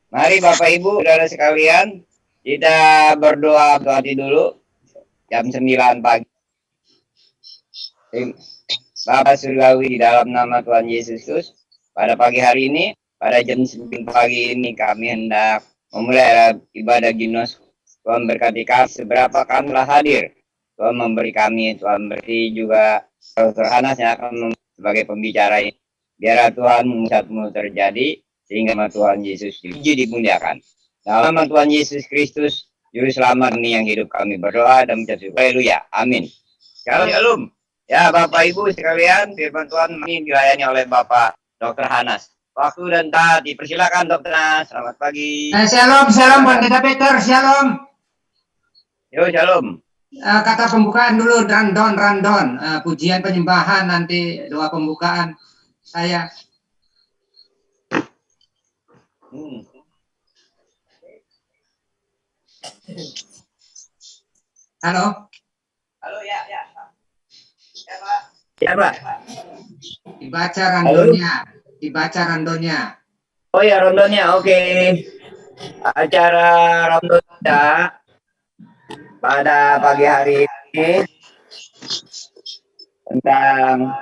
Mari Bapak Ibu, saudara sekalian, kita berdoa hati dulu jam 9 pagi. Bapa Surgawi, di dalam nama Tuhan Yesus Kristus, pada pagi hari ini, pada jam 9 pagi ini kami hendak memulai ibadah Ginos. Tuhan berkati kami seberapa kami telah hadir. Tuhan memberi kami, Tuhan beri juga Dr. Hanas yang akan sebagai pembicara ini. Biarlah Tuhan mengucapmu terjadi, sehingga nama Tuhan Yesus dimuliakan. Dalam nama Tuhan Yesus Kristus, Juru Selamat ini yang hidup kami berdoa dan mengucap syukur. Haleluya. Amin. Shalom, shalom. Ya, Bapak Ibu sekalian, firman Tuhan ini dilayani oleh Bapak Dr. Hanas. Waktu dan tempat dipersilakan Dr. Hanas. Selamat pagi. Shalom, shalom Pendeta Peter, shalom. Yo, shalom. Kata pembukaan dulu, randon. Pujian penyembahan nanti doa pembukaan saya. Halo. Halo, ya. Ya, Pak. Ya, Pak. Dibaca randonnya. Oh ya, rondonnya, oke. Acara rondon kita pada pagi hari ini tentang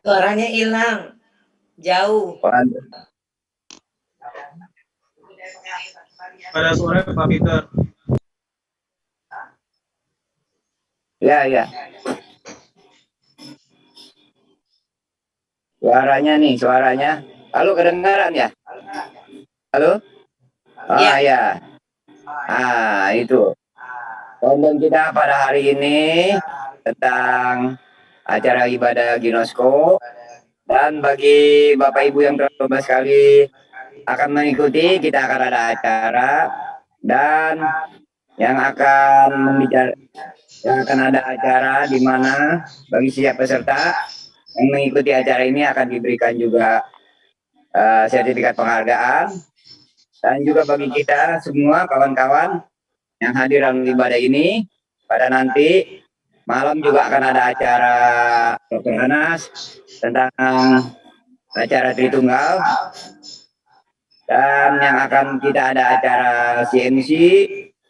suaranya hilang jauh. Pada sore Pak Peter. Ya. Suaranya. Halo, kedengaran ya? Halo? Ya. Itu. Konten kita pada hari ini tentang acara ibadah Ginosko. Dan bagi Bapak Ibu yang terlomba sekali akan mengikuti, kita akan ada acara dan yang akan ada acara di mana bagi setiap peserta yang mengikuti acara ini akan diberikan juga sertifikat penghargaan, dan juga bagi kita semua kawan-kawan yang hadir dalam ibadah ini, pada nanti malam juga akan ada acara Dr. Hanas tentang acara Tritunggal, dan yang akan kita ada acara CMC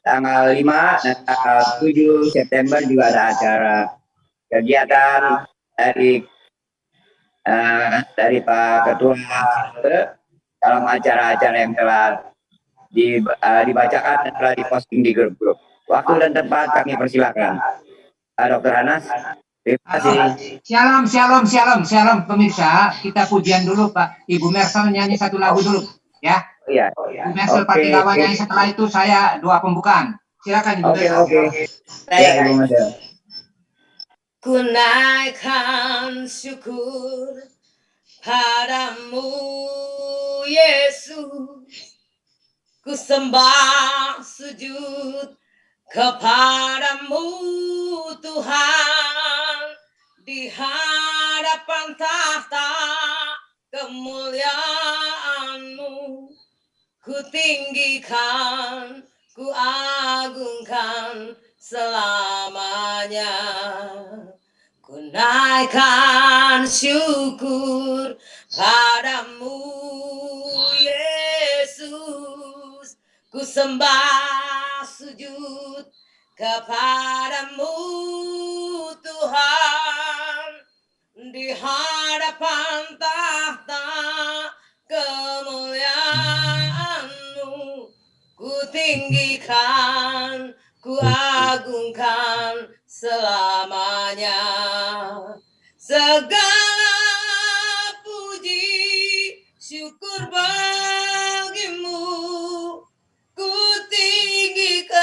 tanggal 5 dan tanggal 7 September juga ada acara kegiatan dari Pak Ketua dalam acara-acara yang telah dibacakan dan telah diposting di grup-grup. Waktu dan tempat kami persilakan. Dr. Hanas, terima kasih. Shalom pemirsa. Kita pujian dulu Pak. Ibu Mersel nyanyi satu lagu dulu ya. Iya. Ibu Mersel Patilawa nyanyi, setelah itu saya doa pembukaan. Silakan Ibu Mersel. Oke. Ya, Ibu Mersel. Ku naikkan syukur padamu Yesus, ku sembah sujud kepadamu Tuhan, di hadapan tahta kemuliaan-Mu ku tinggikan, ku agungkan selamanya. Ku naikkan syukur padamu Yesus, ku sembah sujud kepadamu Tuhan, di hadapan tahta kemuliaan-Mu ku tinggikan, ku agungkan selamanya. Segala puji syukur bagimu, ku tinggikan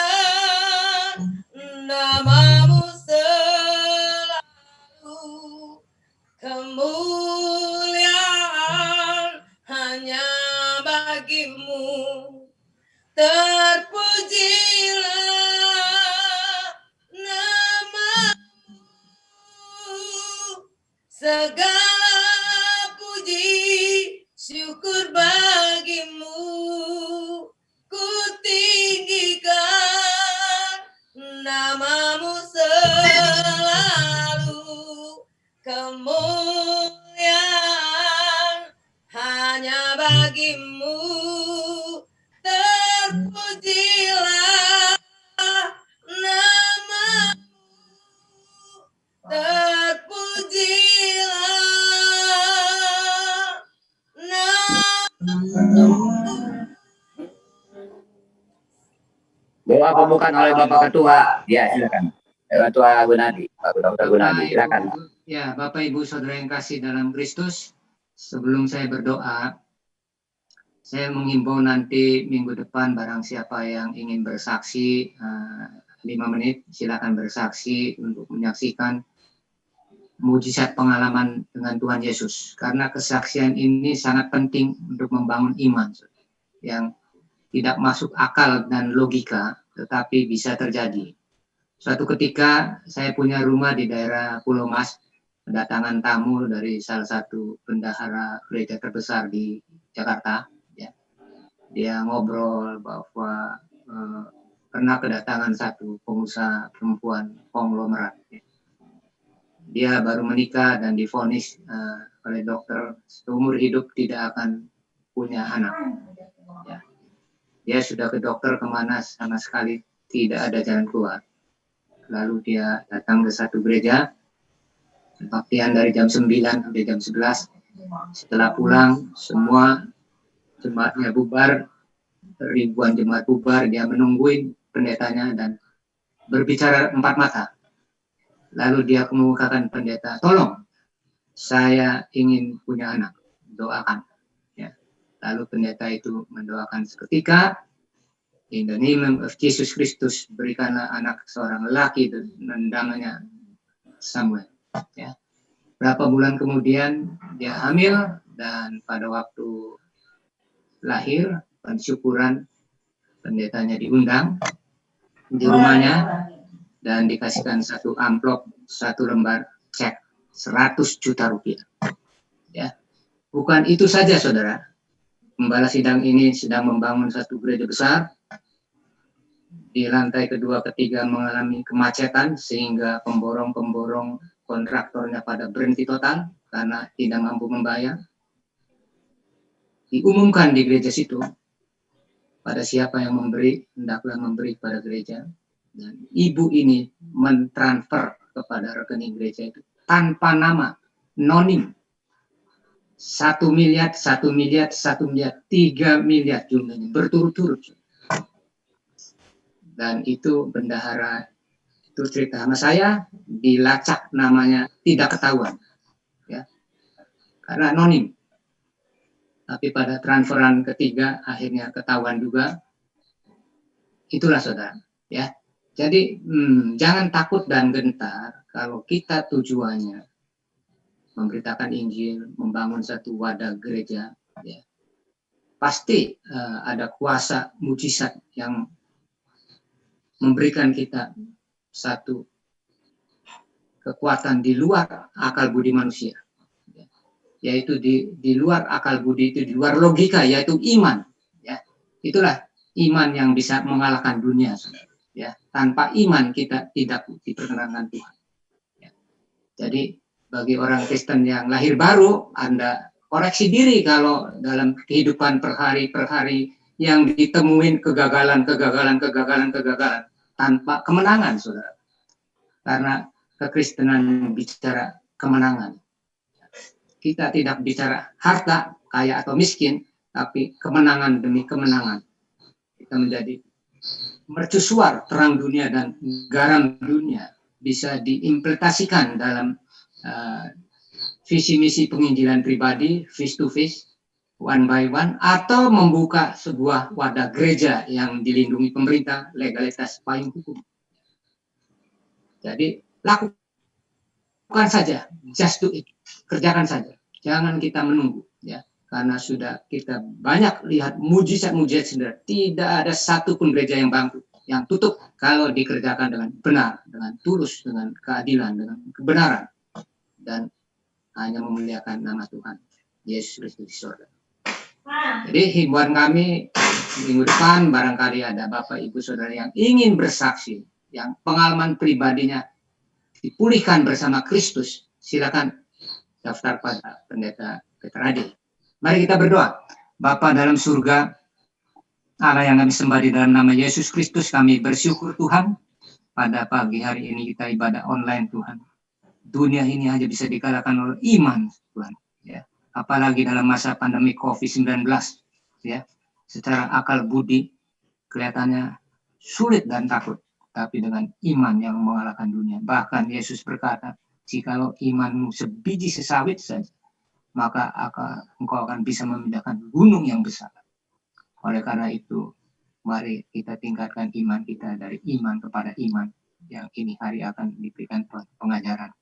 nama-Mu selalu. Kemuliaan hanya bagi-Mu, terpujilah nama-Mu. Segala puji syukur syukur bagimu ku tinggikan namamu selalu, kemuliaan hanya bagimu. Terpujilah namamu, terpujilah namamu. Doa pembukaan oleh Bapak Ketua. Ya, silakan. Ketua Gunadi, Pak Dr. Gunadi, silakan. Ya, Bapak Ibu Saudara yang kasih dalam Kristus, sebelum saya berdoa, saya menghimbau nanti minggu depan barang siapa yang ingin bersaksi 5 menit, silakan bersaksi untuk menyaksikan mujizat pengalaman dengan Tuhan Yesus. Karena kesaksian ini sangat penting untuk membangun iman yang tidak masuk akal dan logika, tetapi bisa terjadi. Suatu ketika saya punya rumah di daerah Pulau Mas, kedatangan tamu dari salah satu bendahara gereja terbesar di Jakarta. Ya. Dia ngobrol bahwa pernah kedatangan satu pengusaha perempuan konglomerat. Ya. Dia baru menikah dan divonis oleh dokter seumur hidup tidak akan punya anak. Ya. Dia sudah ke dokter kemana sama sekali tidak ada jalan keluar. Lalu dia datang ke satu gereja, kebaktian dari jam 9 sampai jam 11. Setelah pulang, semua jemaatnya bubar, ribuan jemaat bubar, dia menungguin pendetanya dan berbicara 4 mata. Lalu dia mengukakan pendeta, tolong, saya ingin punya anak, doakan. Ya. Lalu pendeta itu mendoakan seketika, in the name of Jesus Kristus, berikanlah anak seorang lelaki dan namanya Samuel. Ya. Berapa bulan kemudian dia hamil dan pada waktu lahir pensyukuran pendetanya diundang di rumahnya dan dikasihkan satu amplop, satu lembar cek 100 juta rupiah. Ya. Bukan itu saja saudara. Pembala sidang ini sedang membangun satu gereja besar. Di lantai kedua ketiga mengalami kemacetan sehingga pemborong-pemborong kontraktornya pada berhenti total karena tidak mampu membayar. Diumumkan di gereja situ, pada siapa yang memberi, hendaklah memberi kepada gereja. Dan ibu ini mentransfer kepada rekening gereja itu tanpa nama, nonim. 1 miliar, 1 miliar, 1 miliar, 3 miliar jumlahnya berturut-turut. Dan itu bendahara itu cerita sama saya, dilacak namanya tidak ketahuan, ya, karena anonim. Tapi pada transferan ketiga akhirnya ketahuan juga. Itulah saudara, ya. Jadi jangan takut dan gentar kalau kita tujuannya memberitakan Injil, membangun satu wadah gereja, ya. Pasti ada kuasa mujizat yang memberikan kita satu kekuatan di luar akal budi manusia, yaitu di luar akal budi itu, di luar logika, yaitu iman. Ya, itulah iman yang bisa mengalahkan dunia. Ya, tanpa iman kita tidak diperkenankan Tuhan. Ya. Jadi bagi orang Kristen yang lahir baru, Anda koreksi diri kalau dalam kehidupan per hari yang ditemuin kegagalan tanpa kemenangan, saudara. Karena kekristenan bicara kemenangan. Kita tidak bicara harta, kaya atau miskin, tapi kemenangan demi kemenangan. Kita menjadi mercusuar terang dunia dan garam dunia, bisa diimplementasikan dalam visi misi penginjilan pribadi, face to face, one by one, atau membuka sebuah wadah gereja yang dilindungi pemerintah, legalitas payung hukum. Jadi lakukan saja, just do it, kerjakan saja, jangan kita menunggu, ya, karena sudah kita banyak lihat mujizat-mujizat saudara. Tidak ada satupun gereja yang bangkrut, yang tutup kalau dikerjakan dengan benar, dengan tulus, dengan keadilan, dengan kebenaran, dan hanya memuliakan nama Tuhan Yesus Kristus di surga. Jadi himbauan kami minggu depan barangkali ada Bapak Ibu Saudara yang ingin bersaksi, yang pengalaman pribadinya dipulihkan bersama Kristus, silakan daftar pada Pendeta Peter Adi. Mari kita berdoa. Bapa dalam surga, Allah yang kami sembah di dalam nama Yesus Kristus, kami bersyukur Tuhan, pada pagi hari ini kita ibadah online Tuhan. Dunia ini hanya bisa dikalahkan oleh iman Tuhan. Ya. Apalagi dalam masa pandemi COVID-19, ya, secara akal budi kelihatannya sulit dan takut, tapi dengan iman yang mengalahkan dunia. Bahkan Yesus berkata, jikalau imanmu sebiji sesawit saja, maka engkau akan bisa memindahkan gunung yang besar. Oleh karena itu, mari kita tingkatkan iman kita dari iman kepada iman, yang ini hari akan diberikan pengajaran.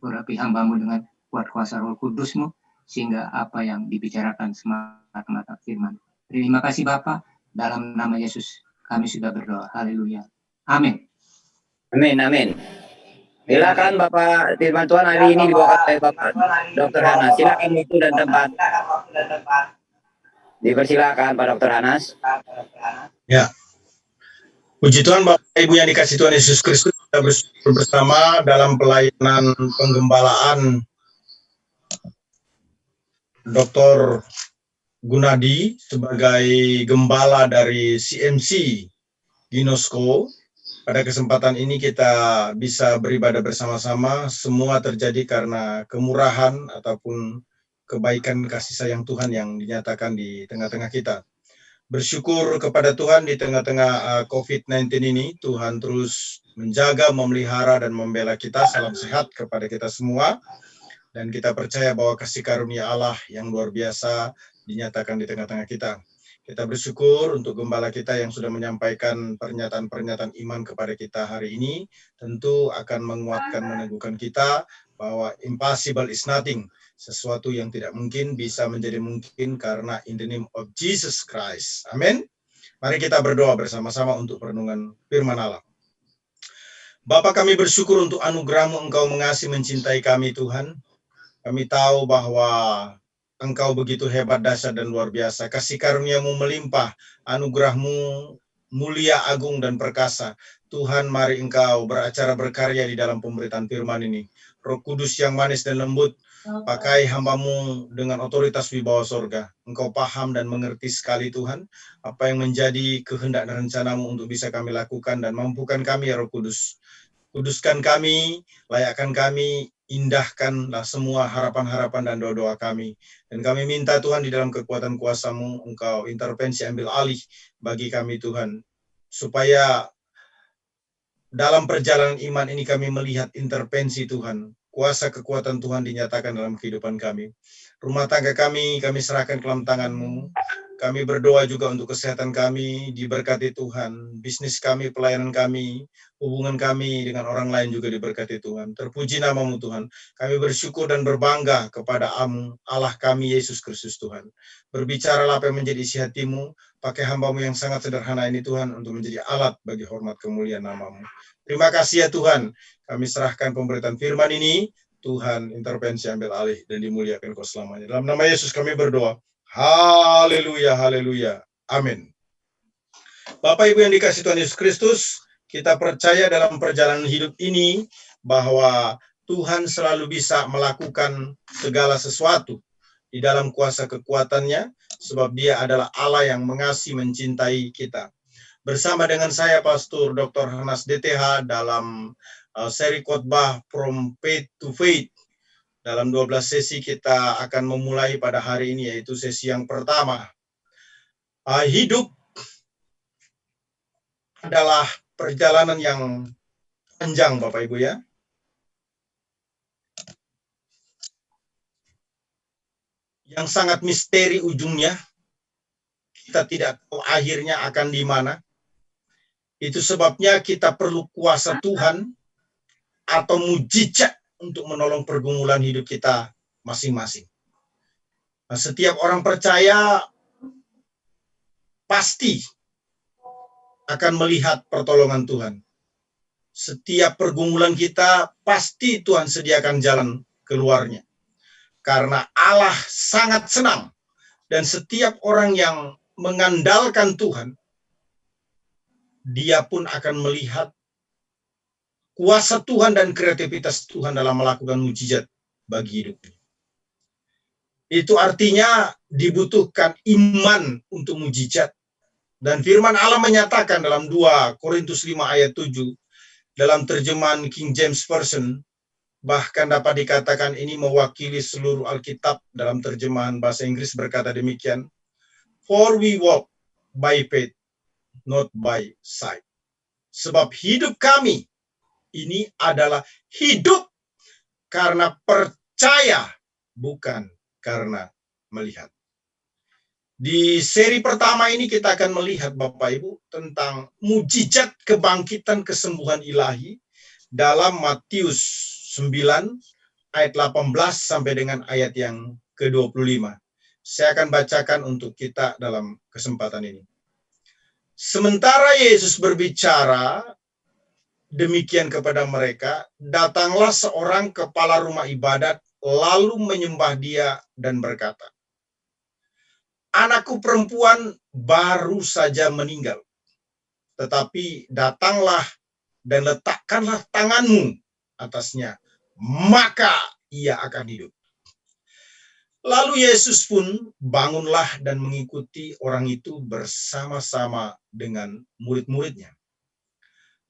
Urapi hambamu dengan kuat kuasa Roh Kudusmu, sehingga apa yang dibicarakan semata-mata firman. Terima kasih Bapa, dalam nama Yesus kami sudah berdoa. Haleluya. Amin. Amin, amin. Silakan Bapak firman Tuhan hari ini dibawakan oleh Bapak Dr. Hanas. Silakan waktu dan tempat. Dipersilakan Pak Dr. Hanas. Ya. Puji Tuhan Bapak Ibu yang dikasih Tuhan Yesus Kristus, kita bersama dalam pelayanan penggembalaan Dr. Gunadi sebagai gembala dari CMC Ginosko. Pada kesempatan ini kita bisa beribadah bersama-sama. Semua terjadi karena kemurahan ataupun kebaikan kasih sayang Tuhan yang dinyatakan di tengah-tengah kita. Bersyukur kepada Tuhan di tengah-tengah COVID-19 ini, Tuhan terus menjaga, memelihara, dan membela kita. Salam sehat kepada kita semua. Dan kita percaya bahwa kasih karunia Allah yang luar biasa dinyatakan di tengah-tengah kita. Kita bersyukur untuk gembala kita yang sudah menyampaikan pernyataan-pernyataan iman kepada kita hari ini. Tentu akan menguatkan, meneguhkan kita bahwa impossible is nothing. Sesuatu yang tidak mungkin bisa menjadi mungkin karena in the name of Jesus Christ. Amin. Mari kita berdoa bersama-sama untuk perenungan firman Allah. Bapa, kami bersyukur untuk anugerah-Mu, Engkau mengasihi mencintai kami Tuhan. Kami tahu bahwa Engkau begitu hebat, dahsyat, dan luar biasa. Kasih karunia-Mu melimpah, anugerah-Mu mulia, agung, dan perkasa. Tuhan, mari Engkau beracara berkarya di dalam pemberitaan firman ini. Roh Kudus yang manis dan lembut, pakai hamba-Mu dengan otoritas wibawa sorga. Engkau paham dan mengerti sekali Tuhan, apa yang menjadi kehendak dan rencana-Mu untuk bisa kami lakukan, dan mampukan kami ya Roh Kudus. Kuduskan kami, layakkan kami, indahkanlah semua harapan-harapan dan doa-doa kami. Dan kami minta Tuhan di dalam kekuatan kuasa-Mu, Engkau intervensi, ambil alih bagi kami Tuhan. Supaya dalam perjalanan iman ini kami melihat intervensi Tuhan. Kuasa kekuatan Tuhan dinyatakan dalam kehidupan kami. Rumah tangga kami serahkan ke dalam tangan-Mu. Kami berdoa juga untuk kesehatan kami, diberkati Tuhan. Bisnis kami, pelayanan kami, hubungan kami dengan orang lain juga diberkati Tuhan. Terpuji nama-Mu Tuhan. Kami bersyukur dan berbangga kepada Allah kami Yesus Kristus Tuhan. Berbicaralah apa yang menjadi isi hati-Mu, pakai hamba-Mu yang sangat sederhana ini Tuhan, untuk menjadi alat bagi hormat kemuliaan nama-Mu. Terima kasih ya Tuhan. Kami serahkan pemberitaan firman ini, Tuhan intervensi, ambil alih, dan dimuliakan Kau selamanya. Dalam nama Yesus kami berdoa. Haleluya, haleluya. Amin. Bapak Ibu yang dikasihi Tuhan Yesus Kristus, kita percaya dalam perjalanan hidup ini bahwa Tuhan selalu bisa melakukan segala sesuatu di dalam kuasa kekuatannya, sebab Dia adalah Allah yang mengasihi, mencintai kita. Bersama dengan saya, Pastor Dr. Hanas DTH, dalam seri khotbah From Faith to Faith. Dalam 12 sesi kita akan memulai pada hari ini, yaitu sesi yang pertama. Hidup adalah perjalanan yang panjang, Bapak Ibu ya. Yang sangat misteri ujungnya. Kita tidak tahu akhirnya akan di mana. Itu sebabnya kita perlu kuasa Tuhan atau mujizat untuk menolong pergumulan hidup kita masing-masing. Nah, setiap orang percaya pasti akan melihat pertolongan Tuhan. Setiap pergumulan kita pasti Tuhan sediakan jalan keluarnya. Karena Allah sangat senang Dan setiap orang yang mengandalkan Tuhan, dia pun akan melihat kuasa Tuhan dan kreativitas Tuhan dalam melakukan mujizat bagi hidupnya. Itu artinya dibutuhkan iman untuk mujizat. Dan firman Allah menyatakan dalam 2 Korintus 5 ayat 7, dalam terjemahan King James Version, bahkan dapat dikatakan ini mewakili seluruh Alkitab. Dalam terjemahan bahasa Inggris berkata demikian, "For we walk by faith, not by sight." Sebab hidup kami ini adalah hidup karena percaya, bukan karena melihat. Di seri pertama ini kita akan melihat Bapak Ibu tentang mujizat kebangkitan kesembuhan ilahi dalam Matius 9 ayat 18 sampai dengan ayat yang ke-25. Saya akan bacakan untuk kita dalam kesempatan ini. Sementara Yesus berbicara demikian kepada mereka, datanglah seorang kepala rumah ibadat lalu menyembah dia dan berkata, "Anakku perempuan baru saja meninggal, tetapi datanglah dan letakkanlah tanganmu atasnya, maka ia akan hidup." Lalu Yesus pun bangunlah dan mengikuti orang itu bersama-sama dengan murid-muridnya.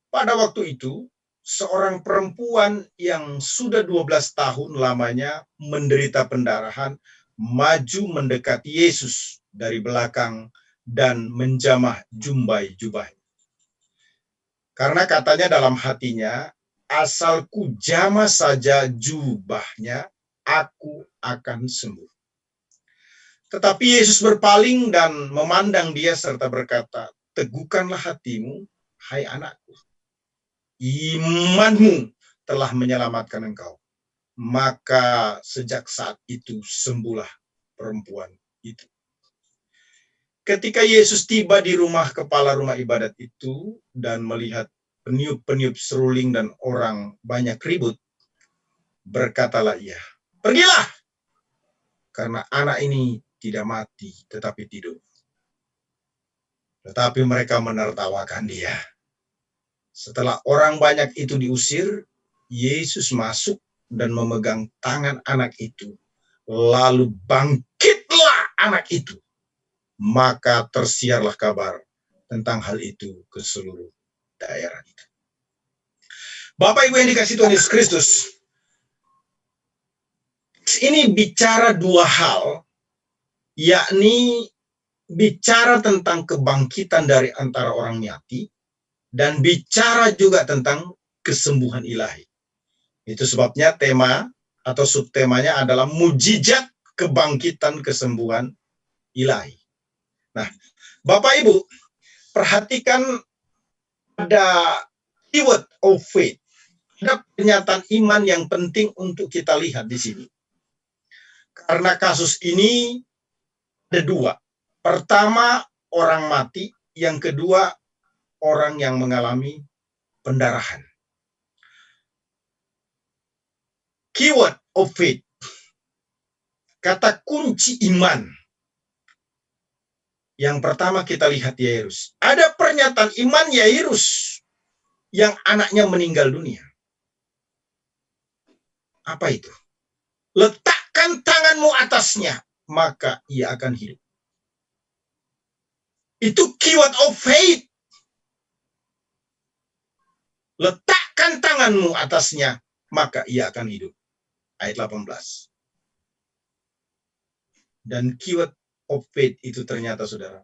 Pada waktu itu, seorang perempuan yang sudah 12 tahun lamanya menderita pendarahan maju mendekati Yesus dari belakang dan menjamah jubahnya. Karena katanya dalam hatinya, asal ku jamah saja jubahnya, aku akan sembuh. Tetapi Yesus berpaling dan memandang dia serta berkata, "Teguhkanlah hatimu, hai anakku. Imanmu telah menyelamatkan engkau." Maka sejak saat itu sembuhlah perempuan itu. Ketika Yesus tiba di rumah kepala rumah ibadat itu dan melihat peniup-peniup seruling dan orang banyak ribut, berkatalah ia, "Pergilah, karena anak ini tidak mati tetapi tidur." Tetapi mereka menertawakan dia. Setelah orang banyak itu diusir, Yesus masuk dan memegang tangan anak itu. Lalu bangkitlah anak itu. Maka tersiarlah kabar tentang hal itu ke seluruh daerah itu. Bapak Ibu yang dikasihi Tuhan Yesus Kristus, ini bicara dua hal, yakni bicara tentang kebangkitan dari antara orang mati dan bicara juga tentang kesembuhan ilahi. Itu sebabnya tema atau subtemanya adalah mujizat kebangkitan kesembuhan ilahi. Nah, Bapak Ibu, perhatikan ada keyword of faith. Ada pernyataan iman yang penting untuk kita lihat di sini. Karena kasus ini ada dua. Pertama, orang mati. Yang kedua, orang yang mengalami pendarahan. Keyword of faith. Kata kunci iman. Yang pertama kita lihat Yairus. Ada pernyataan iman Yairus yang anaknya meninggal dunia. Apa itu? Letakkan tanganmu atasnya, maka ia akan hidup. Itu keyword of faith. Letakkan tanganmu atasnya, maka ia akan hidup. Ayat 18. Dan keyword of faith itu ternyata, saudara,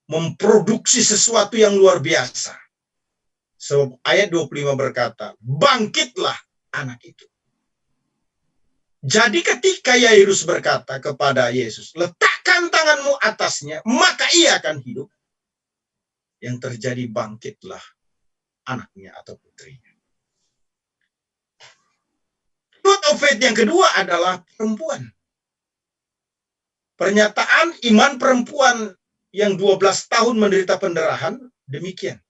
memproduksi sesuatu yang luar biasa. Sebab ayat 25 berkata, bangkitlah anak itu. Jadi ketika Yairus berkata kepada Yesus, letakkan tanganmu atasnya, maka ia akan hidup. Yang terjadi bangkitlah anaknya atau putrinya. Keyword of faith yang kedua adalah perempuan. Pernyataan iman perempuan yang 12 tahun menderita pendarahan, demikian.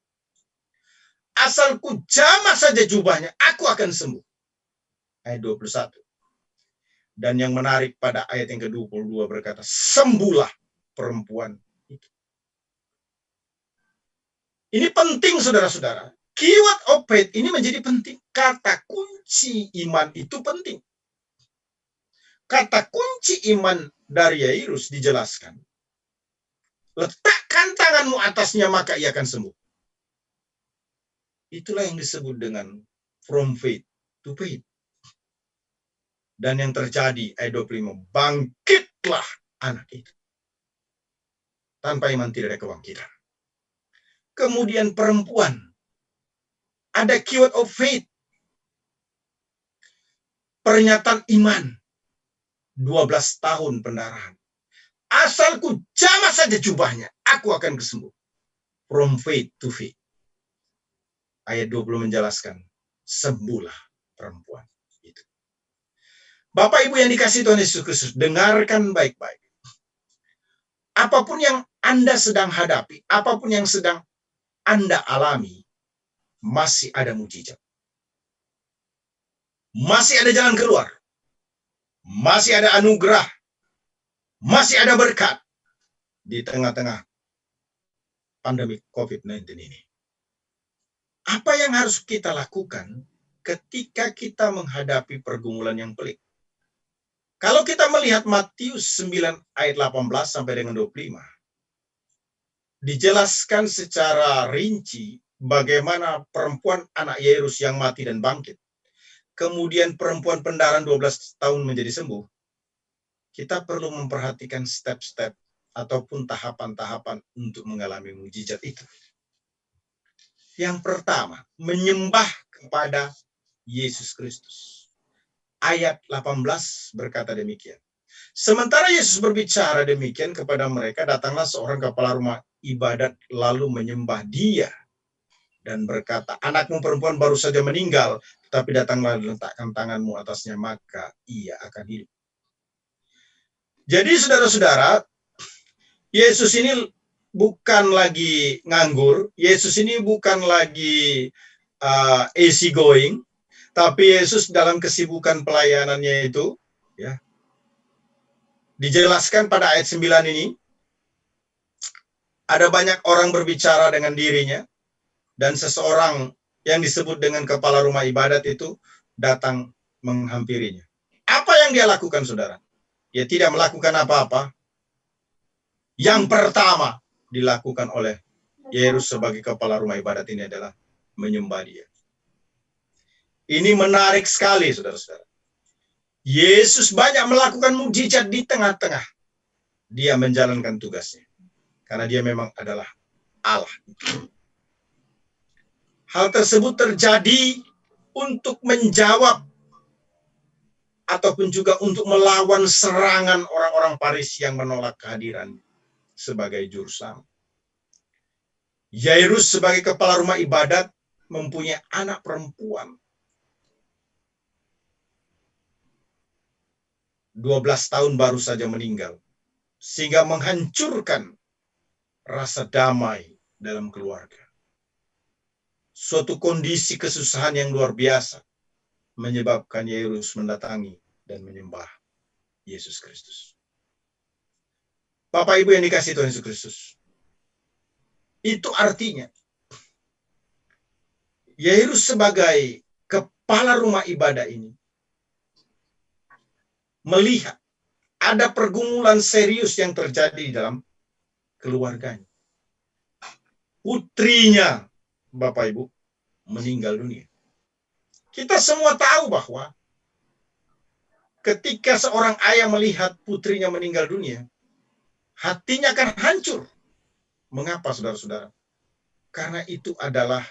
Asal ku jamah saja jubahnya, aku akan sembuh. Ayat 21. Dan yang menarik pada ayat yang ke-22 berkata, sembuhlah perempuan itu. Ini penting saudara-saudara. Keyword of faith ini menjadi penting. Kata kunci iman itu penting. Kata kunci iman dari Yairus dijelaskan. Letakkan tanganmu atasnya maka ia akan sembuh. Itulah yang disebut dengan from faith to faith. Dan yang terjadi ayat 25, bangkitlah anak itu. Tanpa iman tidak ada kebangkitan. Kemudian perempuan, ada keyword of faith. Pernyataan iman, 12 tahun pendarahan. Asalku jamah saja jubahnya, aku akan kesembuh. From faith to faith. Ayat 20 menjelaskan, sembuhlah perempuan itu. Bapak Ibu yang dikasihi Tuhan Yesus Kristus, dengarkan baik-baik. Apapun yang Anda sedang hadapi, apapun yang sedang Anda alami, masih ada mujizat. Masih ada jalan keluar. Masih ada anugerah. Masih ada berkat di tengah-tengah pandemi COVID-19 ini. Apa yang harus kita lakukan ketika kita menghadapi pergumulan yang pelik? Kalau kita melihat Matius 9 ayat 18 sampai dengan 25, dijelaskan secara rinci bagaimana perempuan anak Yairus yang mati dan bangkit. Kemudian perempuan pendarahan 12 tahun menjadi sembuh. Kita perlu memperhatikan step-step ataupun tahapan-tahapan untuk mengalami mujizat itu. Yang pertama, menyembah kepada Yesus Kristus. Ayat 18 berkata demikian. Sementara Yesus berbicara demikian kepada mereka, datanglah seorang kepala rumah ibadat lalu menyembah dia dan berkata, anakmu perempuan baru saja meninggal, tetapi datanglah letakkan tanganmu atasnya, maka ia akan hidup. Jadi saudara-saudara, Yesus ini bukan lagi nganggur, Yesus ini bukan lagi easy going, tapi Yesus dalam kesibukan pelayanannya itu, ya, dijelaskan pada ayat 9 ini, ada banyak orang berbicara dengan dirinya, dan seseorang yang disebut dengan kepala rumah ibadat itu datang menghampirinya. Apa yang dia lakukan, saudara? Dia tidak melakukan apa-apa. Yang pertama dilakukan oleh Yairus sebagai kepala rumah ibadat ini adalah menyembah dia. Ini menarik sekali, saudara-saudara. Yesus banyak melakukan mujizat di tengah-tengah dia menjalankan tugasnya. Karena dia memang adalah Allah. Hal tersebut terjadi untuk menjawab ataupun juga untuk melawan serangan orang-orang Farisi yang menolak kehadiran sebagai juru selamat. Yairus sebagai kepala rumah ibadat mempunyai anak perempuan 12 tahun baru saja meninggal, sehingga menghancurkan rasa damai dalam keluarga. Suatu kondisi kesusahan yang luar biasa menyebabkan Yairus mendatangi dan menyembah Yesus Kristus. Bapak Ibu yang dikasihi Tuhan Yesus Kristus, itu artinya Yairus sebagai kepala rumah ibadah ini melihat ada pergumulan serius yang terjadi di dalam keluarganya. Putrinya, Bapak Ibu, meninggal dunia. Kita semua tahu bahwa ketika seorang ayah melihat putrinya meninggal dunia, hatinya akan hancur. Mengapa, saudara-saudara? Karena itu adalah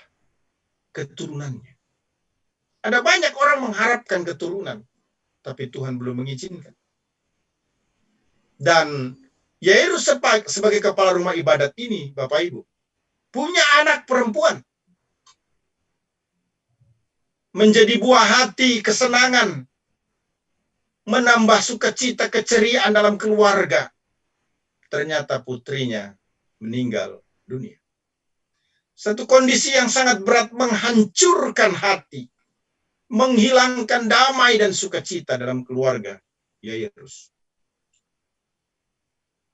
keturunannya. Ada banyak orang mengharapkan keturunan, tapi Tuhan belum mengizinkan. Dan Yairus sebagai kepala rumah ibadat ini, Bapak Ibu, punya anak perempuan. Menjadi buah hati, kesenangan, menambah sukacita, keceriaan dalam keluarga. Ternyata putrinya meninggal dunia. Satu kondisi yang sangat berat, menghancurkan hati, menghilangkan damai dan sukacita dalam keluarga Yairus.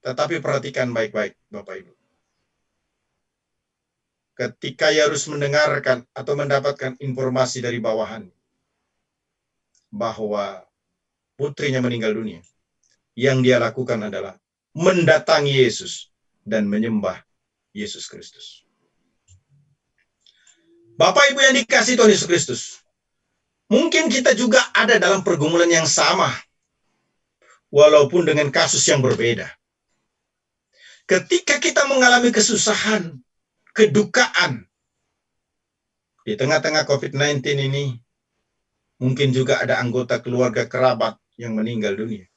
Tetapi perhatikan baik-baik, Bapak Ibu. Ketika Yairus mendengarkan atau mendapatkan informasi dari bawahan bahwa putrinya meninggal dunia, yang dia lakukan adalah mendatangi Yesus dan menyembah Yesus Kristus. Bapak Ibu yang dikasihi Tuhan Yesus Kristus, mungkin kita juga ada dalam pergumulan yang sama, walaupun dengan kasus yang berbeda. Ketika kita mengalami kesusahan, kedukaan, di tengah-tengah COVID-19 ini, mungkin juga ada anggota keluarga kerabat yang meninggal dunia.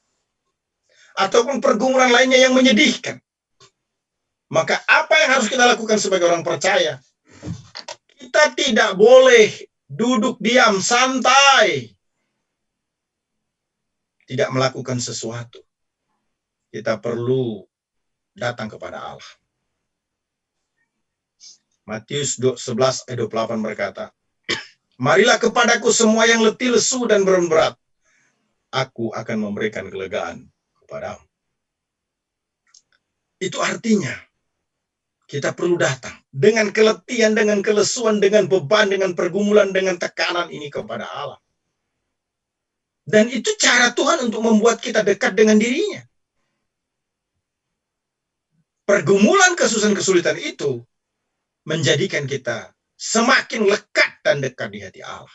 Ataupun pergumulan lainnya yang menyedihkan. Maka apa yang harus kita lakukan sebagai orang percaya? Kita tidak boleh duduk diam, santai. Tidak melakukan sesuatu. Kita perlu datang kepada Allah. Matius 11 ayat 28 berkata, marilah kepadaku semua yang letih, lesu, dan berat. Aku akan memberikan kelegaan kepadamu. Itu artinya, kita perlu datang dengan keletihan, dengan kelesuan, dengan beban, dengan pergumulan, dengan tekanan ini kepada Allah. Dan itu cara Tuhan untuk membuat kita dekat dengan dirinya. Pergumulan, kesusahan, kesulitan itu menjadikan kita semakin lekat dan dekat di hati Allah.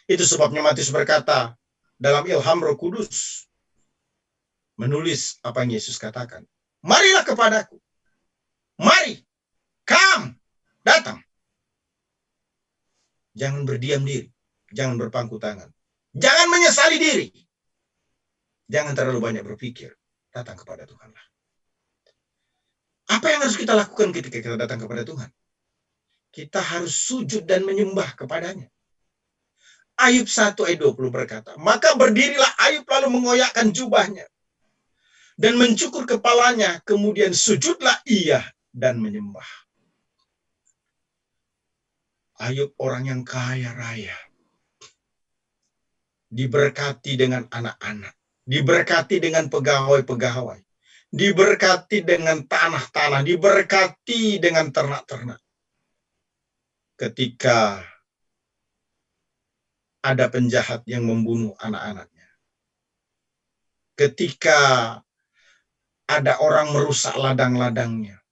Itu sebabnya Matius berkata dalam ilham Roh Kudus, menulis apa yang Yesus katakan. Marilah kepadaku. Mari, come, datang. Jangan berdiam diri. Jangan berpangku tangan. Jangan menyesali diri. Jangan terlalu banyak berpikir. Datang kepada Tuhanlah. Apa yang harus kita lakukan ketika kita datang kepada Tuhan? Kita harus sujud dan menyembah kepadanya. Ayub 1 ayat 20 berkata, maka berdirilah Ayub lalu mengoyakkan jubahnya dan mencukur kepalanya, kemudian sujudlah ia dan menyembah. Ayub orang yang kaya raya, diberkati dengan anak-anak, diberkati dengan pegawai-pegawai, diberkati dengan tanah-tanah, diberkati dengan ternak-ternak. Ketika ada penjahat yang membunuh anak-anaknya, ketika ada orang merusak ladang-ladangnya,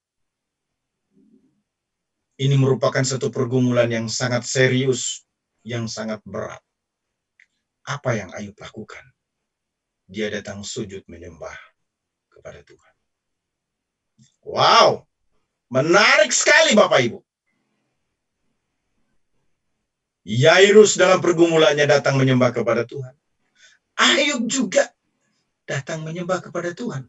ini merupakan satu pergumulan yang sangat serius, yang sangat berat. Apa yang Ayub lakukan? Dia datang sujud menyembah kepada Tuhan. Wow, menarik sekali Bapak Ibu. Yairus dalam pergumulannya datang menyembah kepada Tuhan. Ayub juga datang menyembah kepada Tuhan.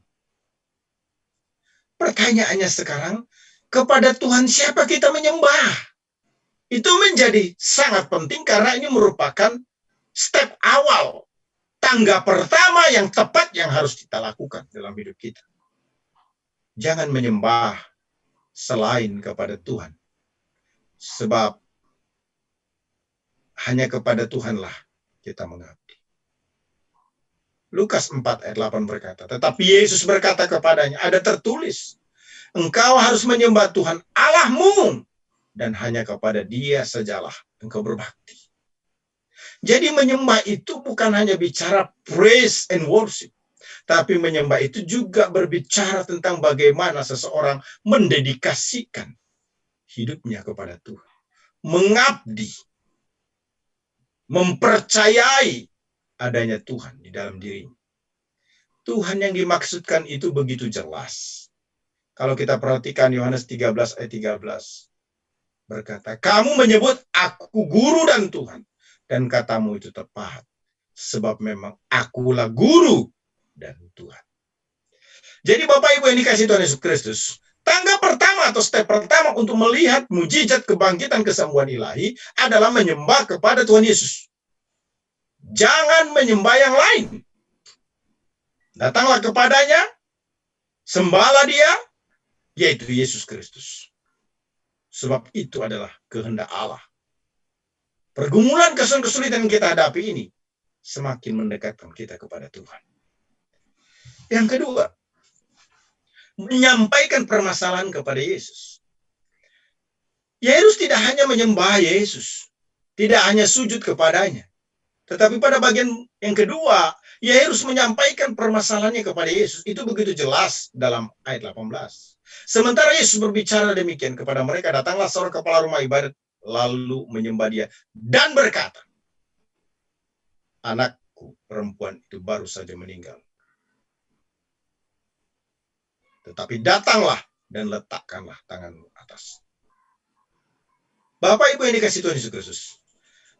Pertanyaannya sekarang, kepada Tuhan siapa kita menyembah? Itu menjadi sangat penting karena ini merupakan step awal, tangga pertama yang tepat yang harus kita lakukan dalam hidup kita. Jangan menyembah selain kepada Tuhan. Sebab hanya kepada Tuhanlah kita mengabdi. Lukas 4 ayat 8 berkata, tetapi Yesus berkata kepadanya, ada tertulis, engkau harus menyembah Tuhan Allahmu, dan hanya kepada Dia sajalah engkau berbakti. Jadi menyembah itu bukan hanya bicara praise and worship, tapi menyembah itu juga berbicara tentang bagaimana seseorang mendedikasikan hidupnya kepada Tuhan, mengabdi, mempercayai adanya Tuhan di dalam dirinya. Tuhan yang dimaksudkan itu begitu jelas. Kalau kita perhatikan Yohanes 13 ayat 13 berkata, kamu menyebut aku guru dan Tuhan, dan katamu itu tepat, sebab memang akulah guru dan Tuhan. Jadi Bapak Ibu yang dikasihi Tuhan Yesus Kristus, tangga pertama atau step pertama untuk melihat mujizat kebangkitan kesembuhan ilahi adalah menyembah kepada Tuhan Yesus. Jangan menyembah yang lain. Datanglah kepadanya, sembahlah Dia, yaitu Yesus Kristus. Sebab itu adalah kehendak Allah. Pergumulan kesulitan yang kita hadapi ini semakin mendekatkan kita kepada Tuhan. Yang kedua, menyampaikan permasalahan kepada Yesus. Yairus tidak hanya menyembah Yesus, tidak hanya sujud kepadanya, tetapi pada bagian yang kedua, Yairus menyampaikan permasalahannya kepada Yesus. Itu begitu jelas dalam ayat 18. Sementara Yesus berbicara demikian kepada mereka, datanglah seorang kepala rumah ibadat, lalu menyembah dia, dan berkata, anakku perempuan itu baru saja meninggal. Tetapi datanglah dan letakkanlah tanganmu atas. Bapak Ibu yang dikasihi Tuhan Yesus Kristus,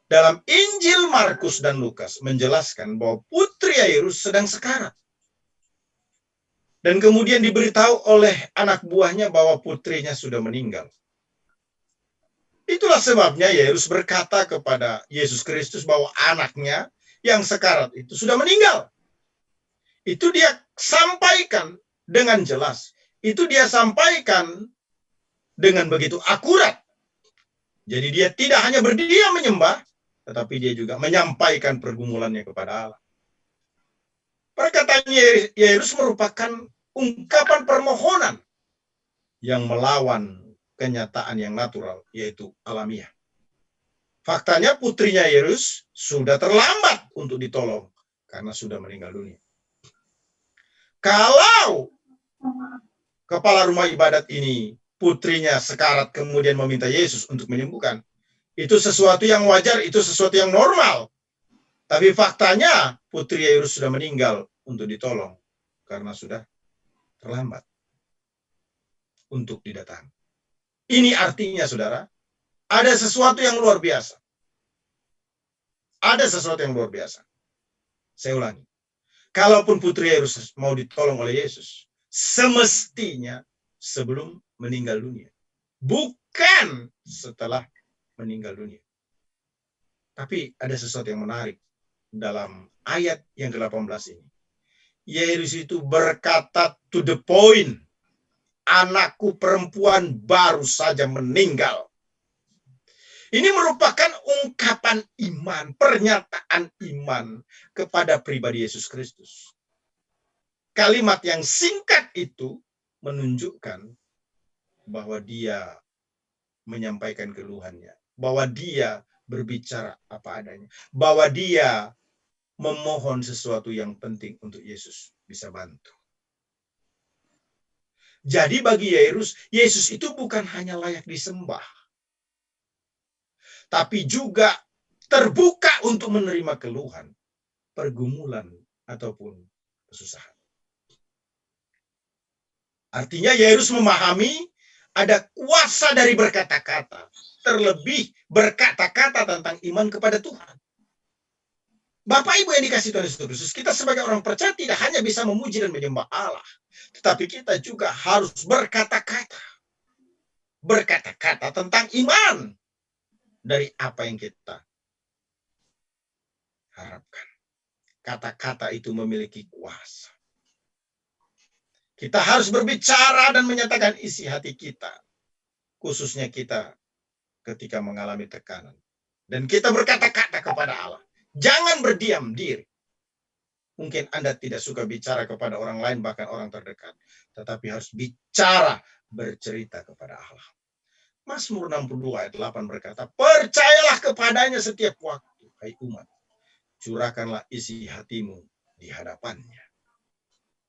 dalam Injil Markus dan Lukas menjelaskan bahwa putri Yairus sedang sekarat. Dan kemudian diberitahu oleh anak buahnya bahwa putrinya sudah meninggal. Itulah sebabnya Yairus berkata kepada Yesus Kristus bahwa anaknya yang sekarat itu sudah meninggal. Itu dia sampaikan dengan jelas. Itu dia sampaikan dengan begitu akurat. Jadi dia tidak hanya berdiam menyembah, tetapi dia juga menyampaikan pergumulannya kepada Allah. Perkataan Yairus merupakan ungkapan permohonan yang melawan kenyataan yang natural, yaitu alamiah. Faktanya putrinya Yairus sudah terlambat untuk ditolong karena sudah meninggal dunia. Kalau kepala rumah ibadat ini putrinya sekarat kemudian meminta Yesus untuk menyembuhkan, itu sesuatu yang wajar, itu sesuatu yang normal. Tapi faktanya putri Yairus sudah meninggal untuk ditolong karena sudah terlambat untuk didatangi. Ini artinya, saudara, ada sesuatu yang luar biasa. Ada sesuatu yang luar biasa. Saya ulangi. Kalaupun putri Yairus mau ditolong oleh Yesus, semestinya sebelum meninggal dunia. Bukan setelah meninggal dunia. Tapi ada sesuatu yang menarik dalam ayat yang ke-18 ini. Yairus itu berkata to the point. Anakku perempuan baru saja meninggal. Ini merupakan ungkapan iman, pernyataan iman kepada pribadi Yesus Kristus. Kalimat yang singkat itu menunjukkan bahwa dia menyampaikan keluhannya, bahwa dia berbicara apa adanya, bahwa dia memohon sesuatu yang penting untuk Yesus bisa bantu. Jadi bagi Yairus, Yesus itu bukan hanya layak disembah, tapi juga terbuka untuk menerima keluhan, pergumulan, ataupun kesusahan. Artinya Yairus memahami ada kuasa dari berkata-kata, terlebih berkata-kata tentang iman kepada Tuhan. Bapak Ibu yang dikasihi Tuhan Yesus Kristus, kita sebagai orang percaya tidak hanya bisa memuji dan menyembah Allah, tetapi kita juga harus berkata-kata. Berkata-kata tentang iman dari apa yang kita harapkan. Kata-kata itu memiliki kuasa. Kita harus berbicara dan menyatakan isi hati kita. Khususnya kita ketika mengalami tekanan. Dan kita berkata-kata kepada Allah. Jangan berdiam diri. Mungkin Anda tidak suka bicara kepada orang lain, bahkan orang terdekat. Tetapi harus bicara, bercerita kepada Allah. Mazmur 62 ayat 8 berkata, percayalah kepadanya setiap waktu, hai umat. Curahkanlah isi hatimu di hadapannya.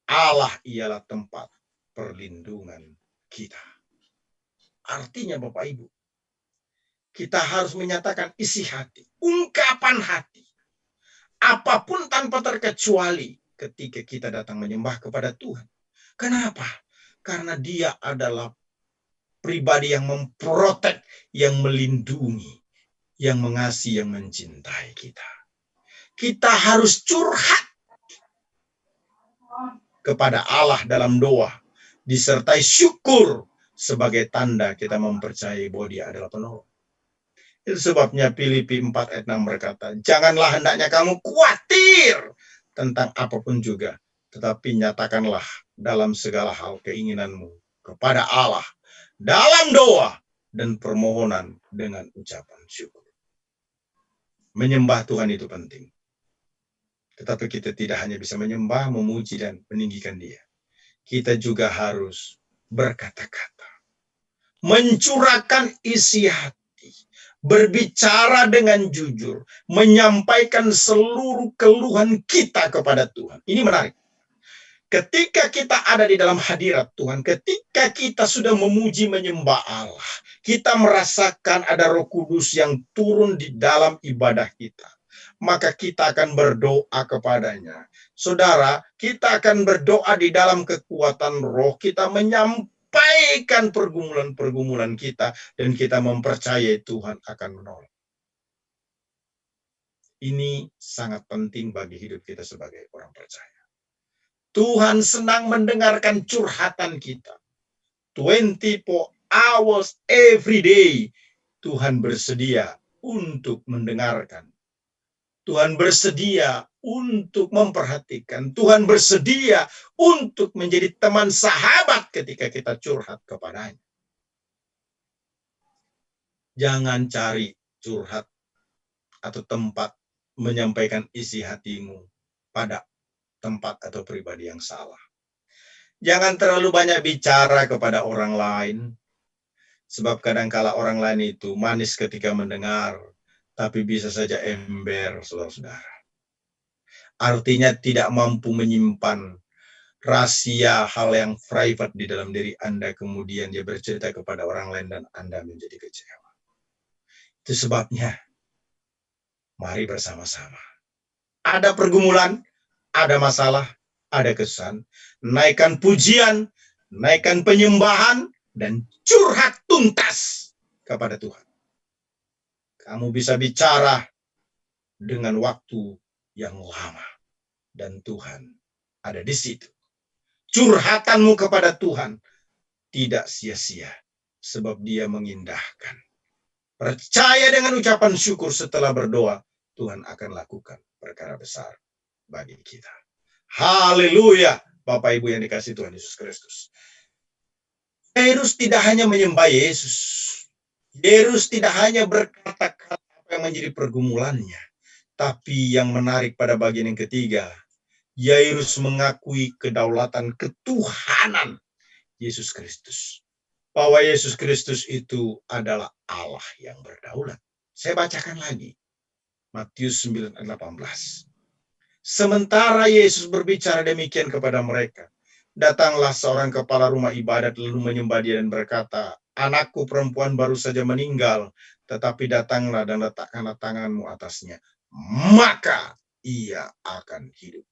Allah ialah tempat perlindungan kita. Artinya Bapak Ibu, kita harus menyatakan isi hati, ungkapan hati. Apapun tanpa terkecuali ketika kita datang menyembah kepada Tuhan. Kenapa? Karena Dia adalah pribadi yang memprotek, yang melindungi, yang mengasihi, yang mencintai kita. Kita harus curhat kepada Allah dalam doa, disertai syukur sebagai tanda kita mempercayai bahwa Dia adalah penolong. Itu sebabnya Filipi 4 ayat 6 berkata, janganlah hendaknya kamu khawatir tentang apapun juga, tetapi nyatakanlah dalam segala hal keinginanmu kepada Allah, dalam doa dan permohonan dengan ucapan syukur. Menyembah Tuhan itu penting. Tetapi kita tidak hanya bisa menyembah, memuji, dan meninggikan Dia. Kita juga harus berkata-kata, mencurahkan isi hati, berbicara dengan jujur, menyampaikan seluruh keluhan kita kepada Tuhan. Ini menarik. Ketika kita ada di dalam hadirat Tuhan, ketika kita sudah memuji menyembah Allah, kita merasakan ada Roh Kudus yang turun di dalam ibadah kita. Maka kita akan berdoa kepadanya. Saudara, kita akan berdoa di dalam kekuatan roh, kita menyampaikan pergumulan-pergumulan kita, dan kita mempercayai Tuhan akan menolong. Ini sangat penting bagi hidup kita sebagai orang percaya. Tuhan senang mendengarkan curhatan kita. 24 hours every day. Tuhan bersedia untuk mendengarkan. Tuhan bersedia untuk memperhatikan. Tuhan bersedia untuk menjadi teman sahabat ketika kita curhat kepadanya. Jangan cari curhat atau tempat menyampaikan isi hatimu pada tempat atau pribadi yang salah. Jangan terlalu banyak bicara kepada orang lain, sebab kadangkala orang lain itu manis ketika mendengar, tapi bisa saja ember, saudara-saudara. Artinya tidak mampu menyimpan rahasia hal yang private di dalam diri Anda, kemudian dia bercerita kepada orang lain dan Anda menjadi kecewa. Itu sebabnya, mari bersama-sama. Ada pergumulan, ada masalah, ada kesan. Naikkan pujian, naikkan penyembahan, dan curhat tuntas kepada Tuhan. Kamu bisa bicara dengan waktu yang lama. Dan Tuhan ada di situ. Curhatanmu kepada Tuhan tidak sia-sia. Sebab Dia mengindahkan. Percaya dengan ucapan syukur setelah berdoa, Tuhan akan lakukan perkara besar bagi kita. Haleluya, Bapak Ibu yang dikasihi Tuhan Yesus Kristus. Yairus tidak hanya menyembah Yesus. Yairus tidak hanya berkata-kata apa yang menjadi pergumulannya. Tapi yang menarik pada bagian yang ketiga, Yairus mengakui kedaulatan ketuhanan Yesus Kristus. Bahwa Yesus Kristus itu adalah Allah yang berdaulat. Saya bacakan lagi. Matius 9:18. Sementara Yesus berbicara demikian kepada mereka, datanglah seorang kepala rumah ibadat lalu menyembah Dia dan berkata, anakku perempuan baru saja meninggal, tetapi datanglah dan letakkanlah tanganmu atasnya, maka ia akan hidup.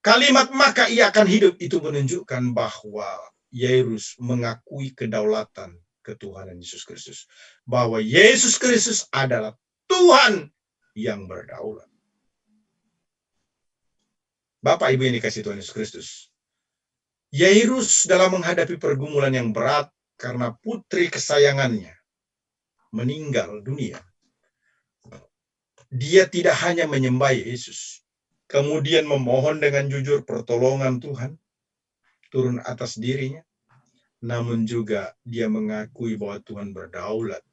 Kalimat maka ia akan hidup itu menunjukkan bahwa Yairus mengakui kedaulatan ketuhanan Yesus Kristus. Bahwa Yesus Kristus adalah Tuhan yang berdaulat. Bapak Ibu yang dikasihi Tuhan Yesus Kristus. Yairus dalam menghadapi pergumulan yang berat karena putri kesayangannya meninggal dunia. Dia tidak hanya menyembah Yesus, kemudian memohon dengan jujur pertolongan Tuhan turun atas dirinya, namun juga dia mengakui bahwa Tuhan berdaulat,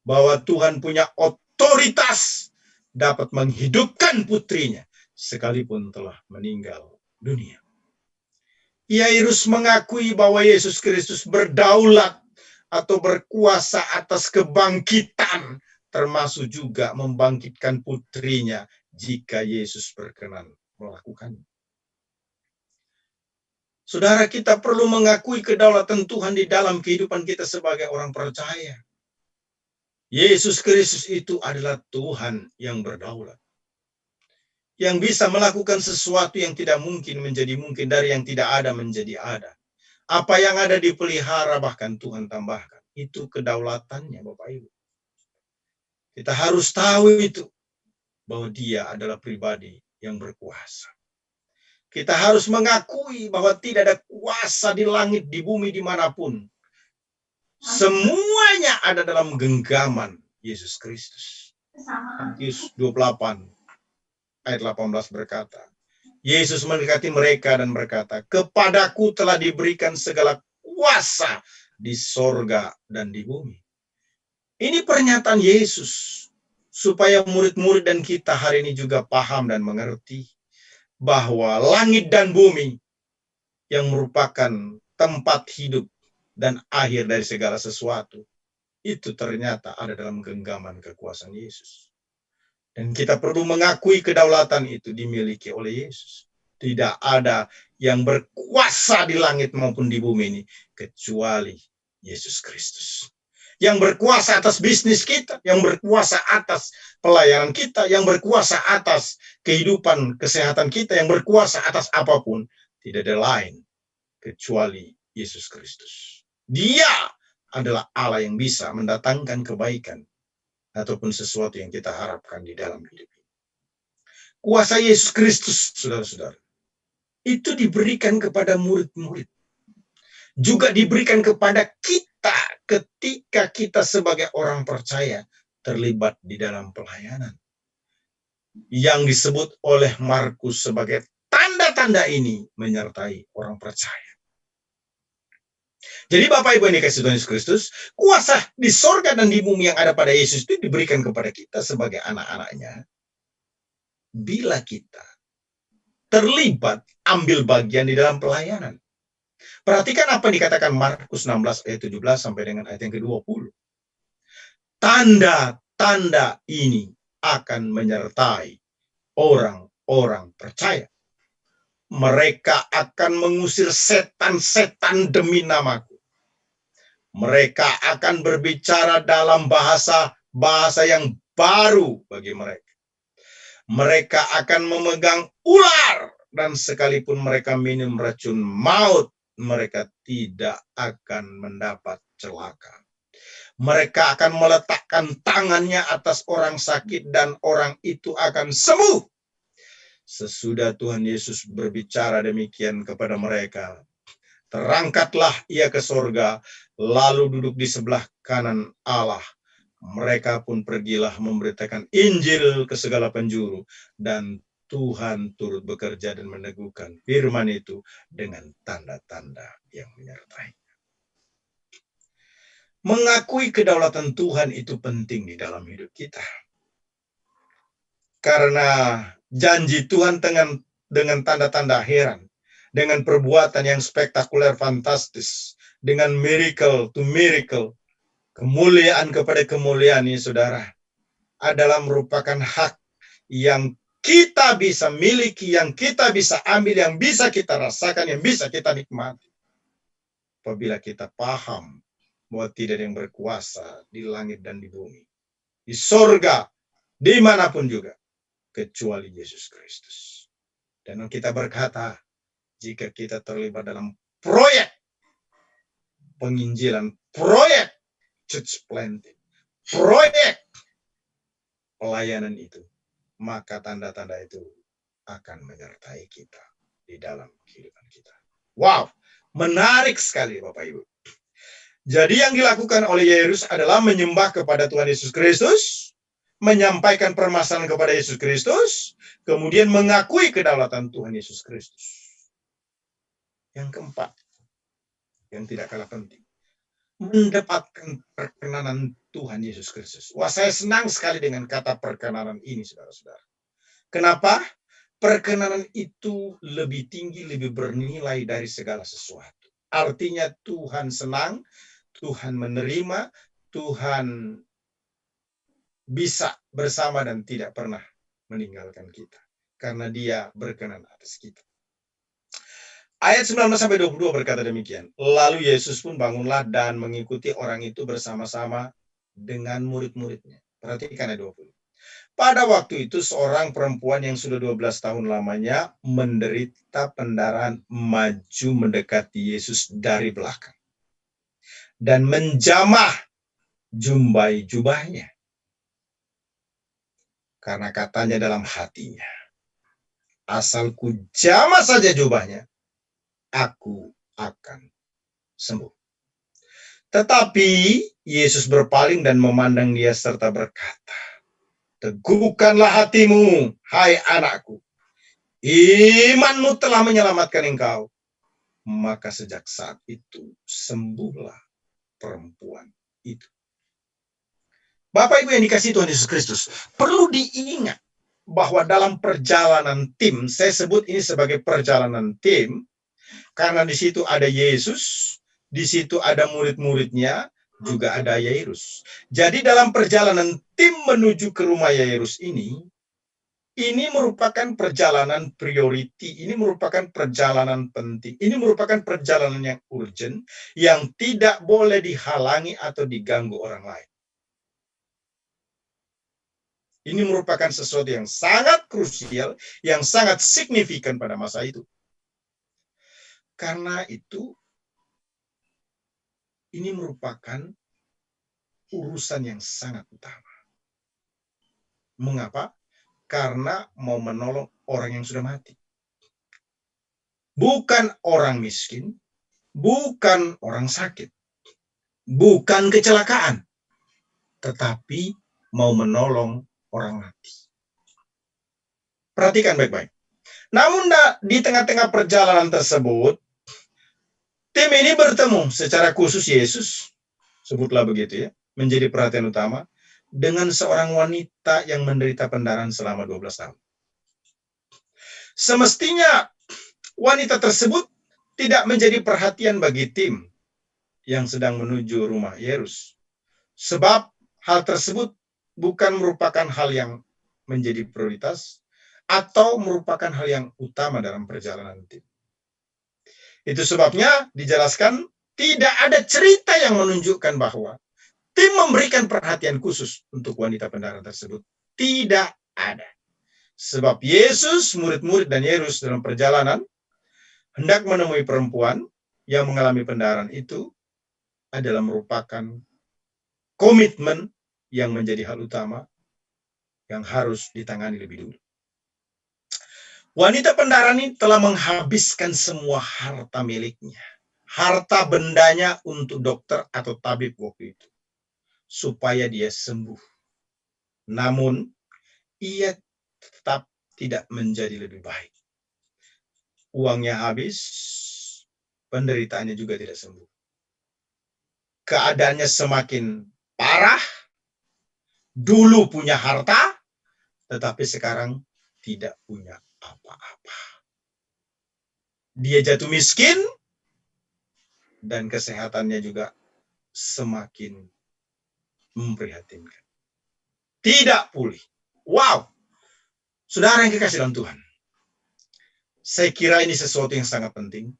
bahwa Tuhan punya otoritas dapat menghidupkan putrinya sekalipun telah meninggal dunia. Yairus mengakui bahwa Yesus Kristus berdaulat atau berkuasa atas kebangkitan, termasuk juga membangkitkan putrinya jika Yesus berkenan melakukannya. Saudara, kita perlu mengakui kedaulatan Tuhan di dalam kehidupan kita sebagai orang percaya. Yesus Kristus itu adalah Tuhan yang berdaulat, yang bisa melakukan sesuatu yang tidak mungkin menjadi mungkin, dari yang tidak ada menjadi ada. Apa yang ada dipelihara, bahkan Tuhan tambahkan. Itu kedaulatannya, Bapak Ibu. Kita harus tahu itu, bahwa Dia adalah pribadi yang berkuasa. Kita harus mengakui bahwa tidak ada kuasa di langit, di bumi, dimanapun. Semuanya ada dalam genggaman Yesus Kristus. Matius 28 ayat 18 berkata, Yesus mendekati mereka dan berkata, kepadaku telah diberikan segala kuasa di sorga dan di bumi. Ini pernyataan Yesus. supaya murid-murid dan kita hari ini juga paham dan mengerti bahwa langit dan bumi yang merupakan tempat hidup dan akhir dari segala sesuatu, itu ternyata ada dalam genggaman kekuasaan Yesus. Dan kita perlu mengakui kedaulatan itu dimiliki oleh Yesus. Tidak ada yang berkuasa di langit maupun di bumi ini kecuali Yesus Kristus. Yang berkuasa atas bisnis kita, yang berkuasa atas pelayanan kita, yang berkuasa atas kehidupan kesehatan kita, yang berkuasa atas apapun, tidak ada lain kecuali Yesus Kristus. Dia adalah Allah yang bisa mendatangkan kebaikan ataupun sesuatu yang kita harapkan di dalam hidup ini. Kuasa Yesus Kristus, saudara-saudara, itu diberikan kepada murid-murid. Juga diberikan kepada kita ketika kita sebagai orang percaya terlibat di dalam pelayanan. Yang disebut oleh Markus sebagai tanda-tanda ini menyertai orang percaya. Jadi Bapak Ibu yang dikasih Tuhan Yesus Kristus, kuasa di sorga dan di bumi yang ada pada Yesus itu diberikan kepada kita sebagai anak-anaknya. Bila kita terlibat, ambil bagian di dalam pelayanan. Perhatikan apa yang dikatakan Markus 16 ayat 17 sampai dengan ayat yang ke-20. Tanda-tanda ini akan menyertai orang-orang percaya. Mereka akan mengusir setan-setan demi namaku. Mereka akan berbicara dalam bahasa yang baru bagi mereka. Mereka akan memegang ular, dan sekalipun mereka minum racun maut, mereka tidak akan mendapat celaka. Mereka akan meletakkan tangannya atas orang sakit dan orang itu akan sembuh. Sesudah Tuhan Yesus berbicara demikian kepada mereka, terangkatlah ia ke sorga, lalu duduk di sebelah kanan Allah. Mereka pun pergilah memberitakan Injil ke segala penjuru, dan Tuhan turut bekerja dan meneguhkan firman itu dengan tanda-tanda yang menyertainya. Mengakui kedaulatan Tuhan itu penting di dalam hidup kita. Karena janji Tuhan dengan tanda-tanda heran, dengan perbuatan yang spektakuler, fantastis, dengan miracle to miracle, kemuliaan kepada kemuliaan ini, saudara, adalah merupakan hak yang kita bisa miliki, yang kita bisa ambil, yang bisa kita rasakan, yang bisa kita nikmati. Apabila kita paham bahwa tidak ada yang berkuasa di langit dan di bumi, di sorga, dimanapun juga, kecuali Yesus Kristus. Dan kita berkata, jika kita terlibat dalam proyek penginjilan, proyek church planting, proyek pelayanan itu, maka tanda-tanda itu akan menyertai kita di dalam kehidupan kita. Wow, menarik sekali Bapak Ibu. Jadi yang dilakukan oleh Yairus adalah menyembah kepada Tuhan Yesus Kristus, menyampaikan permasalahan kepada Yesus Kristus, kemudian mengakui kedaulatan Tuhan Yesus Kristus. Yang keempat, yang tidak kalah penting, mendapatkan perkenanan Tuhan Yesus Kristus. Wah, saya senang sekali dengan kata perkenanan ini, saudara-saudara. Kenapa? Perkenanan itu lebih tinggi, lebih bernilai dari segala sesuatu. Artinya Tuhan senang, Tuhan menerima, Tuhan bisa bersama dan tidak pernah meninggalkan kita. Karena Dia berkenan atas kita. Ayat 19-22 berkata demikian. Lalu Yesus pun bangunlah dan mengikuti orang itu bersama-sama dengan murid-muridnya. Perhatikan ayat 20. Pada waktu itu seorang perempuan yang sudah 12 tahun lamanya menderita pendarahan maju mendekati Yesus dari belakang. Dan menjamah jumbai jubahnya. Karena katanya dalam hatinya, asal ku jamah saja jubahnya, aku akan sembuh. Tetapi Yesus berpaling dan memandang dia serta berkata, teguhkanlah hatimu, hai anakku. Imanmu telah menyelamatkan engkau. Maka sejak saat itu sembuhlah perempuan itu. Bapak Ibu yang dikasihi Tuhan Yesus Kristus, perlu diingat bahwa dalam perjalanan tim, saya sebut ini sebagai perjalanan tim, karena di situ ada Yesus, di situ ada murid-muridnya, juga ada Yairus. Jadi dalam perjalanan tim menuju ke rumah Yairus ini merupakan perjalanan priority, ini merupakan perjalanan penting, ini merupakan perjalanan yang urgent, yang tidak boleh dihalangi atau diganggu orang lain. Ini merupakan sesuatu yang sangat krusial, yang sangat signifikan pada masa itu. Karena itu, ini merupakan urusan yang sangat utama. Mengapa? Karena mau menolong orang yang sudah mati. Bukan orang miskin, bukan orang sakit, bukan kecelakaan, tetapi mau menolong orang mati. Perhatikan baik-baik. Namun di tengah-tengah perjalanan tersebut, tim ini bertemu secara khusus Yesus, sebutlah begitu ya, menjadi perhatian utama, dengan seorang wanita yang menderita pendarahan selama 12 tahun. Semestinya wanita tersebut tidak menjadi perhatian bagi tim yang sedang menuju rumah Yairus. Sebab hal tersebut bukan merupakan hal yang menjadi prioritas atau merupakan hal yang utama dalam perjalanan tim. Itu sebabnya dijelaskan tidak ada cerita yang menunjukkan bahwa tim memberikan perhatian khusus untuk wanita pendarahan tersebut. Tidak ada. Sebab Yesus, murid-murid dan Yairus dalam perjalanan hendak menemui perempuan yang mengalami pendarahan itu adalah merupakan komitmen yang menjadi hal utama yang harus ditangani lebih dulu. Wanita pendarahan ini telah menghabiskan semua harta miliknya. Harta bendanya untuk dokter atau tabib waktu itu. Supaya dia sembuh. Namun, ia tetap tidak menjadi lebih baik. Uangnya habis, penderitaannya juga tidak sembuh. Keadaannya semakin parah, dulu punya harta, tetapi sekarang tidak punya apa-apa. Dia jatuh miskin, dan kesehatannya juga semakin memprihatinkan. Tidak pulih. Wow. Saudara yang kekasih dalam Tuhan. Saya kira ini sesuatu yang sangat penting.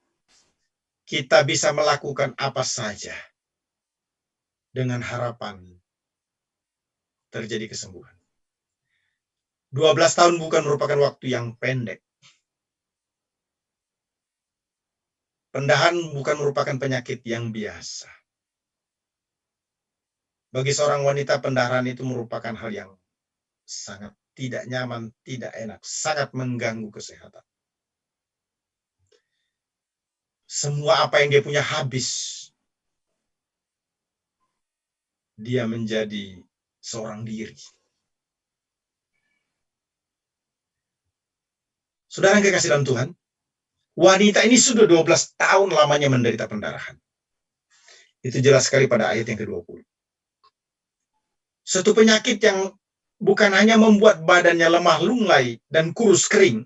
Kita bisa melakukan apa saja dengan harapan terjadi kesembuhan. 12 tahun bukan merupakan waktu yang pendek. Pendarahan bukan merupakan penyakit yang biasa. Bagi seorang wanita, pendarahan itu merupakan hal yang sangat tidak nyaman, tidak enak, sangat mengganggu kesehatan. Semua apa yang dia punya habis. Dia menjadi seorang diri. Saudara yang kekasih dalam Tuhan, wanita ini sudah 12 tahun lamanya menderita pendarahan. Itu jelas sekali pada ayat yang ke-20. Suatu penyakit yang bukan hanya membuat badannya lemah lunglai dan kurus kering,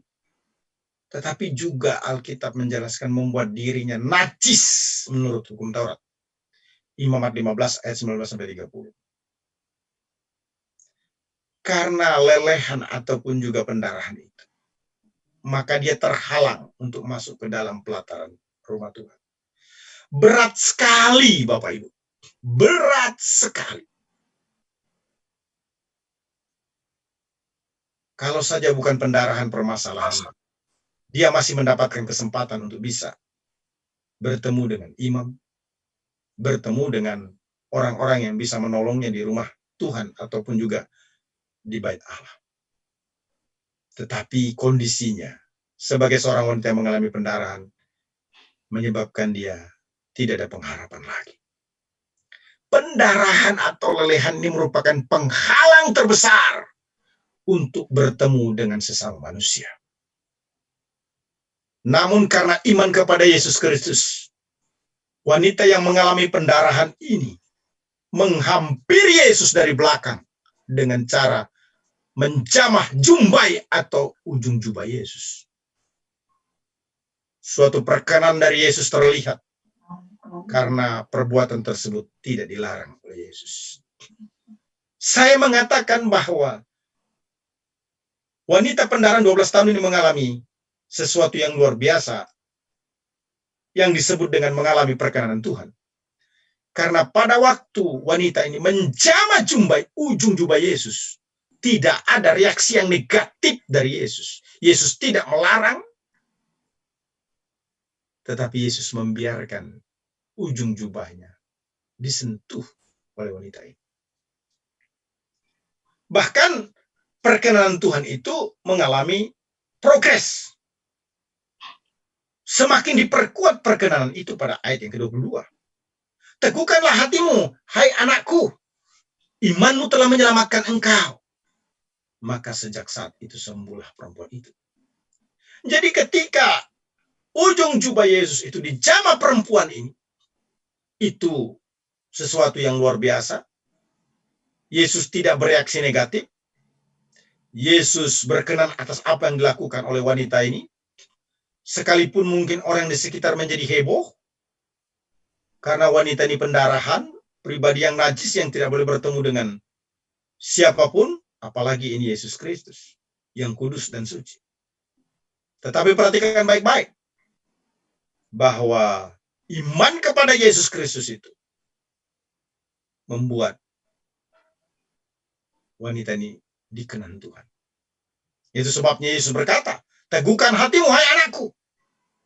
tetapi juga Alkitab menjelaskan membuat dirinya najis menurut hukum Taurat. Imamat 15 ayat 19-30. Karena lelehan ataupun juga pendarahan itu, maka dia terhalang untuk masuk ke dalam pelataran rumah Tuhan. Berat sekali Bapak Ibu. Berat sekali. Kalau saja bukan pendarahan permasalahan, dia masih mendapatkan kesempatan untuk bisa bertemu dengan imam, bertemu dengan orang-orang yang bisa menolongnya di rumah Tuhan ataupun juga di bait Allah. Tetapi kondisinya sebagai seorang wanita yang mengalami pendarahan menyebabkan dia tidak ada pengharapan lagi. Pendarahan atau lelehan ini merupakan penghalang terbesar untuk bertemu dengan sesama manusia. Namun karena iman kepada Yesus Kristus, wanita yang mengalami pendarahan ini menghampiri Yesus dari belakang dengan cara menjamah jumbai atau ujung jubah Yesus. Suatu perkenan dari Yesus terlihat karena perbuatan tersebut tidak dilarang oleh Yesus. Saya mengatakan bahwa wanita pendaran 12 tahun ini mengalami sesuatu yang luar biasa yang disebut dengan mengalami perkenanan Tuhan. Karena pada waktu wanita ini menjamah jumbai ujung jubah Yesus, tidak ada reaksi yang negatif dari Yesus. Yesus tidak melarang, tetapi Yesus membiarkan ujung jubahnya disentuh oleh wanita ini. Bahkan perkenanan Tuhan itu mengalami progres. Semakin diperkuat perkenanan itu pada ayat yang ke-22. Teguhkanlah hatimu, hai anakku. Imanmu telah menyelamatkan engkau. Maka sejak saat itu sembuhlah perempuan itu. Jadi ketika ujung jubah Yesus itu dijamah perempuan ini, itu sesuatu yang luar biasa. Yesus tidak bereaksi negatif. Yesus berkenan atas apa yang dilakukan oleh wanita ini. Sekalipun mungkin orang di sekitar menjadi heboh. Karena wanita ini pendarahan, pribadi yang najis yang tidak boleh bertemu dengan siapapun, apalagi ini Yesus Kristus yang kudus dan suci. Tetapi perhatikan baik-baik bahwa iman kepada Yesus Kristus itu membuat wanita ini dikenan Tuhan. Itu sebabnya Yesus berkata, teguhkan hatimu, hai anakku.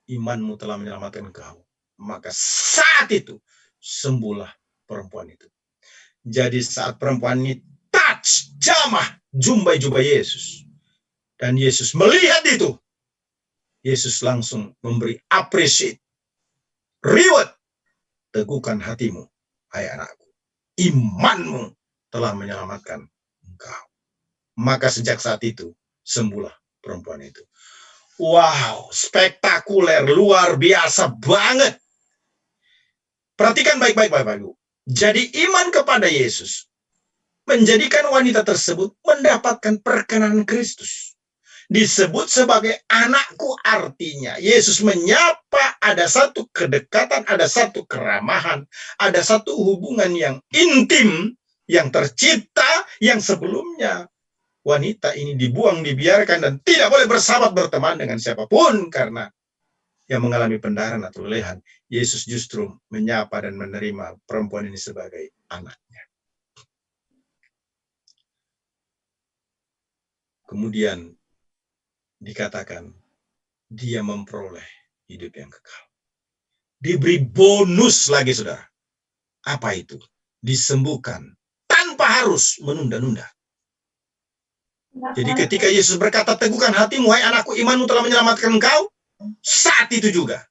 Imanmu telah menyelamatkan engkau. Maka saat itu sembuhlah perempuan itu. Jadi saat perempuan ini touch, jamah, jumbai-jubah Yesus. Dan Yesus melihat itu. Yesus langsung memberi appreciate. Reward. Teguhkan hatimu, hai anakku. Imanmu telah menyelamatkan engkau. Maka sejak saat itu sembuhlah perempuan itu. Wow, spektakuler, luar biasa banget. Perhatikan baik-baik Bapak Ibu. Jadi iman kepada Yesus menjadikan wanita tersebut mendapatkan perkenanan Kristus. Disebut sebagai anakku, artinya Yesus menyapa, ada satu kedekatan, ada satu keramahan, ada satu hubungan yang intim, yang tercipta, yang sebelumnya wanita ini dibuang, dibiarkan, dan tidak boleh bersahabat berteman dengan siapapun karena yang mengalami pendarahan atau lelehan. Yesus justru menyapa dan menerima perempuan ini sebagai anaknya. Kemudian dikatakan dia memperoleh hidup yang kekal. Diberi bonus lagi, saudara. Apa itu? Disembuhkan tanpa harus menunda-nunda. Jadi ketika Yesus berkata, teguhkan hatimu, hai anakku, imanmu telah menyelamatkan engkau. Saat itu juga,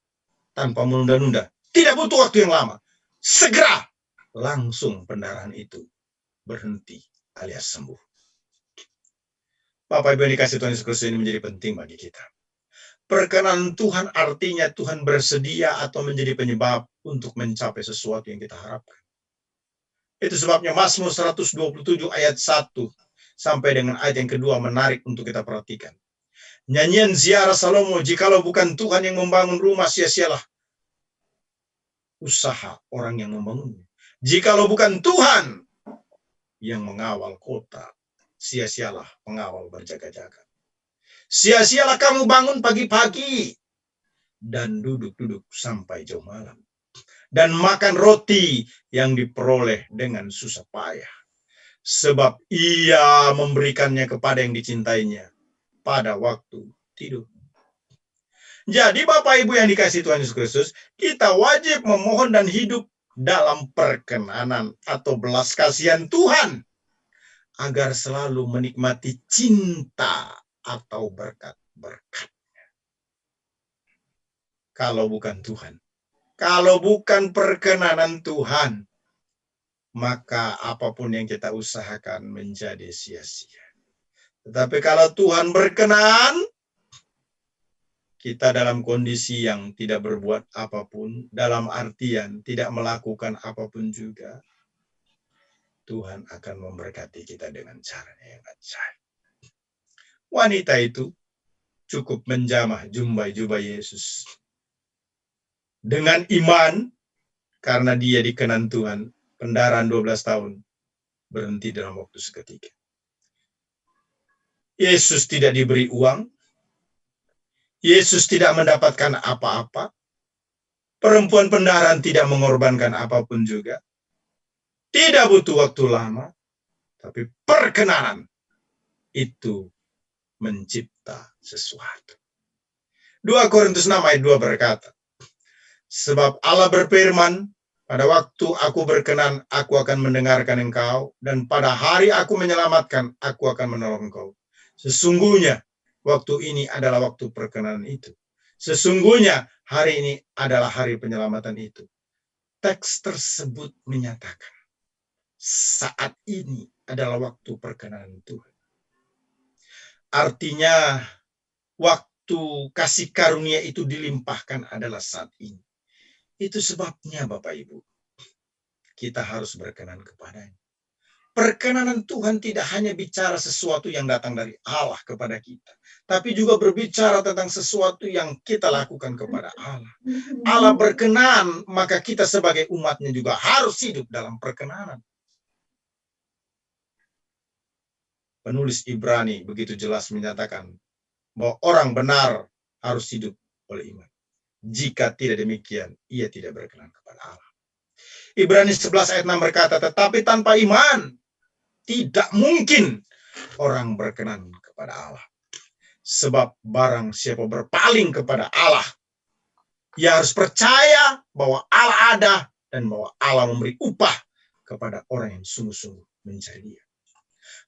tanpa menunda-nunda, tidak butuh waktu yang lama, segera, langsung pendarahan itu berhenti alias sembuh. Bapak Ibu yang dikasih Tuhan Yesus Kristus, ini menjadi penting bagi kita. Perkenanan Tuhan artinya Tuhan bersedia atau menjadi penyebab untuk mencapai sesuatu yang kita harapkan. Itu sebabnya Mazmur 127 ayat 1 sampai dengan ayat yang kedua menarik untuk kita perhatikan. Nyanyian ziarah Salomo, jikalau bukan Tuhan yang membangun rumah, sia-sialah usaha orang yang membangunnya. Jikalau bukan Tuhan yang mengawal kota, sia-sialah pengawal berjaga-jaga. Sia-sialah kamu bangun pagi-pagi dan duduk-duduk sampai jauh malam. Dan makan roti yang diperoleh dengan susah payah. Sebab ia memberikannya kepada yang dicintainya pada waktu tidur. Jadi Bapak Ibu yang dikasih Tuhan Yesus Kristus, kita wajib memohon dan hidup dalam perkenanan atau belas kasihan Tuhan. Agar selalu menikmati cinta atau berkat-berkatnya. Kalau bukan Tuhan, kalau bukan perkenanan Tuhan, maka apapun yang kita usahakan menjadi sia-sia. Tetapi kalau Tuhan berkenan, kita dalam kondisi yang tidak berbuat apapun, dalam artian tidak melakukan apapun juga. Tuhan akan memberkati kita dengan caranya yang ajaib. Wanita itu cukup menjamah jubah Yesus. Dengan iman, karena dia dikenan Tuhan, pendarahan 12 tahun berhenti dalam waktu seketika. Yesus tidak diberi uang. Yesus tidak mendapatkan apa-apa. Perempuan pendarahan tidak mengorbankan apapun juga. Tidak butuh waktu lama. Tapi perkenanan itu mencipta sesuatu. 2 Korintus 6 ayat 2 berkata, sebab Allah berfirman, pada waktu aku berkenan, aku akan mendengarkan engkau, dan pada hari aku menyelamatkan, aku akan menolong engkau. Sesungguhnya, waktu ini adalah waktu perkenanan itu. Sesungguhnya, hari ini adalah hari penyelamatan itu. Teks tersebut menyatakan, saat ini adalah waktu perkenanan Tuhan. Artinya, waktu kasih karunia itu dilimpahkan adalah saat ini. Itu sebabnya Bapak Ibu, kita harus berkenan kepadanya. Perkenanan Tuhan tidak hanya bicara sesuatu yang datang dari Allah kepada kita, tapi juga berbicara tentang sesuatu yang kita lakukan kepada Allah. Allah berkenan, maka kita sebagai umatnya juga harus hidup dalam perkenanan. Penulis Ibrani begitu jelas menyatakan bahwa orang benar harus hidup oleh iman. Jika tidak demikian, ia tidak berkenan kepada Allah. Ibrani 11 ayat 6 berkata, tetapi tanpa iman, tidak mungkin orang berkenan kepada Allah. Sebab barang siapa berpaling kepada Allah, ia harus percaya bahwa Allah ada dan bahwa Allah memberi upah kepada orang yang sungguh-sungguh mencari Dia.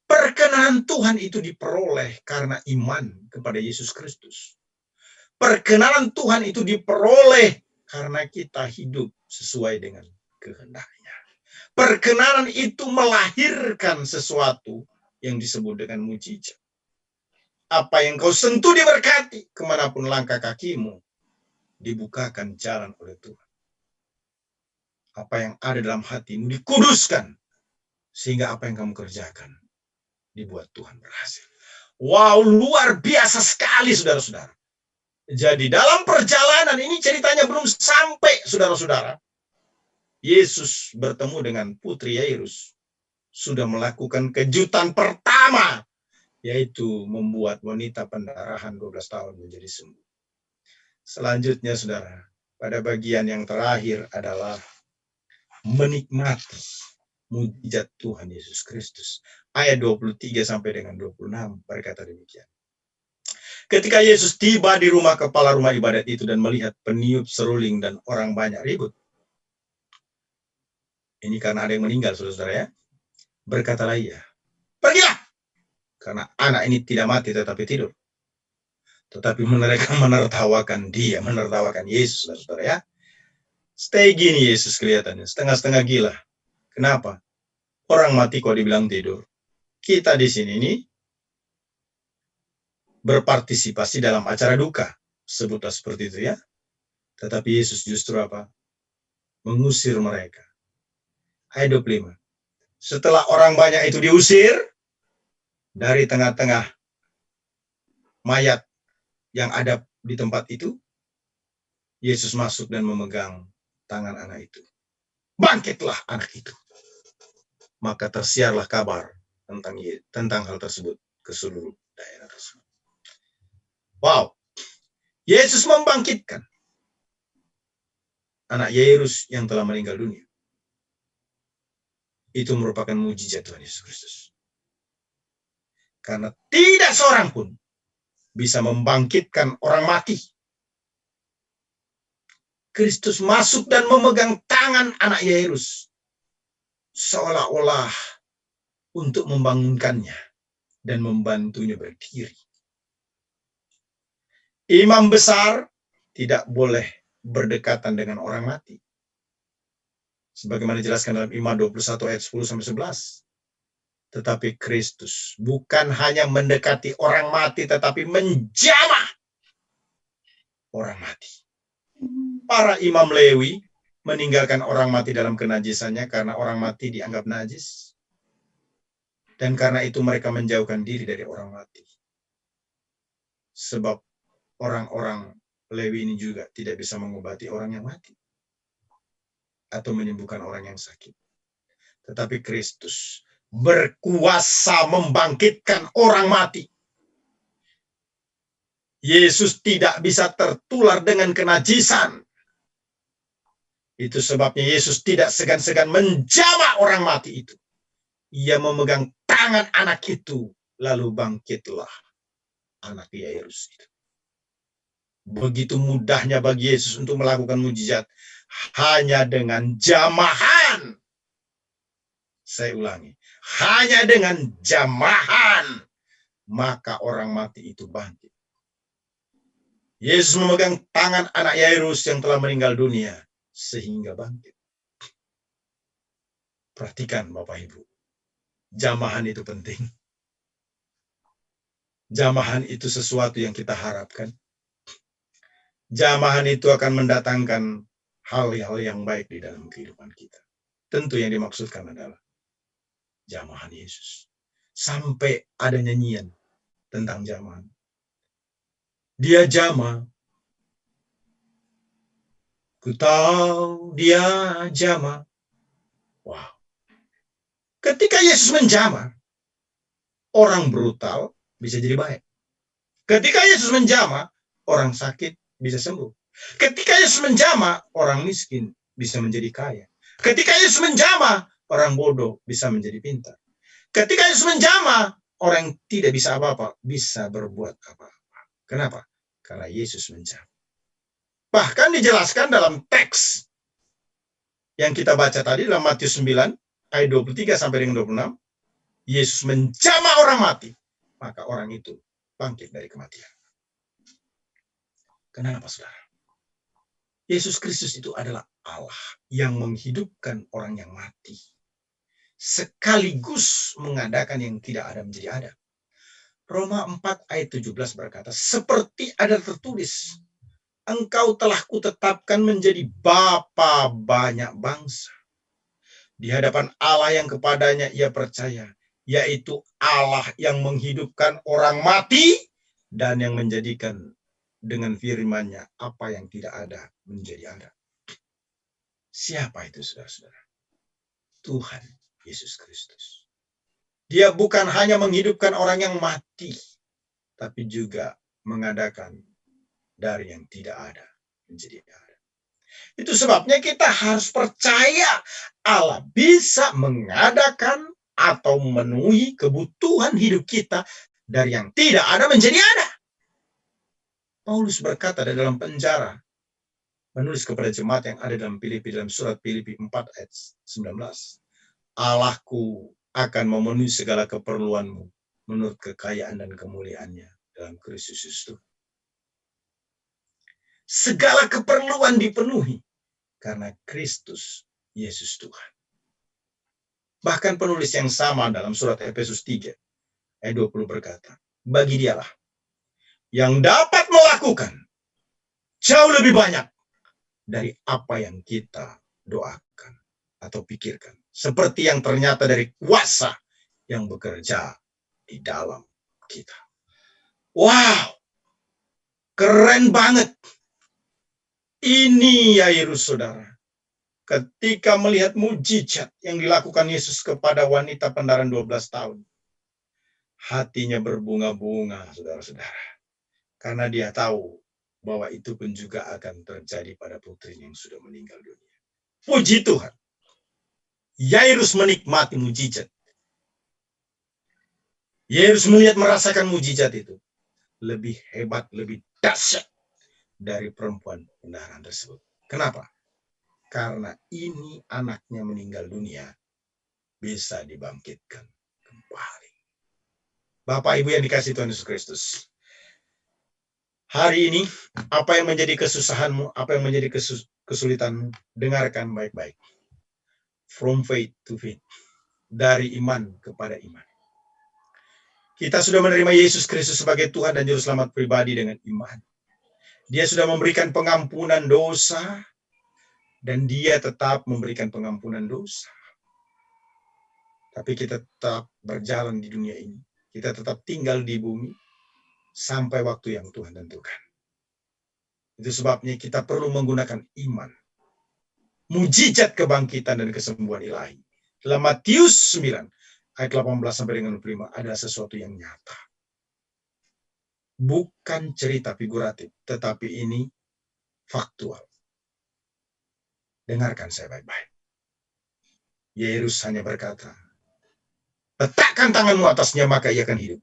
Perkenanan Tuhan itu diperoleh karena iman kepada Yesus Kristus. Perkenanan Tuhan itu diperoleh karena kita hidup sesuai dengan kehendaknya. Perkenanan itu melahirkan sesuatu yang disebut dengan mujizat. Apa yang kau sentuh diberkati, kemanapun langkah kakimu, dibukakan jalan oleh Tuhan. Apa yang ada dalam hatimu dikuduskan, sehingga apa yang kamu kerjakan dibuat Tuhan berhasil. Wow, luar biasa sekali saudara-saudara. Jadi dalam perjalanan ini ceritanya belum sampai saudara-saudara. Yesus bertemu dengan putri Yairus. Sudah melakukan kejutan pertama. Yaitu membuat wanita pendarahan 12 tahun menjadi sembuh. Selanjutnya saudara. Pada bagian yang terakhir adalah menikmati mujizat Tuhan Yesus Kristus. Ayat 23 sampai dengan 26 berkata demikian. Ketika Yesus tiba di rumah kepala rumah ibadat itu dan melihat peniup seruling dan orang banyak ribut. Ini karena ada yang meninggal, saudara-saudara ya. Berkatalah ia, pergilah. Karena anak ini tidak mati tetapi tidur. Tetapi mereka menertawakan dia, menertawakan Yesus, saudara-saudara ya. Stay gini Yesus kelihatannya, setengah-setengah gila. Kenapa? Orang mati kok dibilang tidur. Kita di sini nih berpartisipasi dalam acara duka. Sebutlah seperti itu ya. Tetapi Yesus justru apa? Mengusir mereka. Ayat 25. Setelah orang banyak itu diusir dari tengah-tengah mayat yang ada di tempat itu, Yesus masuk dan memegang tangan anak itu. Bangkitlah anak itu. Maka tersiarlah kabar tentang hal tersebut ke seluruh daerah tersebut. Wow, Yesus membangkitkan anak Yairus yang telah meninggal dunia. Itu merupakan mujizat Tuhan Yesus Kristus. Karena tidak seorang pun bisa membangkitkan orang mati. Kristus masuk dan memegang tangan anak Yairus. Seolah-olah untuk membangunkannya dan membantunya berdiri. Imam besar tidak boleh berdekatan dengan orang mati. Sebagaimana dijelaskan dalam Imam 21 ayat 10-11. Tetapi Kristus bukan hanya mendekati orang mati, tetapi menjamah orang mati. Para imam Lewi meninggalkan orang mati dalam kenajisannya karena orang mati dianggap najis. Dan karena itu mereka menjauhkan diri dari orang mati. Sebab orang-orang Lewi ini juga tidak bisa mengobati orang yang mati atau menyembuhkan orang yang sakit. Tetapi Kristus berkuasa membangkitkan orang mati. Yesus tidak bisa tertular dengan kenajisan. Itu sebabnya Yesus tidak segan-segan menjamah orang mati itu. Ia memegang tangan anak itu, lalu bangkitlah anak Yairus itu. Begitu mudahnya bagi Yesus untuk melakukan mujizat hanya dengan jamahan. Saya ulangi, hanya dengan jamahan maka orang mati itu bangkit. Yesus memegang tangan anak Yairus yang telah meninggal dunia sehingga bangkit. Perhatikan Bapak Ibu, jamahan itu penting. Jamahan itu sesuatu yang kita harapkan. Jamahan itu akan mendatangkan hal-hal yang baik di dalam kehidupan kita. Tentu yang dimaksudkan adalah jamahan Yesus. Sampai ada nyanyian tentang jamahan. Dia jamah. Ku tahu dia jamah. Wow. Ketika Yesus menjamah, orang brutal bisa jadi baik. Ketika Yesus menjamah, orang sakit bisa sembuh. Ketika Yesus menjamah, orang miskin bisa menjadi kaya. Ketika Yesus menjamah, orang bodoh bisa menjadi pintar. Ketika Yesus menjamah, orang tidak bisa apa-apa bisa berbuat apa-apa. Kenapa? Karena Yesus menjamah. Bahkan dijelaskan dalam teks yang kita baca tadi dalam Matius 9 ayat 23 sampai dengan 26, Yesus menjamah orang mati, maka orang itu bangkit dari kematian. Kenapa, saudara? Yesus Kristus itu adalah Allah yang menghidupkan orang yang mati, sekaligus mengadakan yang tidak ada menjadi ada. Roma 4 ayat 17 berkata, seperti ada tertulis, engkau telah kutetapkan menjadi bapa banyak bangsa. Di hadapan Allah yang kepadanya ia percaya, yaitu Allah yang menghidupkan orang mati dan yang menjadikan dengan firman-Nya apa yang tidak ada menjadi ada. Siapa itu, saudara-saudara? Tuhan Yesus Kristus. Dia bukan hanya menghidupkan orang yang mati, tapi juga mengadakan dari yang tidak ada menjadi ada. Itu sebabnya kita harus percaya Allah bisa mengadakan atau memenuhi kebutuhan hidup kita dari yang tidak ada menjadi ada. Paulus berkata dalam penjara, menulis kepada jemaat yang ada dalam Filipi, dalam surat Filipi 4 ayat 19. Allahku akan memenuhi segala keperluanmu menurut kekayaan dan kemuliaannya dalam Kristus Yesus. Segala keperluan dipenuhi karena Kristus Yesus Tuhan. Bahkan penulis yang sama dalam surat Efesus 3 ayat 20 berkata, bagi Dialah yang dapat melakukan jauh lebih banyak dari apa yang kita doakan atau pikirkan. Seperti yang ternyata dari kuasa yang bekerja di dalam kita. Wow, keren banget. Ini Yairus, saudara. Ketika melihat mujizat yang dilakukan Yesus kepada wanita pendaran 12 tahun. Hatinya berbunga-bunga, saudara-saudara. Karena dia tahu bahwa itu pun juga akan terjadi pada putrinya yang sudah meninggal dunia. Puji Tuhan. Yairus menikmati mujizat. Yairus melihat merasakan mujizat itu. Lebih hebat, lebih dahsyat dari perempuan pendaran tersebut. Kenapa? Karena ini anaknya meninggal dunia bisa dibangkitkan kembali. Bapak Ibu yang dikasihi Tuhan Yesus Kristus. Hari ini, apa yang menjadi kesusahanmu, apa yang menjadi kesulitanmu, dengarkan baik-baik. From faith to faith. Dari iman kepada iman. Kita sudah menerima Yesus Kristus sebagai Tuhan dan Juru Selamat pribadi dengan iman. Dia sudah memberikan pengampunan dosa, dan dia tetap memberikan pengampunan dosa. Tapi kita tetap berjalan di dunia ini. Kita tetap tinggal di bumi sampai waktu yang Tuhan tentukan. Itu sebabnya kita perlu menggunakan iman. Mujizat kebangkitan dan kesembuhan ilahi. Dalam Matius 9, ayat 18 sampai dengan 25, ada sesuatu yang nyata. Bukan cerita figuratif, tetapi ini faktual. Dengarkan saya baik-baik. Yairus hanya berkata, letakkan tanganmu atasnya maka ia akan hidup.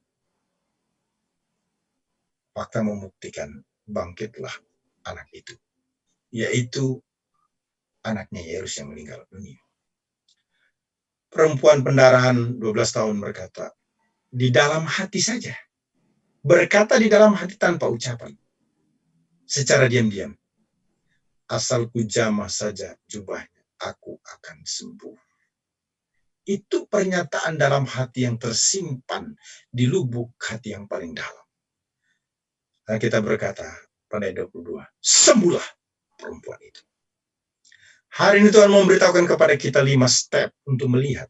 Fakta membuktikan bangkitlah anak itu. Yaitu anaknya Yairus yang meninggal dunia. Perempuan pendarahan 12 tahun berkata, di dalam hati saja. Berkata di dalam hati tanpa ucapan. Secara diam-diam. Asal ku jamah saja jubahnya, aku akan sembuh. Itu pernyataan dalam hati yang tersimpan di lubuk hati yang paling dalam. Dan kita berkata pada ayat 22, sembuhlah perempuan itu. Hari ini Tuhan memberitahukan kepada kita 5 step untuk melihat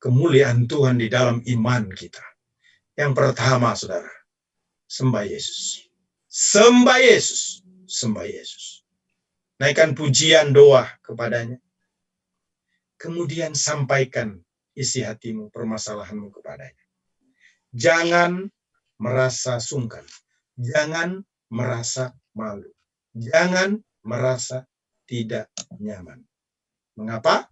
kemuliaan Tuhan di dalam iman kita. Yang pertama, saudara, sembah Yesus. Sembah Yesus. Sembah Yesus. Naikkan pujian doa kepadanya. Kemudian sampaikan isi hatimu, permasalahanmu kepadanya. Jangan merasa sungkan. Jangan merasa malu. Jangan merasa tidak nyaman. Mengapa?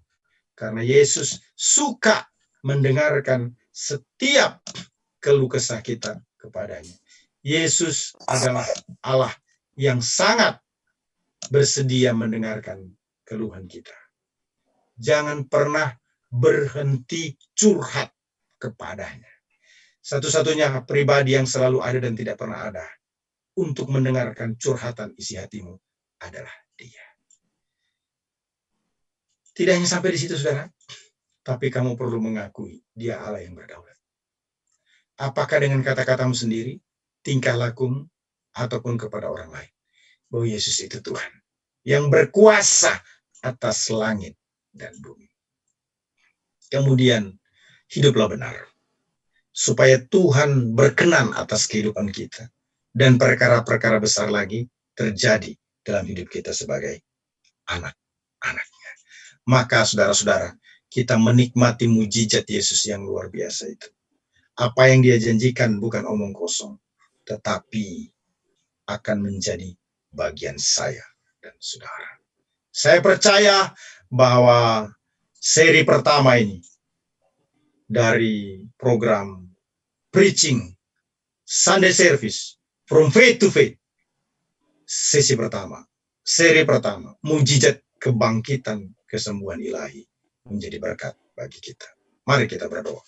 Karena Yesus suka mendengarkan setiap keluh kesah kita kepadanya. Yesus adalah Allah yang sangat bersedia mendengarkan keluhan kita. Jangan pernah berhenti curhat kepadanya. Satu-satunya pribadi yang selalu ada dan tidak pernah ada untuk mendengarkan curhatan isi hatimu adalah Dia. Tidak hanya sampai di situ, saudara, tapi kamu perlu mengakui Dia Allah yang berdaulat. Apakah dengan kata-katamu sendiri, tingkah lakumu, ataupun kepada orang lain, bahwa Yesus itu Tuhan yang berkuasa atas langit dan bumi. Kemudian hiduplah benar, supaya Tuhan berkenan atas kehidupan kita, dan perkara-perkara besar lagi terjadi dalam hidup kita sebagai anak-anaknya. Maka saudara-saudara, kita menikmati mujizat Yesus yang luar biasa itu. Apa yang Dia janjikan bukan omong kosong, tetapi akan menjadi bagian saya dan saudara. Saya percaya bahwa seri pertama ini dari program Preaching Sunday Service From Faith to Faith, sesi pertama, seri pertama, mujizat kebangkitan kesembuhan ilahi menjadi berkat bagi kita. Mari kita berdoa.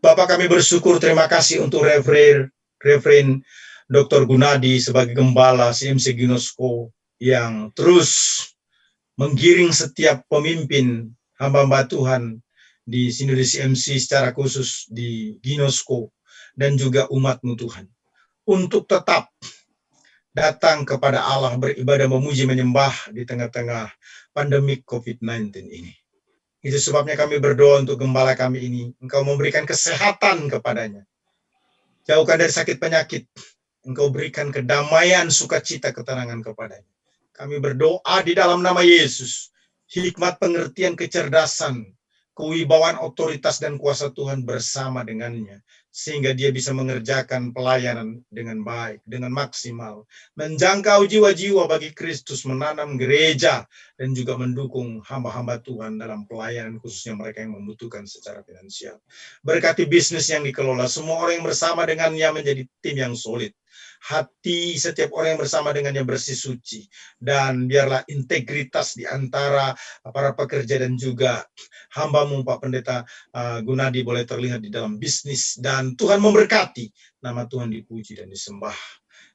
Bapak, kami bersyukur, terima kasih untuk Reverend Dr. Gunadi sebagai gembala CMC Ginosko yang terus menggiring setiap pemimpin hamba-hamba Tuhan di Sinode CMC secara khusus di Ginosko dan juga umat-Mu Tuhan untuk tetap datang kepada Allah, beribadah, memuji, menyembah di tengah-tengah pandemi COVID-19 ini. Itu sebabnya kami berdoa untuk gembala kami ini. Engkau memberikan kesehatan kepadanya. Jauhkan dari sakit penyakit. Engkau berikan kedamaian, sukacita, ketenangan kepadanya. Kami berdoa di dalam nama Yesus. Hikmat, pengertian, kecerdasan, kewibawaan, otoritas, dan kuasa Tuhan bersama dengannya. Sehingga dia bisa mengerjakan pelayanan dengan baik, dengan maksimal. Menjangkau jiwa-jiwa bagi Kristus, menanam gereja, dan juga mendukung hamba-hamba Tuhan dalam pelayanan khususnya mereka yang membutuhkan secara finansial. Berkati bisnis yang dikelola, semua orang yang bersama dengannya menjadi tim yang solid. Hati setiap orang yang bersama dengannya bersih suci. Dan biarlah integritas di antara para pekerja dan juga hamba-Mu Pak Pendeta Gunadi boleh terlihat di dalam bisnis. Dan Tuhan memberkati, nama Tuhan dipuji dan disembah.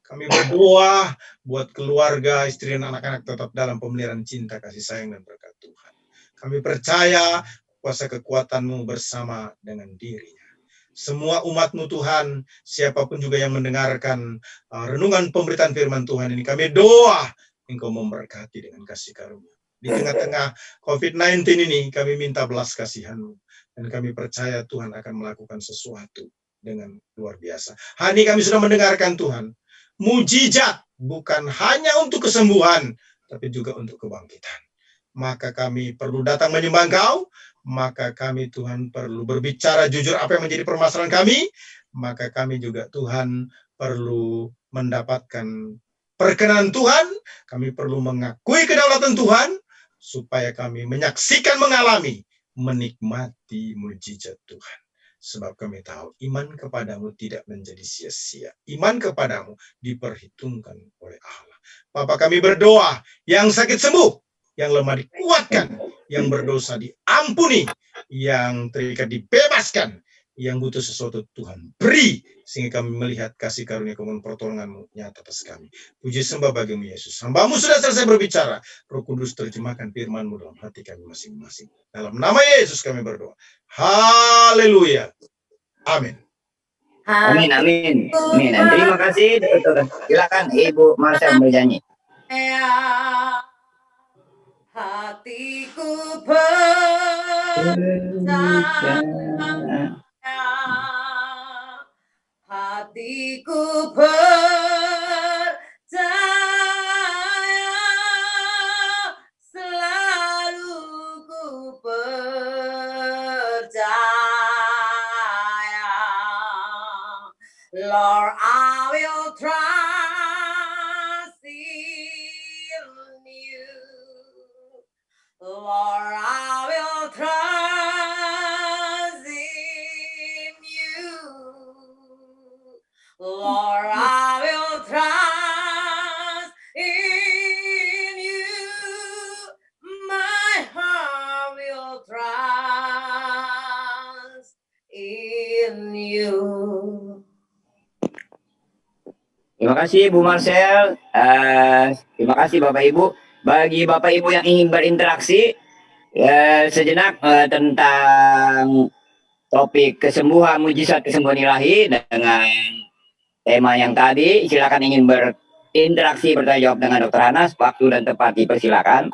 Kami berdoa buat keluarga, istri dan anak-anak tetap dalam pemeliharaan cinta, kasih sayang, dan berkat Tuhan. Kami percaya kuasa kekuatan-Mu bersama dengan dirinya. Semua umat-Mu Tuhan, siapapun juga yang mendengarkan renungan pemberitaan firman Tuhan ini, kami doa Engkau memberkati dengan kasih karunia. Di tengah-tengah COVID-19 ini, kami minta belas kasihan-Mu. Dan kami percaya Tuhan akan melakukan sesuatu dengan luar biasa. Hari ini kami sudah mendengarkan Tuhan. Mujizat bukan hanya untuk kesembuhan, tapi juga untuk kebangkitan. Maka kami perlu datang menyembah Engkau. Maka kami Tuhan perlu berbicara jujur apa yang menjadi permasalahan kami. Maka kami juga Tuhan perlu mendapatkan perkenan Tuhan. Kami perlu mengakui kedaulatan Tuhan. Supaya kami menyaksikan, mengalami, menikmati mujizat Tuhan. Sebab kami tahu iman kepadamu tidak menjadi sia-sia. Iman kepadamu diperhitungkan oleh Allah. Bapa, kami berdoa, yang sakit sembuh, yang lemah dikuatkan, yang berdosa diampuni, yang terikat dibebaskan, yang butuh sesuatu Tuhan beri, sehingga kami melihat kasih karunia kemuliaan pertolongan-Mu nyata atas kami. Puji sembah bagimu Yesus. Hamba-Mu sudah selesai berbicara. Roh Kudus terjemahkan firman-Mu dalam hati kami masing-masing. Dalam nama Yesus kami berdoa. Haleluya. Amin. Amin, amin. Amin. Dan terima kasih. Silakan Ibu Marsha bernyanyi. Hatiku percaya, hatiku percaya, selalu ku percaya. Lord, I will trust in you. Lord, I will trust in you. Lord, I will trust in you. My heart will trust in you. Terima kasih Bu Marcel. Terima kasih Bapak Ibu. Bagi Bapak Ibu yang ingin berinteraksi sejenak tentang topik kesembuhan, mujizat kesembuhan ilahi dengan tema yang tadi, silakan ingin berinteraksi bertanya jawab dengan Dr. Hanas, waktu dan tempat dipersilakan.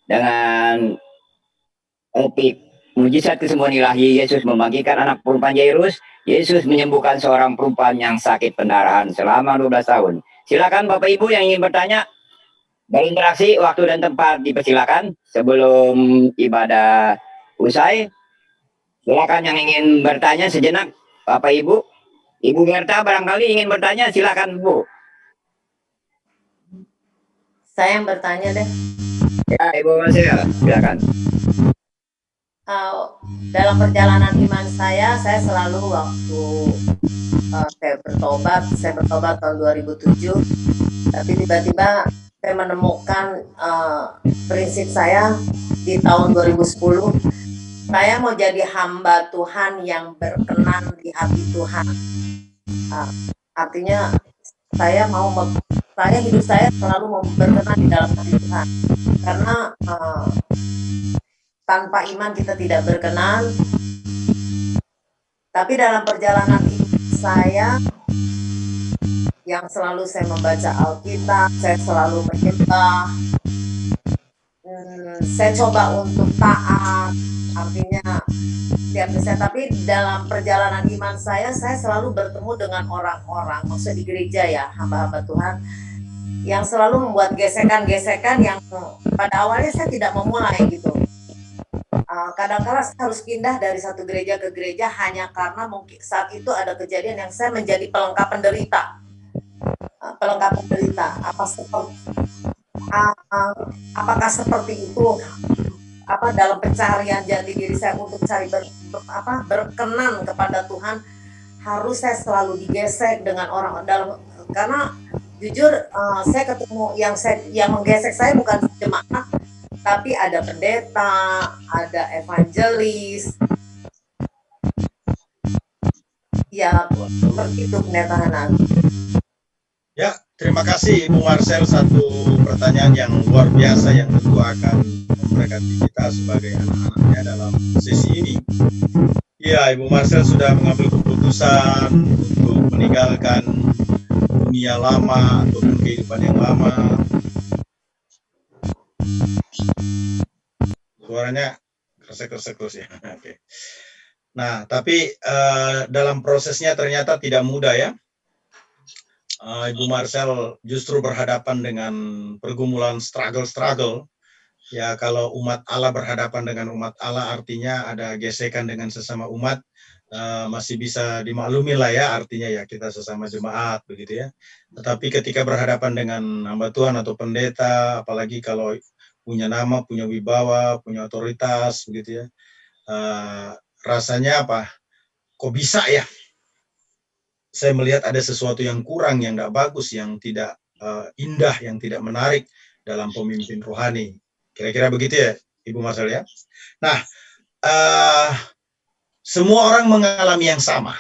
Dengan topik mujizat kesembuhan ilahi, Yesus membangkitkan anak perempuan Jairus. Yesus menyembuhkan seorang perempuan yang sakit pendarahan selama 12 tahun. Silakan Bapak Ibu yang ingin bertanya, berinteraksi, waktu dan tempat dipersilakan. Sebelum ibadah usai, silakan yang ingin bertanya sejenak, Bapak Ibu. Ibu Gerta barangkali ingin bertanya, silakan Bu. Saya yang bertanya deh. Ya, Ibu Marcel, silakan. Dalam perjalanan iman saya selalu waktu saya bertobat tahun 2007, tapi tiba-tiba saya menemukan prinsip saya di tahun 2010, saya mau jadi hamba Tuhan yang berkenan di hati Tuhan. Artinya hidup saya selalu berkenan di dalam hati Tuhan, karena tanpa iman kita tidak berkenan. Tapi dalam perjalanan saya yang selalu saya membaca Alkitab, saya selalu menyembah, saya coba untuk taat, artinya tapi dalam perjalanan iman saya selalu bertemu dengan orang-orang, maksudnya di gereja ya, hamba-hamba Tuhan, yang selalu membuat gesekan-gesekan yang pada awalnya saya tidak memulai gitu. Kadang-kadang saya harus pindah dari satu gereja ke gereja hanya karena mungkin saat itu ada kejadian yang saya menjadi pelengkap penderita. Apakah seperti itu? Dalam pencarian jati diri saya untuk cari berkenan kepada Tuhan, harus saya selalu digesek dengan orang dalam, karena jujur saya ketemu yang menggesek saya bukan jemaat, tapi ada pendeta, ada evangelis. Ya, seperti itu Pendeta Hanan. Ya, terima kasih Ibu Marcel, satu pertanyaan yang luar biasa yang tentu akan memberkati kita sebagai anak-anaknya dalam sesi ini. Ya, Ibu Marcel sudah mengambil keputusan untuk meninggalkan dunia lama ataupun kehidupan yang lama. Suaranya kresek-kresek terus ya. Oke. Nah, tapi dalam prosesnya ternyata tidak mudah ya. Ibu Marcel justru berhadapan dengan pergumulan struggle. Ya, kalau umat Allah berhadapan dengan umat Allah artinya ada gesekan dengan sesama umat, masih bisa dimaklumi lah ya, artinya ya kita sesama jemaat begitu ya. Tetapi ketika berhadapan dengan hamba Tuhan atau pendeta, apalagi kalau punya nama, punya wibawa, punya otoritas begitu ya, rasanya apa? Kok bisa ya? Saya melihat ada sesuatu yang kurang, yang tidak bagus, yang tidak indah, yang tidak menarik dalam pemimpin rohani. Kira-kira begitu ya, Ibu Marcel ya. Nah, semua orang mengalami yang sama.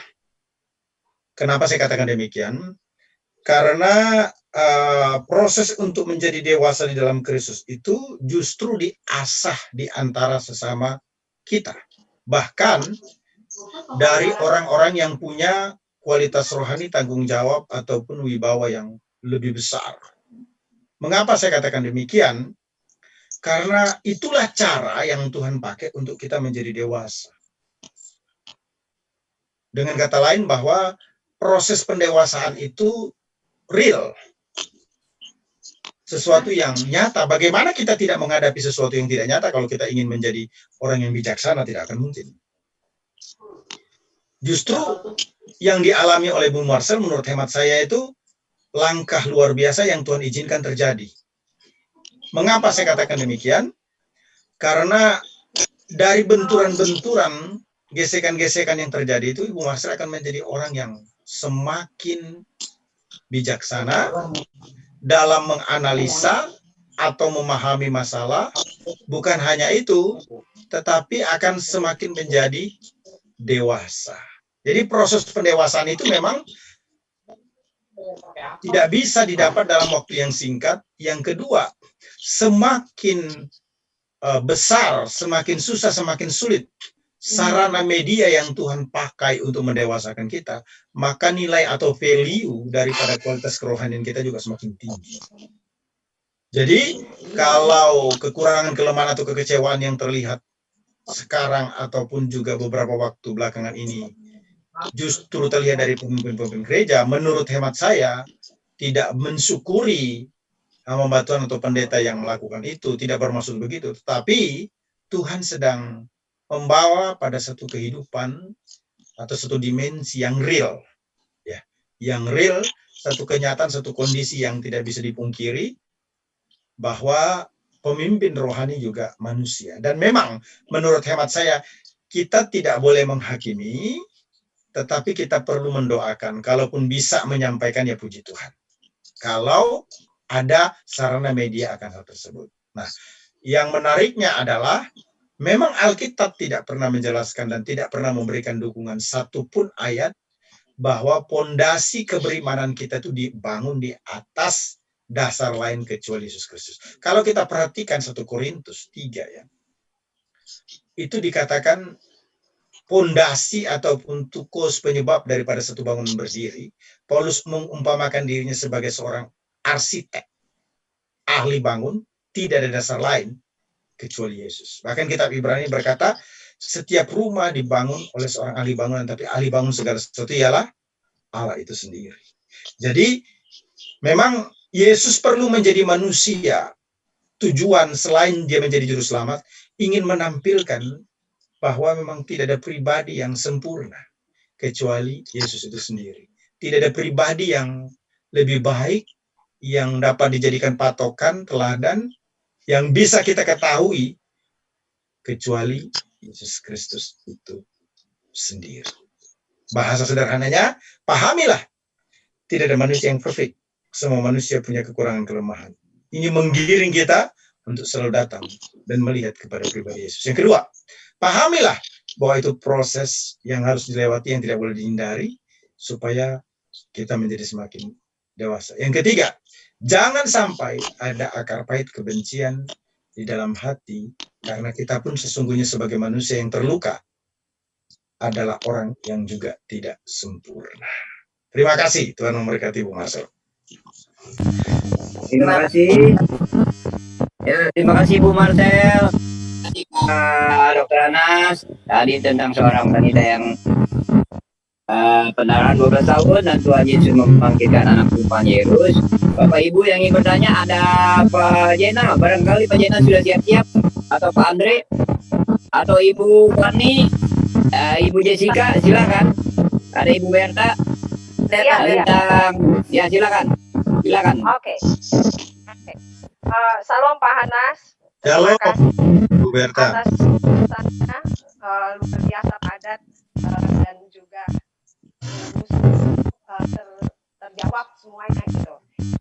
Kenapa saya katakan demikian? Karena proses untuk menjadi dewasa di dalam Kristus itu justru diasah di antara sesama kita. Bahkan dari orang-orang yang punya kualitas rohani, tanggung jawab, ataupun wibawa yang lebih besar. Mengapa saya katakan demikian? Karena itulah cara yang Tuhan pakai untuk kita menjadi dewasa. Dengan kata lain bahwa proses pendewasaan itu real. Sesuatu yang nyata. Bagaimana kita tidak menghadapi sesuatu yang tidak nyata kalau kita ingin menjadi orang yang bijaksana? Tidak akan mungkin. Justru yang dialami oleh Bu Marcel menurut hemat saya itu langkah luar biasa yang Tuhan izinkan terjadi. Mengapa saya katakan demikian? Karena dari benturan-benturan, gesekan-gesekan yang terjadi itu, Ibu Marcel akan menjadi orang yang semakin bijaksana dalam menganalisa atau memahami masalah. Bukan hanya itu, tetapi akan semakin menjadi dewasa. Jadi proses pendewasaan itu memang tidak bisa didapat dalam waktu yang singkat. Yang kedua, semakin besar, semakin susah, semakin sulit sarana media yang Tuhan pakai untuk mendewasakan kita, maka nilai atau value daripada kualitas kerohanian kita juga semakin tinggi. Jadi, kalau kekurangan, kelemahan, atau kekecewaan yang terlihat sekarang ataupun juga beberapa waktu belakangan ini justru terlihat dari pemimpin-pemimpin gereja, menurut hemat saya tidak mensyukuri hamba Tuhan atau pendeta yang melakukan itu, tidak bermaksud begitu, tetapi Tuhan sedang membawa pada satu kehidupan atau satu dimensi yang real, ya, yang real, satu kenyataan, satu kondisi yang tidak bisa dipungkiri bahwa pemimpin rohani juga manusia. Dan memang menurut hemat saya kita tidak boleh menghakimi, tetapi kita perlu mendoakan. Kalaupun bisa menyampaikan, ya puji Tuhan. Kalau ada sarana media akan hal tersebut. Nah, yang menariknya adalah memang Alkitab tidak pernah menjelaskan dan tidak pernah memberikan dukungan satupun ayat bahwa pondasi keberimanan kita itu dibangun di atas dasar lain kecuali Yesus Kristus. Kalau kita perhatikan 1 Korintus 3 ya, itu dikatakan pondasi ataupun tukos penyebab daripada satu bangunan berdiri. Paulus mengumpamakan dirinya sebagai seorang arsitek, ahli bangun, tidak ada dasar lain kecuali Yesus. Bahkan kitab Ibrani berkata, setiap rumah dibangun oleh seorang ahli bangunan, tapi ahli bangun segala sesuatu ialah Allah itu sendiri. Jadi, memang Yesus perlu menjadi manusia. Tujuan selain dia menjadi juru selamat, ingin menampilkan bahwa memang tidak ada pribadi yang sempurna kecuali Yesus itu sendiri. Tidak ada pribadi yang lebih baik, yang dapat dijadikan patokan, teladan, yang bisa kita ketahui kecuali Yesus Kristus itu sendiri. Bahasa sederhananya, pahamilah, tidak ada manusia yang perfect. Semua manusia punya kekurangan, kelemahan. Ini menggiring kita untuk selalu datang dan melihat kepada pribadi Yesus. Yang kedua, pahamilah bahwa itu proses yang harus dilewati, yang tidak boleh dihindari, supaya kita menjadi semakin dewasa. Yang ketiga, jangan sampai ada akar pahit kebencian di dalam hati, karena kita pun sesungguhnya sebagai manusia yang terluka adalah orang yang juga tidak sempurna. Terima kasih, Tuhan memberkati Bu Marcel. Terima kasih. Ya, terima kasih Bu Marcel. Dr. Anas tadi tentang seorang wanita yang pendarahan 12 tahun dan Tuhan Yesus membangkitkan anak perempuan Yairus. Bapak Ibu yang ingin bertanya, ada Pak Jena, barangkali Pak Jena sudah siap-siap, atau Pak Andre, atau Ibu Wani, Ibu Jessica, silakan. Ada Ibu Berta. Tentang, ya silakan. Oke. Salam Pak Hanas. Shalom, Terima kasih Bu Berta. atas pesannya, luar biasa padat dan juga terjawab semuanya gitu.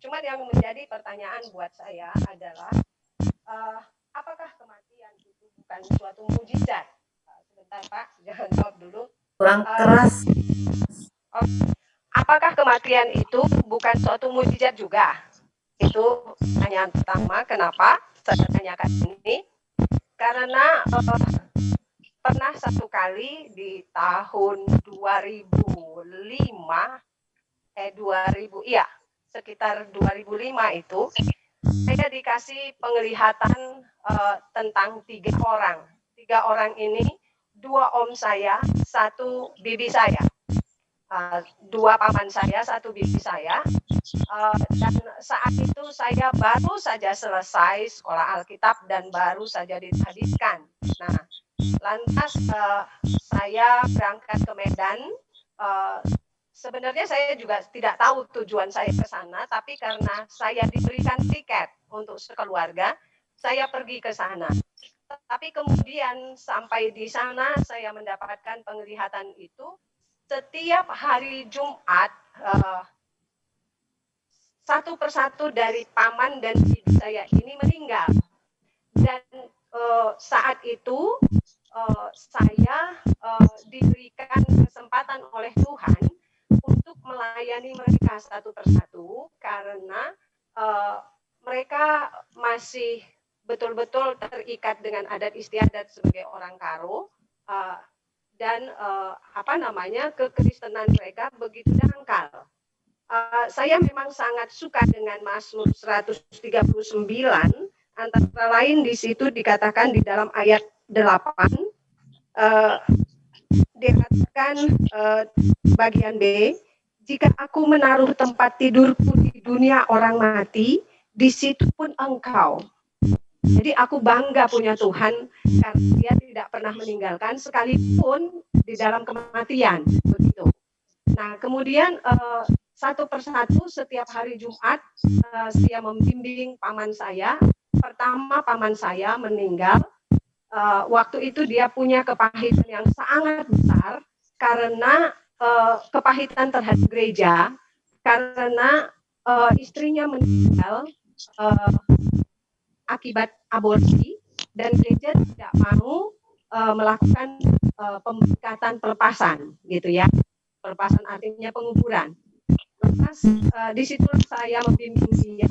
Cuman yang menjadi pertanyaan buat saya adalah apakah kematian itu bukan suatu mujizat? Sebentar Pak, jangan jawab dulu. Kurang keras. Apakah kematian itu bukan suatu mujizat juga? Itu pertanyaan pertama. Kenapa saya tanyakan ini? Karena pernah satu kali di tahun sekitar 2005 itu saya dikasih penglihatan tentang 3 orang. 3 orang ini, 2 om saya, 1 bibi saya. 2 paman saya, 1 bibi saya, dan saat itu saya baru saja selesai sekolah Alkitab dan baru saja ditahbiskan. Nah, lantas saya berangkat ke Medan. Sebenarnya saya juga tidak tahu tujuan saya ke sana, tapi karena saya diberikan tiket untuk sekeluarga, saya pergi ke sana. Tapi kemudian sampai di sana saya mendapatkan penglihatan itu. Setiap hari Jumat, satu persatu dari paman dan bibi saya ini meninggal. Dan saat itu saya diberikan kesempatan oleh Tuhan untuk melayani mereka satu persatu, karena mereka masih betul-betul terikat dengan adat istiadat sebagai orang Karo. Dan kekristenan mereka begitu dangkal. Saya memang sangat suka dengan Mazmur 139, antara lain di situ dikatakan di dalam ayat 8, dikatakan bagian B, jika aku menaruh tempat tidurku di dunia orang mati, di situ pun engkau. Jadi aku bangga punya Tuhan karena dia tidak pernah meninggalkan sekalipun di dalam kematian, begitu. Nah, kemudian satu persatu setiap hari Jumat saya membimbing paman saya. Pertama paman saya meninggal. Waktu itu dia punya kepahitan yang sangat besar karena kepahitan terhadap gereja, karena istrinya meninggal akibat aborsi, dan gereja tidak mau melakukan pemberkatan pelepasan, gitu ya. Pelepasan artinya penguburan. Lantas di situ saya membimbing dia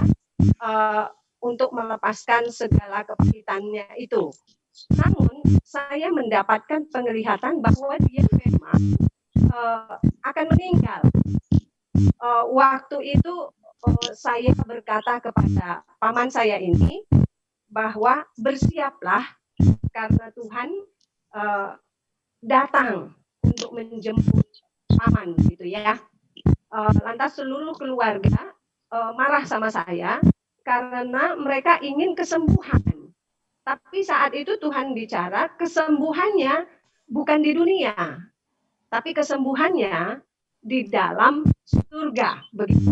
untuk melepaskan segala kepahitannya itu. Namun saya mendapatkan penglihatan bahwa dia memang akan meninggal. Waktu itu saya berkata kepada paman saya ini bahwa bersiaplah karena Tuhan datang untuk menjemput paman, gitu ya. Lantas seluruh keluarga marah sama saya karena mereka ingin kesembuhan. Tapi saat itu Tuhan bicara kesembuhannya bukan di dunia, tapi kesembuhannya di dalam surga, begitu.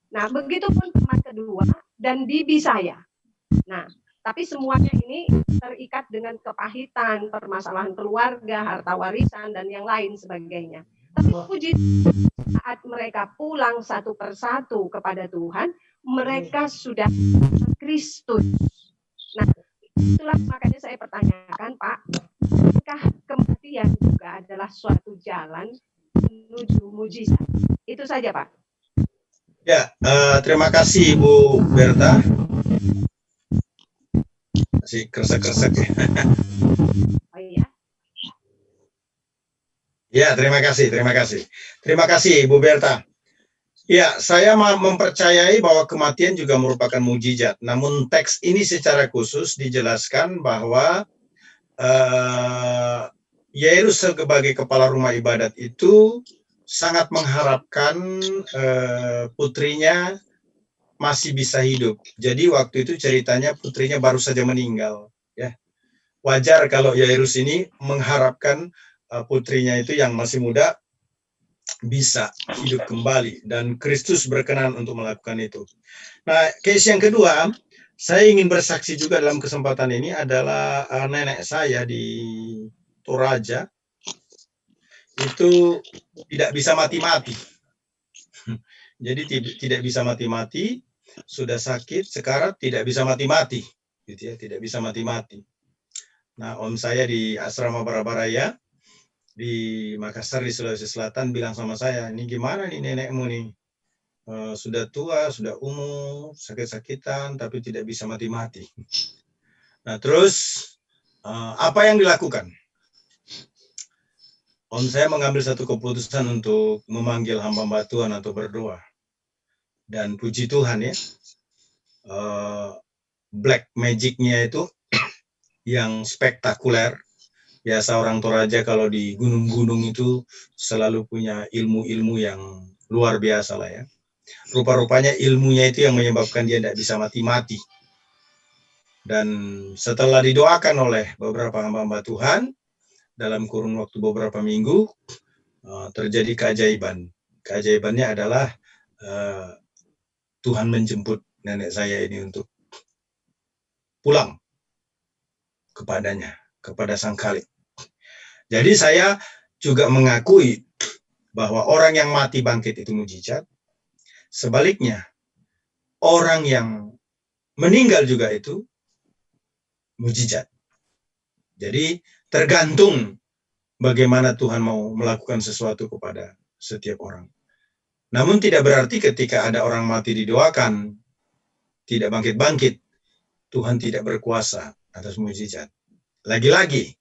Nah, begitu pun teman kedua dan bibi saya. Nah, tapi semuanya ini terikat dengan kepahitan, permasalahan keluarga, harta warisan, dan yang lain sebagainya. Tapi puji saat mereka pulang satu persatu kepada Tuhan, mereka sudah Kristus. Nah, itulah makanya saya pertanyakan, Pak, apakah kematian juga adalah suatu jalan menuju mujizat? Itu saja, Pak. Ya, terima kasih Ibu Berta. Masih kresek-kresek ya. Oh iya. Ya, terima kasih. Terima kasih Ibu Berta. Ya, saya mempercayai bahwa kematian juga merupakan mujizat. Namun teks ini secara khusus dijelaskan bahwa Yairus sebagai kepala rumah ibadat itu sangat mengharapkan putrinya masih bisa hidup. Jadi waktu itu ceritanya putrinya baru saja meninggal. Ya, wajar kalau Yairus ini mengharapkan putrinya itu yang masih muda bisa hidup kembali, dan Kristus berkenan untuk melakukan itu. Nah, case yang kedua, saya ingin bersaksi juga dalam kesempatan ini adalah nenek saya di Toraja itu tidak bisa mati-mati. Jadi tidak bisa mati-mati, sudah sakit, sekarang tidak bisa mati-mati, gitu ya, tidak bisa mati-mati. Nah, om saya di asrama Barabaraya di Makassar di Sulawesi Selatan bilang sama saya, ini gimana nih nenekmu nih, sudah tua, sudah umur, sakit-sakitan, tapi tidak bisa mati-mati. Nah, terus apa yang dilakukan? Om saya mengambil satu keputusan untuk memanggil hamba Tuhan atau berdoa. Dan puji Tuhan ya, black magic-nya itu yang spektakuler. Biasa orang Toraja kalau di gunung-gunung itu selalu punya ilmu-ilmu yang luar biasa lah ya. Rupa-rupanya ilmunya itu yang menyebabkan dia tidak bisa mati-mati. Dan setelah didoakan oleh beberapa hamba Tuhan, dalam kurun waktu beberapa minggu, terjadi keajaiban. Keajaibannya adalah Tuhan menjemput nenek saya ini untuk pulang kepadanya, kepada Sang Khalik. Jadi saya juga mengakui bahwa orang yang mati bangkit itu mujizat. Sebaliknya, orang yang meninggal juga itu mujizat. Jadi tergantung bagaimana Tuhan mau melakukan sesuatu kepada setiap orang. Namun tidak berarti ketika ada orang mati didoakan, tidak bangkit-bangkit, Tuhan tidak berkuasa atas mujizat. Lagi-lagi,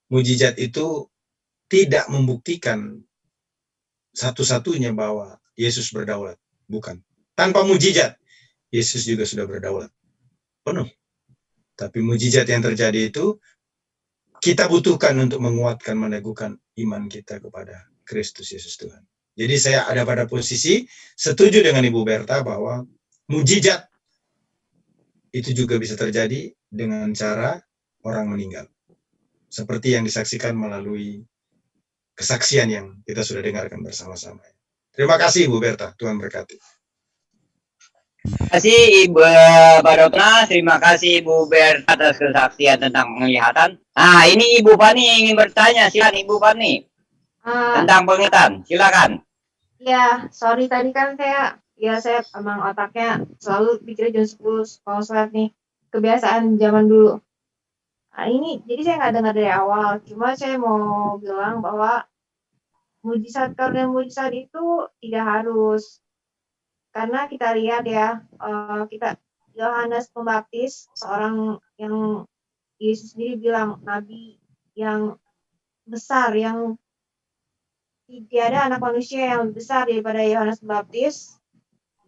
mujizat itu tidak membuktikan satu-satunya bahwa Yesus berdaulat. Bukan. Tanpa mujizat, Yesus juga sudah berdaulat. Penuh. Tapi mujizat yang terjadi itu, kita butuhkan untuk menguatkan, meneguhkan iman kita kepada Kristus Yesus Tuhan. Jadi saya ada pada posisi setuju dengan Ibu Berta bahwa mujizat itu juga bisa terjadi dengan cara orang meninggal. Seperti yang disaksikan melalui kesaksian yang kita sudah dengarkan bersama-sama. Terima kasih Ibu Berta, Tuhan berkati. Terima kasih Ibu Badokna, terima kasih Ibu Berta atas kesaksian tentang penglihatan. Nah, ini Ibu Fani ingin bertanya, silakan Ibu Fani. Tentang penglihatan, silakan. Ya, sorry tadi kan saya emang otaknya selalu pikirnya jam 10 kalau sholat nih. Kebiasaan zaman dulu. Nah, ini jadi saya nggak dengar dari awal. Cuma saya mau bilang bahwa mujizat karena mujizat itu tidak harus. Karena kita lihat ya, Yohanes Pembaptis, seorang yang Yesus sendiri bilang nabi yang besar, yang tiada anak manusia yang lebih besar daripada Yohanes Pembaptis.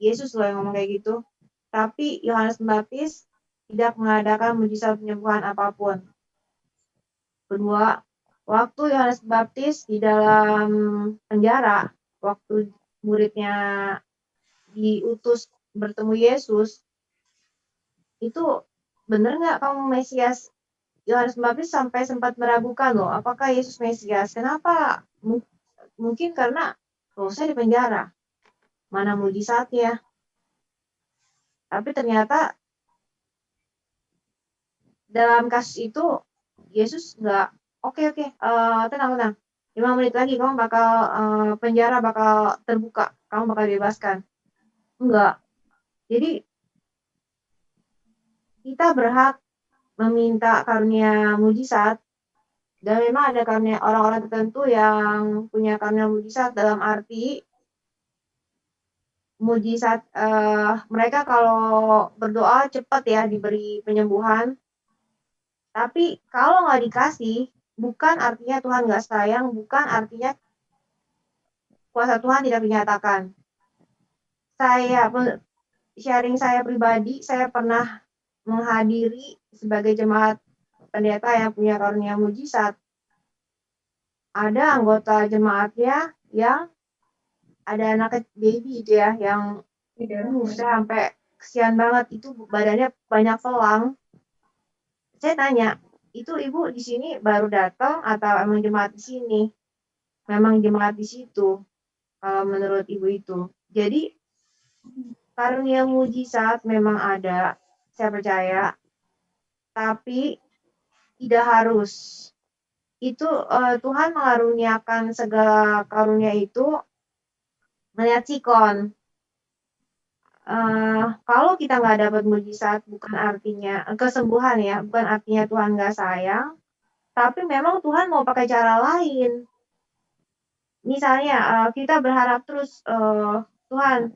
Yesus loh yang ngomong kayak gitu. Tapi Yohanes Pembaptis tidak mengadakan mujizat penyembuhan apapun. Kedua, waktu Yohanes Pembaptis di dalam penjara, waktu muridnya diutus bertemu Yesus, itu benar nggak kamu Mesias? Yohanes Pembaptis sampai sempat meragukan loh, apakah Yesus Mesias? Kenapa? Mungkin karena saya di penjara, mana mujizatnya? Tapi ternyata dalam kasus itu Yesus nggak oke, tenang. 5 menit lagi kamu bakal penjara bakal terbuka, kamu bakal dibebaskan. Enggak. Jadi kita berhak meminta karunia mujizat, dan memang ada karunia orang-orang tertentu yang punya karunia mujizat dalam arti mujizat mereka kalau berdoa cepat ya diberi penyembuhan. Tapi kalau nggak dikasih, bukan artinya Tuhan nggak sayang, bukan artinya kuasa Tuhan tidak dinyatakan. Sharing saya pribadi, saya pernah menghadiri sebagai jemaat pendeta yang punya karunia mujizat. Ada anggota jemaatnya yang ada anak baby itu ya, yang saya sampai kesian banget, itu badannya banyak selang. Saya tanya, itu ibu di sini baru datang atau emang jemaat di sini? Memang jemaat di situ, kalau menurut ibu itu. Jadi karunia mujizat memang ada, saya percaya, tapi tidak harus. Itu Tuhan mengaruniakan segala karunia itu melihat sikon. Kalau kita nggak dapat mujizat, bukan artinya kesembuhan ya, bukan artinya Tuhan nggak sayang, tapi memang Tuhan mau pakai cara lain. Misalnya kita berharap terus, Tuhan,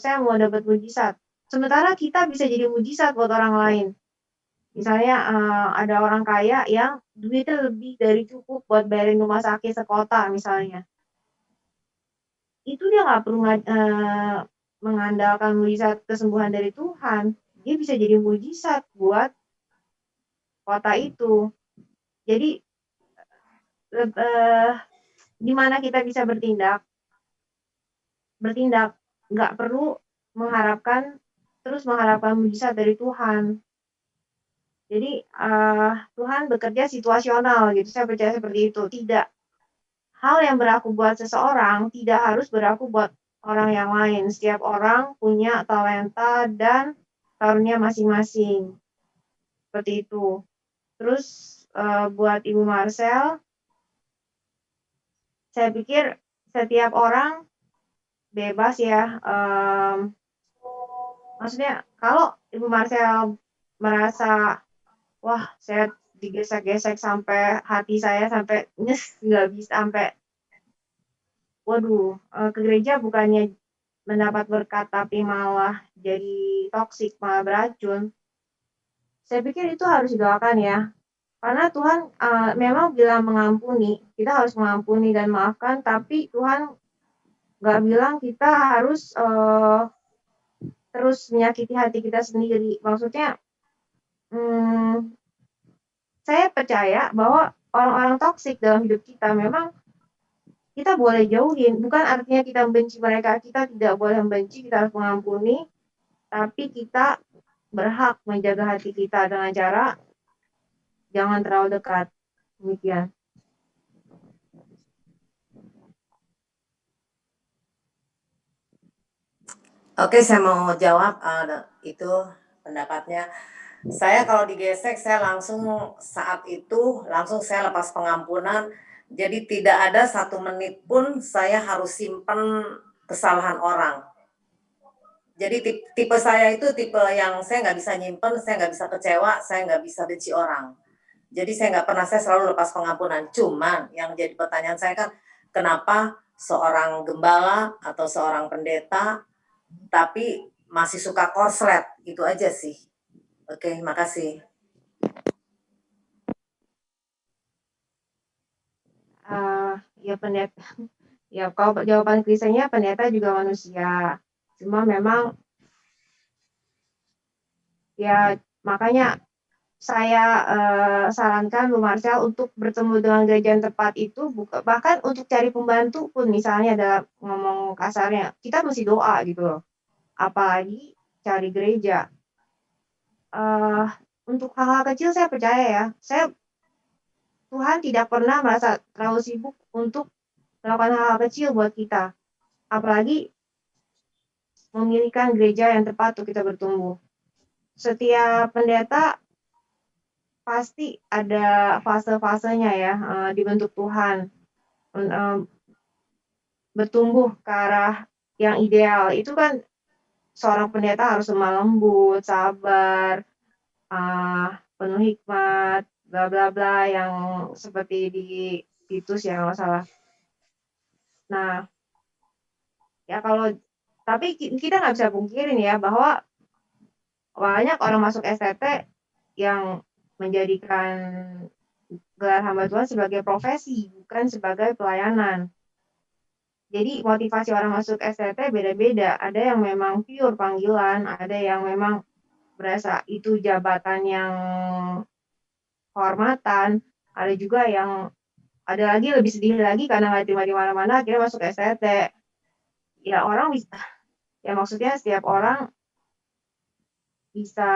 saya mau dapat mujizat. Sementara kita bisa jadi mujizat buat orang lain. Misalnya ada orang kaya yang duitnya lebih dari cukup buat bayarin rumah sakit sekota misalnya. Itu dia nggak perlu mengandalkan mujizat kesembuhan dari Tuhan. Dia bisa jadi mujizat buat kota itu. Jadi di mana kita bisa bertindak, nggak perlu terus mengharapkan mujizat dari Tuhan. Jadi Tuhan bekerja situasional gitu, saya percaya seperti itu. Tidak, hal yang berlaku buat seseorang tidak harus berlaku buat orang yang lain. Setiap orang punya talenta dan karunia masing-masing. Seperti itu. Terus buat Ibu Marcel, saya pikir setiap orang bebas ya. Maksudnya kalau Ibu Marcel merasa, wah saya digesek-gesek sampai hati saya sampai nggak bisa, sampai waduh, ke gereja bukannya mendapat berkat tapi malah jadi toksik, malah beracun. Saya pikir itu harus didoakan ya. Karena Tuhan memang bilang mengampuni, kita harus mengampuni dan maafkan, tapi Tuhan nggak bilang kita harus terus menyakiti hati kita sendiri. Maksudnya, saya percaya bahwa orang-orang toksik dalam hidup kita memang kita boleh jauhin. Bukan artinya kita membenci mereka, kita tidak boleh membenci, kita harus mengampuni, tapi kita berhak menjaga hati kita dengan cara jangan terlalu dekat. Demikian. Oke, saya mau jawab itu pendapatnya. Saya kalau digesek, saya langsung saat itu langsung saya lepas pengampunan. Jadi tidak ada 1 menit pun saya harus simpen kesalahan orang. Jadi tipe saya itu tipe yang saya nggak bisa nyimpen, saya nggak bisa kecewa, saya nggak bisa benci orang. Jadi saya selalu lepas pengampunan. Cuman yang jadi pertanyaan saya kan, kenapa seorang gembala atau seorang pendeta tapi masih suka korslet, itu aja sih. Oke, makasih. Ya pendeta, ya kalau jawaban Kristennya pendeta juga manusia. Cuma memang ya makanya saya sarankan Bu Marcel untuk bertemu dengan gereja yang tepat itu, bahkan untuk cari pembantu pun misalnya dalam ngomong kasarnya, kita mesti doa gitu loh. Apalagi cari gereja. Untuk hal-hal kecil saya percaya ya, Tuhan tidak pernah merasa terlalu sibuk untuk melakukan hal-hal kecil buat kita. Apalagi memilihkan gereja yang tepat untuk kita bertumbuh. Setiap pendeta pasti ada fase-fasenya ya, dibentuk Tuhan. Bertumbuh ke arah yang ideal. Itu kan seorang pendeta harus lemah lembut, sabar, penuh hikmat, bla bla bla, yang seperti di Titus ya, nggak salah. Nah, ya tapi kita nggak bisa pungkirin ya bahwa banyak orang masuk STT yang menjadikan gelar hamba Tuhan sebagai profesi, bukan sebagai pelayanan. Jadi motivasi orang masuk STT beda-beda. Ada yang memang pure panggilan, ada yang memang berasa itu jabatan yang kehormatan, ada juga yang ada lagi lebih sedih lagi karena nggak terima di mana-mana akhirnya masuk STT. Ya orang bisa, ya maksudnya setiap orang bisa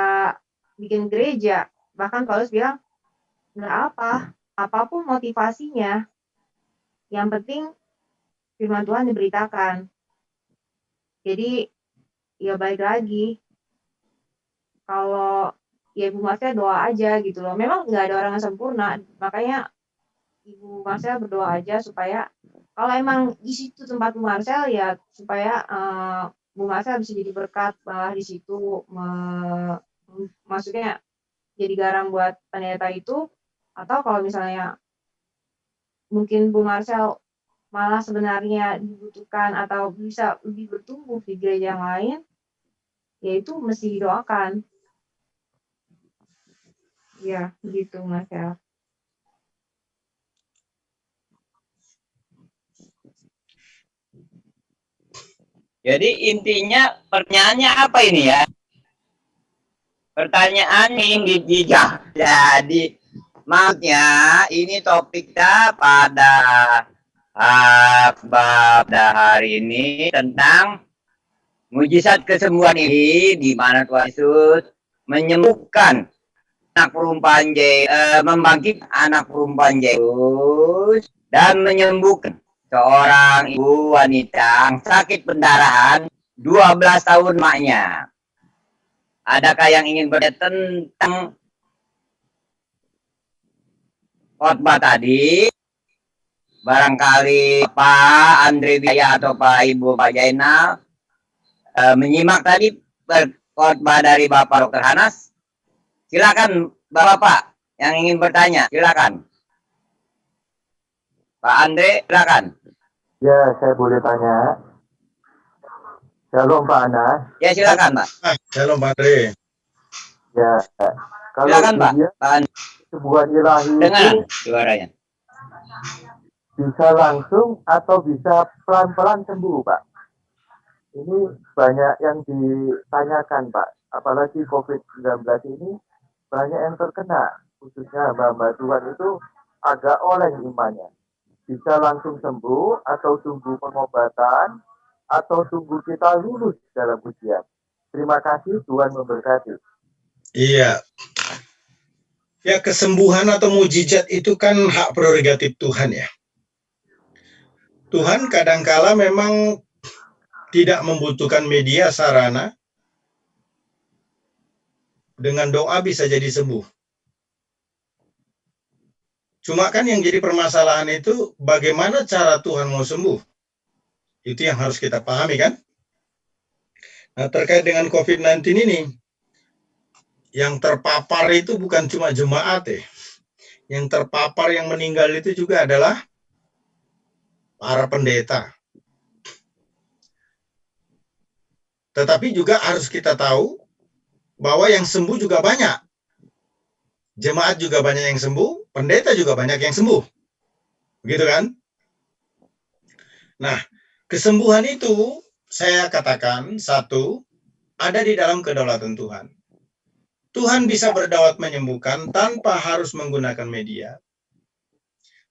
bikin gereja. Bahkan Paulus bilang, nggak apa, apapun motivasinya, yang penting firman Tuhan diberitakan. Jadi, ya balik lagi, kalau ya Ibu Marsha doa aja gitu loh. Memang nggak ada orang yang sempurna, makanya Ibu Marsha berdoa aja supaya kalau emang di situ tempat Bu Marsha ya supaya Bu Marsha bisa jadi berkat malah di situ maksudnya jadi garam buat pendeta itu, atau kalau misalnya mungkin Bu Marcel malah sebenarnya dibutuhkan atau bisa lebih bertumbuh di gereja yang lain, yaitu mesti didoakan. Ya, begitu Marcel. Jadi intinya pertanyaannya apa ini ya? Pertanyaan ini dijawab. Jadi maksudnya ini topiknya pada hari ini tentang mujizat kesembuhan ini, di mana Tuhan Yesus menyembuhkan anak perempuan membangkitkan anak perempuan Jairus dan menyembuhkan seorang ibu wanita yang sakit pendarahan 12 tahun maknya. Adakah yang ingin bertanya tentang khotbah tadi? Barangkali Pak Andre Wijaya atau Pak Ibu Pak Jainal menyimak tadi khotbah dari Bapak Dr. Hanas. Silakan Bapak yang ingin bertanya, silakan. Pak Andre, silakan. Ya, saya boleh tanya. Shalom Pak Anas. Ya, silakan Pak. Shalom Pak Andre. Ya, kalau Silakan Pak. Pak Andre. Kesembuhan ilahi Dengar itu suaranya. bisa langsung atau bisa pelan-pelan sembuh, Pak. Ini banyak yang ditanyakan, Pak. Apalagi COVID-19 ini banyak yang terkena, khususnya hamba-hamba Tuhan itu agak oleng imannya. Bisa langsung sembuh atau tunggu pengobatan atau tunggu kita lulus dalam ujian. Terima kasih, Tuhan memberkati. Iya. Ya, kesembuhan atau mujizat itu kan hak prerogatif Tuhan ya. Tuhan kadangkala memang tidak membutuhkan media sarana. Dengan doa bisa jadi sembuh. Cuma kan yang jadi permasalahan itu bagaimana cara Tuhan mau sembuh. Itu yang harus kita pahami kan. Nah, terkait dengan COVID-19 ini, yang terpapar itu bukan cuma jemaat ya. Yang terpapar yang meninggal itu juga adalah para pendeta. Tetapi juga harus kita tahu bahwa yang sembuh juga banyak. Jemaat juga banyak yang sembuh, pendeta juga banyak yang sembuh. Begitu kan? Nah, kesembuhan itu saya katakan satu, ada di dalam kedaulatan Tuhan. Tuhan bisa berdaulat menyembuhkan tanpa harus menggunakan media.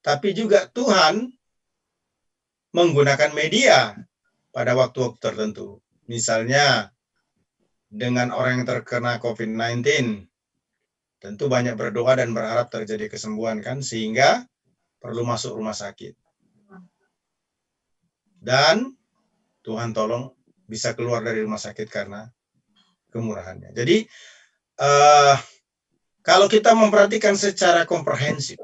Tapi juga Tuhan menggunakan media pada waktu-waktu tertentu. Misalnya dengan orang yang terkena COVID-19, tentu banyak berdoa dan berharap terjadi kesembuhan kan, sehingga perlu masuk rumah sakit. Dan Tuhan tolong bisa keluar dari rumah sakit karena kemurahannya. Jadi kalau kita memperhatikan secara komprehensif,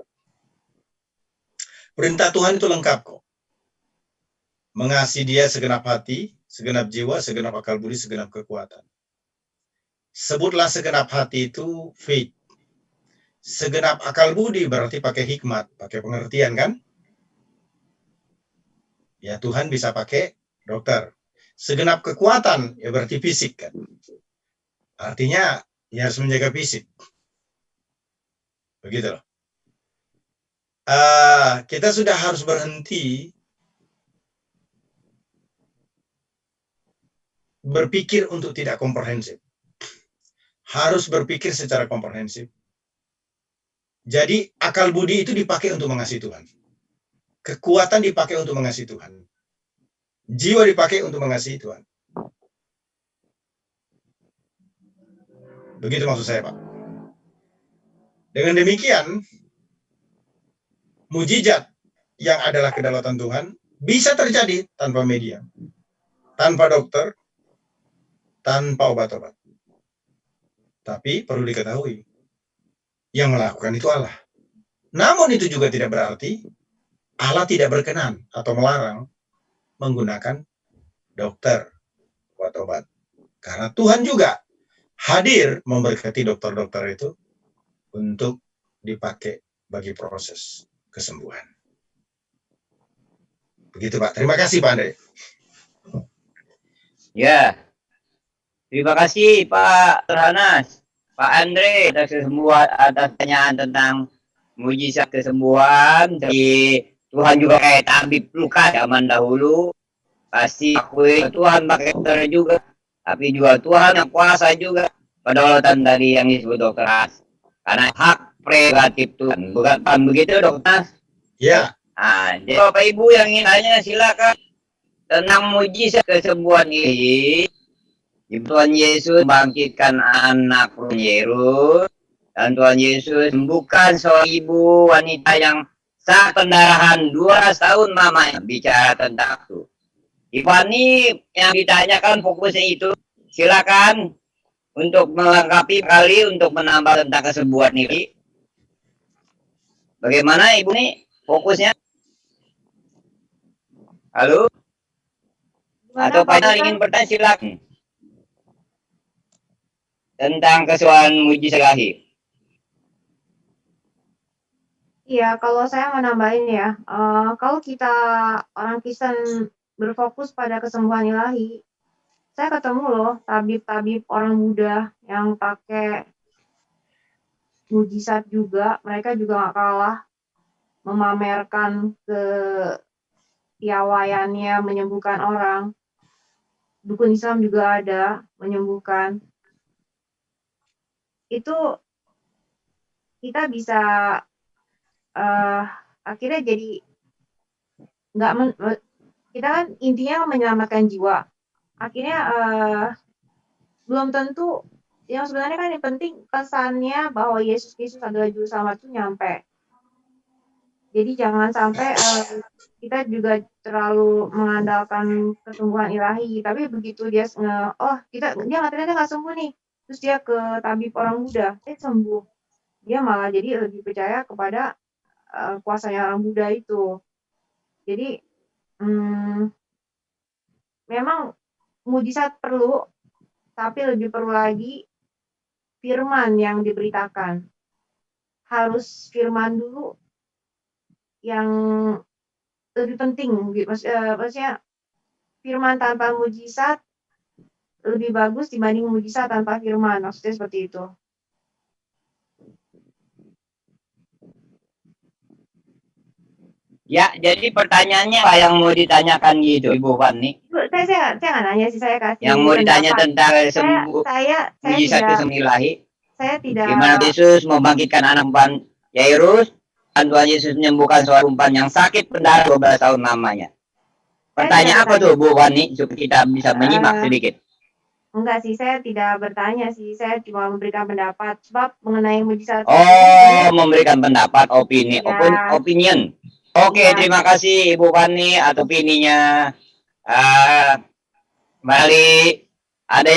perintah Tuhan itu lengkap kok. Mengasihi Dia segenap hati, segenap jiwa, segenap akal budi, segenap kekuatan. Sebutlah segenap hati itu faith. Segenap akal budi berarti pakai hikmat, pakai pengertian kan? Ya Tuhan bisa pakai dokter. Segenap kekuatan ya berarti fisik kan? Artinya ya harus menjaga fisik. Begitu loh. Kita sudah harus berhenti berpikir untuk tidak komprehensif. Harus berpikir secara komprehensif. Jadi akal budi itu dipakai untuk mengasihi Tuhan. Kekuatan dipakai untuk mengasihi Tuhan. Jiwa dipakai untuk mengasihi Tuhan. Begitu maksud saya, Pak. Dengan demikian, mujizat yang adalah kedaulatan Tuhan bisa terjadi tanpa media, tanpa dokter, tanpa obat-obat. Tapi perlu diketahui, yang melakukan itu Allah. Namun itu juga tidak berarti Allah tidak berkenan atau melarang menggunakan dokter, obat-obat. Karena Tuhan juga hadir memberkati dokter-dokter itu untuk dipakai bagi proses kesembuhan. Begitu, Pak. Terima kasih, Pak Andre. Ya, terima kasih Pak Terhanas, Pak Andre atas kesembuhan, atas pertanyaan tentang mujizat kesembuhan. Jadi Tuhan juga kayak tabib luka zaman dahulu. Pasti akui Tuhan pakai dokter juga, tapi juga Tuhan yang kuasa juga. Kedaulatan tadi yang disebut dokter Has. Karena hak prerogatif Tuhan, bukan begitu dokter? Ya. Nah, jadi Bapak Ibu yang ingin tanya silakan tentang mujizat kesembuhan ini. Tuhan Yesus membangkitkan anak Yairus, dan Tuhan Yesus sembuhkan seorang ibu wanita yang saat pendarahan 12 tahun mamanya. Bicara tentang itu. Ibu Ani yang ditanyakan fokusnya itu, silakan untuk melengkapi kali untuk menambah tentang kesembuhan ini. Bagaimana Ibu nih fokusnya? Halo? Atau Pak ingin bertanya silakan tentang kesembuhan mujizat ilahi. Iya, kalau saya mau nambahin ya, kalau kita orang Kristen berfokus pada kesembuhan ilahi, saya ketemu loh tabib-tabib orang Buddha yang pakai mujizat juga, mereka juga nggak kalah memamerkan kepiawaiannya menyembuhkan orang. Dukun Islam juga ada menyembuhkan. Itu kita bisa akhirnya jadi kita kan intinya menyelamatkan jiwa. Akhirnya belum tentu yang sebenarnya kan yang penting pesannya bahwa Yesus Kristus adalah juru selamat itu nyampe. Jadi jangan sampai kita juga terlalu mengandalkan kesembuhan ilahi, tapi begitu dia dia ternyata nggak sembuh nih, terus dia ke tabib orang Buddha, sembuh. Dia malah jadi lebih percaya kepada kuasanya orang Buddha itu. Jadi memang mujizat perlu, tapi lebih perlu lagi firman yang diberitakan. Harus firman dulu yang lebih penting. Maksudnya firman tanpa mujizat lebih bagus dibanding mujizat tanpa firman. Maksudnya seperti itu. Ya, jadi pertanyaannya apa yang mau ditanyakan gitu, Ibu Fani? Saya nggak nanya sih, saya kasih. Yang mau ditanya tentang mujizat kesembuhan ilahi. Saya tidak. Gimana Yesus membangkitkan anak perempuan Yairus, dan Tuhan Yesus menyembuhkan seorang perempuan yang sakit pendarahan 12 tahun namanya. Pertanyaan apa tuh, Bu Fani, supaya kita bisa menyimak sedikit? Enggak sih, saya tidak bertanya sih, saya cuma memberikan pendapat. Sebab mengenai mujizat. Memberikan pendapat, opini, opinion. Oke, terima kasih Ibu Fani atas opininya. Kembali ada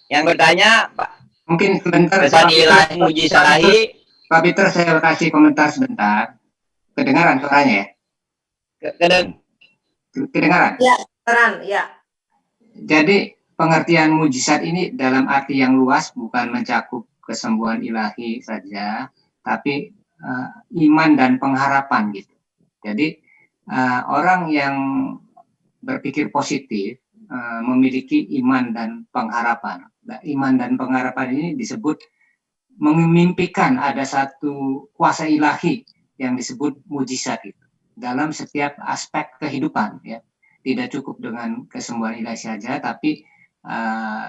yang bertanya, Pak. Mungkin sebentar. Pesan ilahi, mujizat ilahi. Pak Peter, saya kasih komentar sebentar. Kedengaran suaranya ya? Kedengaran? Ya, kedengaran, ya. Jadi pengertian mujizat ini dalam arti yang luas, bukan mencakup kesembuhan ilahi saja, tapi iman dan pengharapan gitu. Jadi orang yang berpikir positif memiliki iman dan pengharapan. Nah, iman dan pengharapan ini disebut memimpikan ada satu kuasa ilahi yang disebut mujizat itu dalam setiap aspek kehidupan ya. Tidak cukup dengan kesembuhan ilahi saja, tapi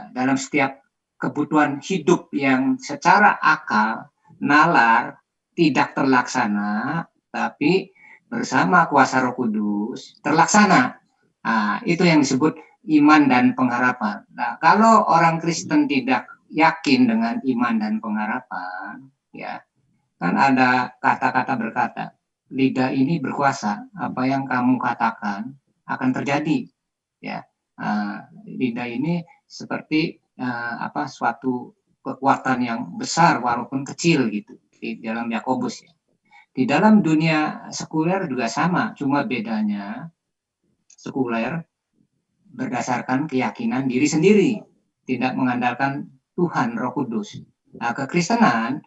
dalam setiap kebutuhan hidup yang secara akal, nalar, tidak terlaksana, tapi bersama kuasa Roh Kudus terlaksana. Nah, itu yang disebut iman dan pengharapan. Nah, kalau orang Kristen tidak yakin dengan iman dan pengharapan, ya, kan ada kata-kata berkata, lidah ini berkuasa, apa yang kamu katakan akan terjadi, ya. Lidah ini seperti suatu kekuatan yang besar walaupun kecil gitu di dalam Yakobus, ya. Di dalam dunia sekuler juga sama, cuma bedanya sekuler berdasarkan keyakinan diri sendiri, tidak mengandalkan Tuhan Roh Kudus. Nah, kekristenan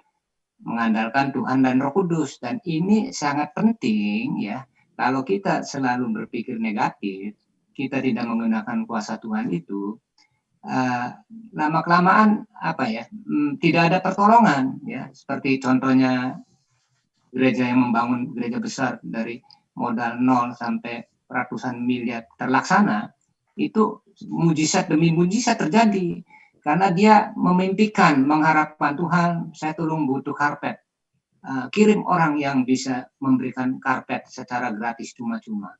mengandalkan Tuhan dan Roh Kudus, dan ini sangat penting, ya. Kalau kita selalu berpikir negatif, kita tidak menggunakan kuasa Tuhan itu, lama kelamaan tidak ada pertolongan, ya. Seperti contohnya gereja yang membangun gereja besar dari modal 0 sampai ratusan miliar terlaksana, itu mujizat demi mujizat terjadi karena dia memimpikan, mengharapkan, Tuhan, saya tolong butuh karpet, kirim orang yang bisa memberikan karpet secara gratis cuma-cuma.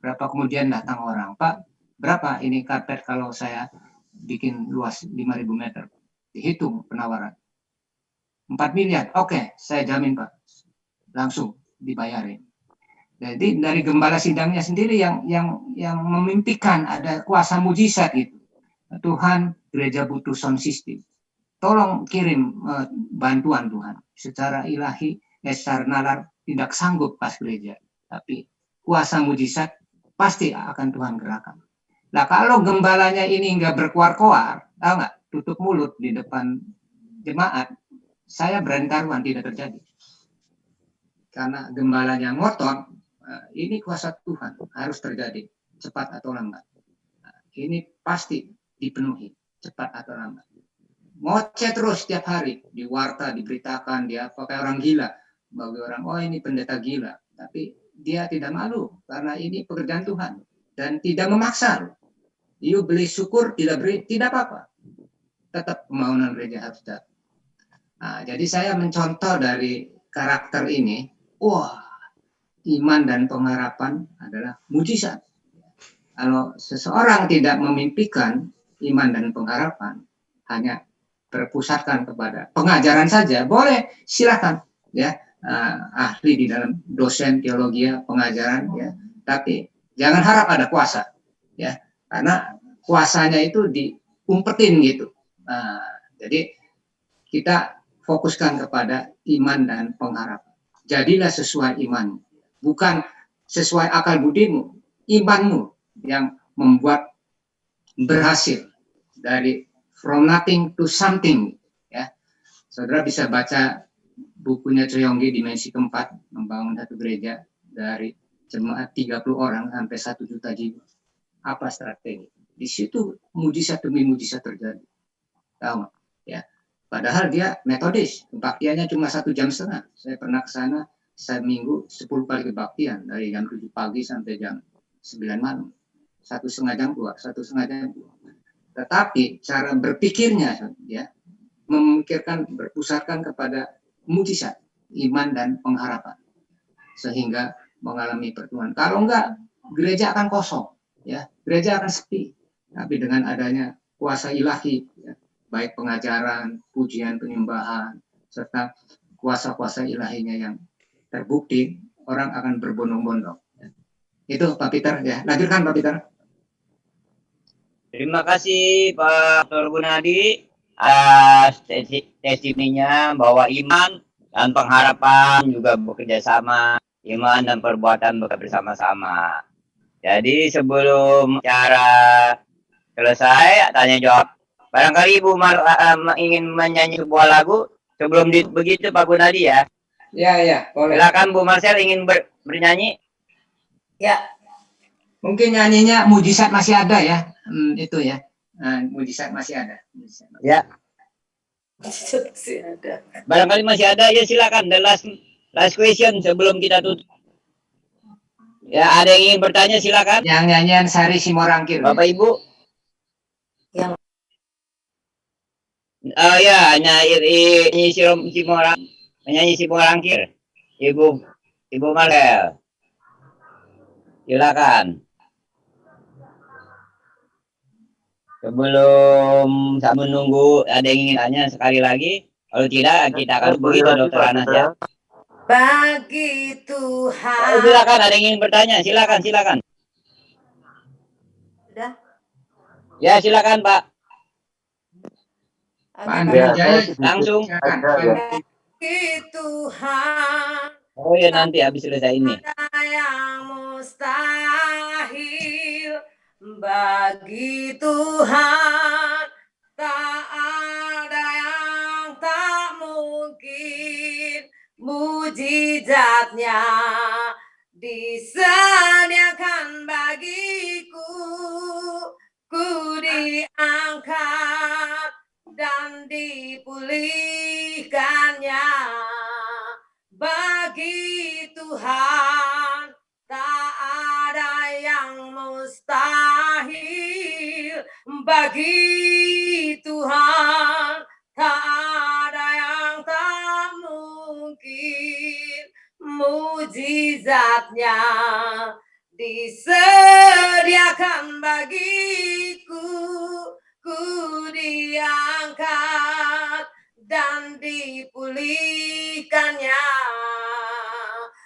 Berapa kemudian datang orang, Pak, berapa ini karpet kalau saya bikin luas 5.000 meter? Dihitung penawaran 4 miliar, oke, saya jamin, Pak, langsung dibayarin. Jadi dari gembala sidangnya sendiri yang memimpikan ada kuasa mujizat gitu. Tuhan, gereja butuh sound system. Tolong kirim bantuan Tuhan. Secara ilahi, secara nalar tidak sanggup pas gereja. Tapi kuasa mujizat pasti akan Tuhan gerakan. Nah, kalau gembalanya ini nggak berkoar-koar, tahu nggak, tutup mulut di depan jemaat, saya berani taruhan tidak terjadi. Karena gembalanya ngotot, ini kuasa Tuhan harus terjadi cepat atau lambat. Ini pasti dipenuhi cepat atau lambat. Ngoceh terus setiap hari di warta, diberitakan dia pakai orang gila, bagi orang, oh ini pendeta gila, tapi dia tidak malu karena ini pekerjaan Tuhan dan tidak memaksa. You beli syukur, tidak beri, tidak apa-apa, tetap kemauan gereja harus datang. Jadi saya mencontoh dari karakter ini. Wah, iman dan pengharapan adalah mujizat. Kalau seseorang tidak memimpikan iman dan pengharapan, hanya berpusatkan kepada pengajaran saja, boleh, silakan, ya, ahli di dalam dosen teologi, pengajaran, ya, tapi jangan harap ada kuasa, ya, karena kuasanya itu diumpetin gitu. Jadi kita fokuskan kepada iman dan pengharapan. Jadilah sesuai iman, bukan sesuai akal budimu, imanmu yang membuat berhasil dari from nothing to something, ya. Saudara bisa baca bukunya Choyonggi Dimensi Keempat, membangun satu gereja dari jemaat 30 orang sampai 1 juta jiwa. Apa strategi? Di situ mujizat demi mujizat terjadi. Tahu nggak? Ya. Padahal dia metodis, kebaktiannya cuma 1,5 jam. Saya pernah ke sana seminggu 10 kali kebaktian dari jam 7 pagi sampai jam 9 malam. 1,5 jam keluar, 1,5 jam keluar. Tetapi cara berpikirnya, ya, memikirkan, berpusatkan kepada mujizat, iman dan pengharapan, sehingga mengalami pertumbuhan. Kalau enggak, gereja akan kosong, ya, gereja akan sepi. Tapi dengan adanya kuasa ilahi, ya, baik pengajaran, pujian, penyembahan, serta kuasa-kuasa ilahinya yang terbukti, orang akan berbondong-bondong. Itu Pak Peter, ya. Lanjutkan Pak Peter. Terima kasih Pak Dr. Gunadi atas testimoninya bahwa iman dan pengharapan juga bekerja sama, iman dan perbuatan bekerja bersama-sama. Jadi sebelum cara selesai, tanya jawab. Barangkali Ibu ingin menyanyi sebuah lagu sebelum begitu Pak Gunadi, ya. Ya, boleh. Silakan Bu Marcel ingin bernyanyi. Ya. Mungkin nyanyinya mujizat masih ada, ya. Itu ya. Mujizat masih ada. Ya. Mujizat masih ada. Barangkali masih ada, ya silakan. The last question sebelum kita tutup. Ya, ada yang ingin bertanya silakan. Yang nyanyian Sari Simorangkir. Bapak Ibu. Yang ya, nyanyi Simorang. Penyanyi si bunga langkir. Ibu Malel. Silakan. Sebelum saya menunggu ada yang ingin tanya sekali lagi. Kalau tidak, kita akan begitu Dokter Anas ya. Bagi Tuhan. Silakan, ada yang ingin bertanya. Silakan. Sudah? Ya, silakan Pak. Pak Andri Wijaya, Langsung. silakan. Pak Andri. Bagi Tuhan. Oh ya, nanti habis selesai ini. Ada yang mustahil bagi Tuhan, tak ada yang tak mungkin. Mujizatnya disediakan bagiku, ku diangkat dan dipulihkannya. Bagi Tuhan tak ada yang mustahil. Bagi Tuhan tak ada yang tak mungkin. Mujizatnya disediakan bagiku, ku diangkat dan dipulihkannya.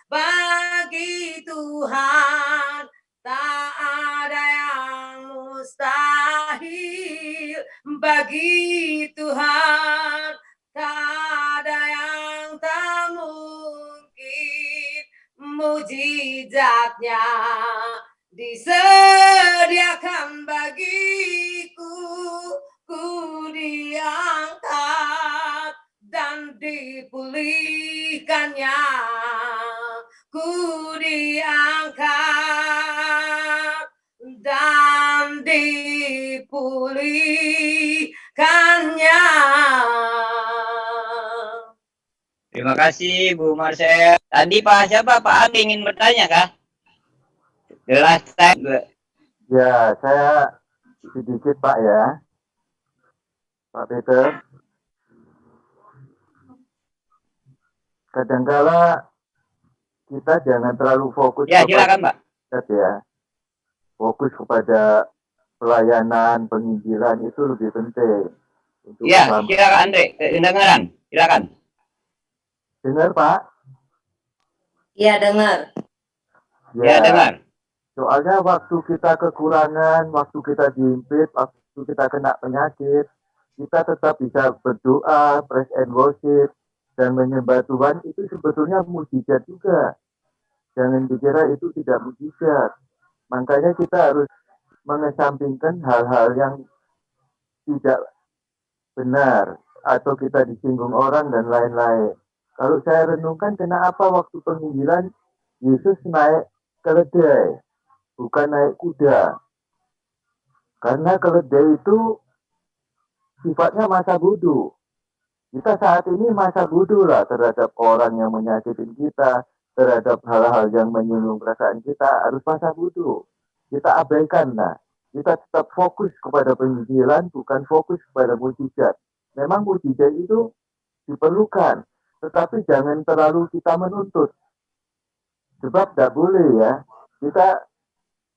Bagi Tuhan tak ada yang mustahil. Bagi Tuhan tak ada yang tak mungkin. Mujizatnya disediakan bagiku, ku diangkat dan dipulihkannya. Ku diangkat dan dipulihkannya. Terima kasih Bu Marcel. Tadi Pak siapa? Pak Andi ingin bertanya kah? The last time. Ya, saya sedikit Pak ya. Pak Peter. Kadangkala kita jangan terlalu fokus Ya, silakan Pak. Ya. Fokus kepada pelayanan, penginjilan itu lebih penting. Untuk ya, silakan Andre. Kedengaran. Silakan. Dengar Pak? Iya dengar. Ya, dengar. Soalnya waktu kita kekurangan, waktu kita diimpit, waktu kita kena penyakit, kita tetap bisa berdoa, praise and worship, dan menyembah Tuhan itu sebetulnya mujizat juga. Jangan dikira itu tidak mujizat. Makanya kita harus mengesampingkan hal-hal yang tidak benar, atau kita disinggung orang dan lain-lain. Kalau saya renungkan, kenapa waktu penginjilan Yesus naik keledai, bukan naik kuda? Karena keledai itu sifatnya masa bodoh. Kita saat ini masa bodoh lah terhadap orang yang menyakitin kita, terhadap hal-hal yang menyinggung perasaan kita, harus masa bodoh. Kita abaikan lah. Kita tetap fokus kepada penginjilan, bukan fokus kepada mujizat. Memang mujizat itu diperlukan, tetapi jangan terlalu kita menuntut. Sebab tidak boleh ya. Kita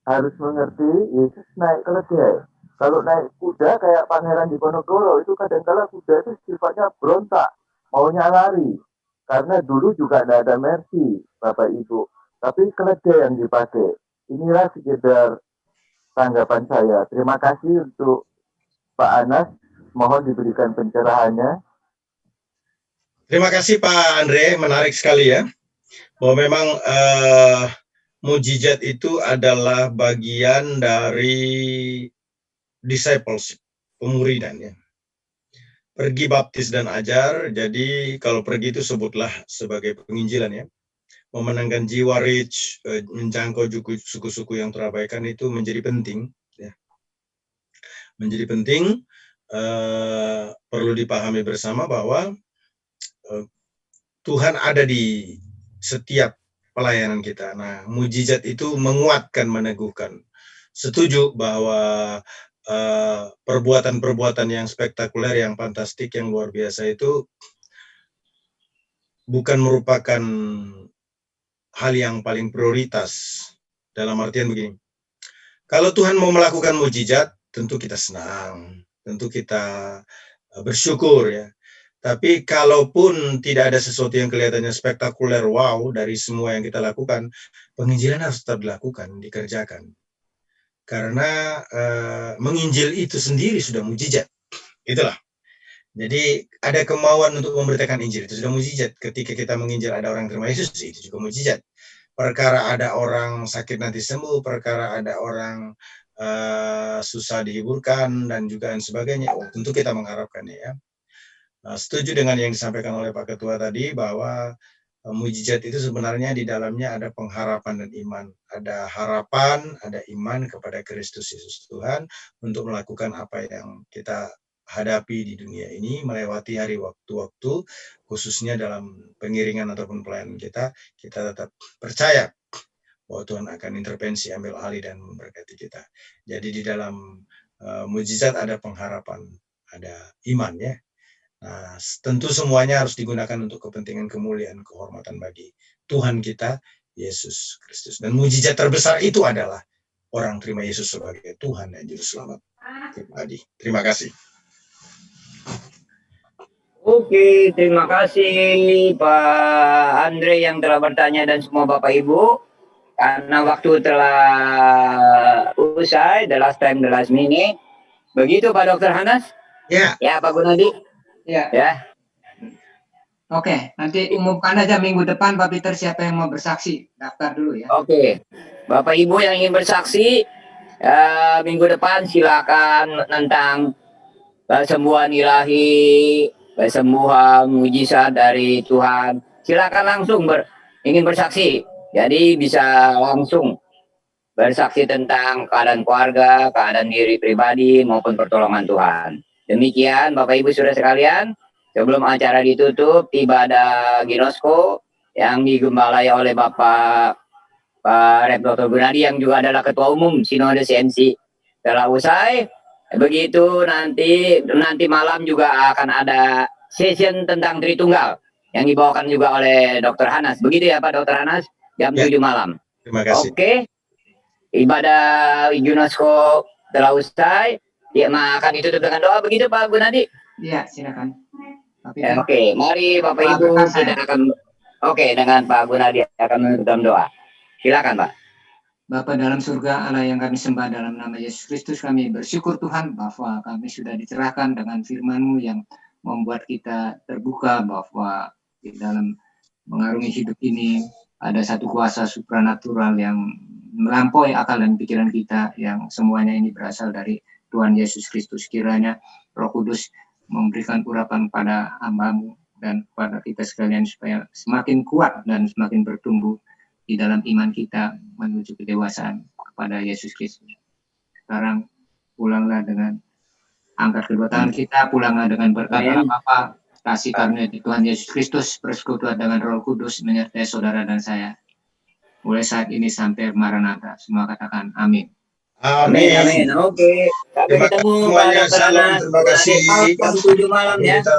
harus mengerti Yesus naik keledai. Kalau naik kuda kayak Pangeran Diponegoro, itu kadang-kala kuda itu sifatnya berontak, maunya lari. Karena dulu juga tidak ada mercy, Bapak Ibu. Tapi keledai yang dipakai. Inilah sekedar tanggapan saya. Terima kasih untuk Pak Anas. Mohon diberikan pencerahannya. Terima kasih Pak Andre, menarik sekali ya. Bahwa memang mujizat itu adalah bagian dari discipleship, pemuridan ya. Pergi, baptis, dan ajar. Jadi kalau pergi itu sebutlah sebagai penginjilan ya. Memenangkan jiwa reach, menjangkau suku-suku yang terabaikan itu menjadi penting ya. Menjadi penting, perlu dipahami bersama bahwa Tuhan ada di setiap pelayanan kita. Nah, mujizat itu menguatkan, meneguhkan. Setuju bahwa perbuatan-perbuatan yang spektakuler, yang fantastik, yang luar biasa itu bukan merupakan hal yang paling prioritas. Dalam artian begini, kalau Tuhan mau melakukan mujizat, tentu kita senang, tentu kita bersyukur ya. Tapi kalaupun tidak ada sesuatu yang kelihatannya spektakuler, wow, dari semua yang kita lakukan, penginjilan harus tetap dilakukan, dikerjakan. Karena menginjil itu sendiri sudah mujizat. Itulah. Jadi ada kemauan untuk memberitakan Injil, itu sudah mujizat. Ketika kita menginjil ada orang terima Yesus, itu juga mujizat. Perkara ada orang sakit nanti sembuh, perkara ada orang susah dihiburkan, dan juga dan sebagainya. Tentu kita mengharapkannya ya. Setuju dengan yang disampaikan oleh Pak Ketua tadi, bahwa mujizat itu sebenarnya di dalamnya ada pengharapan dan iman. Ada harapan, ada iman kepada Kristus Yesus Tuhan untuk melakukan apa yang kita hadapi di dunia ini, melewati hari waktu-waktu, khususnya dalam pengiringan ataupun pelayanan kita tetap percaya bahwa Tuhan akan intervensi, ambil alih, dan memberkati kita. Jadi di dalam mujizat ada pengharapan, ada iman ya. Nah, tentu semuanya harus digunakan untuk kepentingan kemuliaan, kehormatan bagi Tuhan kita, Yesus Kristus. Dan mujizat terbesar itu adalah orang terima Yesus sebagai Tuhan dan Juru Selamat pribadi. Terima kasih. Oke, terima kasih Pak Andre yang telah bertanya dan semua Bapak Ibu. Karena waktu telah usai, the last time, the last minute. Begitu Pak Dr. Hanas? Ya. Ya Pak Gunadi? Ya. Ya. Oke, nanti umumkan aja minggu depan Pak Peter siapa yang mau bersaksi. Daftar dulu ya. Oke. Bapak Ibu yang ingin bersaksi, minggu depan silakan tentang kesembuhan ilahi, kesembuhan mujizat dari Tuhan. Silakan langsung ingin bersaksi. Jadi bisa langsung bersaksi tentang keadaan keluarga, keadaan diri pribadi, maupun pertolongan Tuhan. Demikian Bapak Ibu Saudara sekalian, sebelum acara ditutup, ibadah Ginosko yang digembalai oleh Bapak Rep Dr. Gunadi yang juga adalah Ketua Umum Sinode CMC telah usai. Begitu nanti malam juga akan ada session tentang Tritunggal yang dibawakan juga oleh Dr. Hanas. Begitu ya Pak Dr. Hanas, jam 7 malam. Terima kasih. Oke. Ibadah Ginosko telah usai. Ya, akan ditutup dengan doa, begitu Pak Gunadi? Iya, silakan. Oke, mari Bapak Ibu kita akan dengan Pak Gunadi akan menutup dalam doa. Silakan Pak. Bapa dalam surga, Allah yang kami sembah dalam nama Yesus Kristus, kami bersyukur Tuhan bahwa kami sudah dicerahkan dengan firman-Mu yang membuat kita terbuka bahwa di dalam mengarungi hidup ini ada satu kuasa supranatural yang melampaui akal dan pikiran kita, yang semuanya ini berasal dari Tuhan Yesus Kristus. Kiranya Roh Kudus memberikan urapan pada hamba-Mu dan kepada kita sekalian supaya semakin kuat dan semakin bertumbuh di dalam iman kita menuju kedewasaan kepada Yesus Kristus. Sekarang pulanglah dengan angkat kedua tangan kita, pulanglah dengan berkat Allah Bapa, kasih karunia di Tuhan Yesus Kristus, persekutuan dengan Roh Kudus menyertai saudara dan saya. Mulai saat ini sampai Maranatha. Semua katakan amin. Amin. Amin. Oke. Sampai ketemu semuanya. Salam. Terima kasih. Jam 7 malam ya. Kita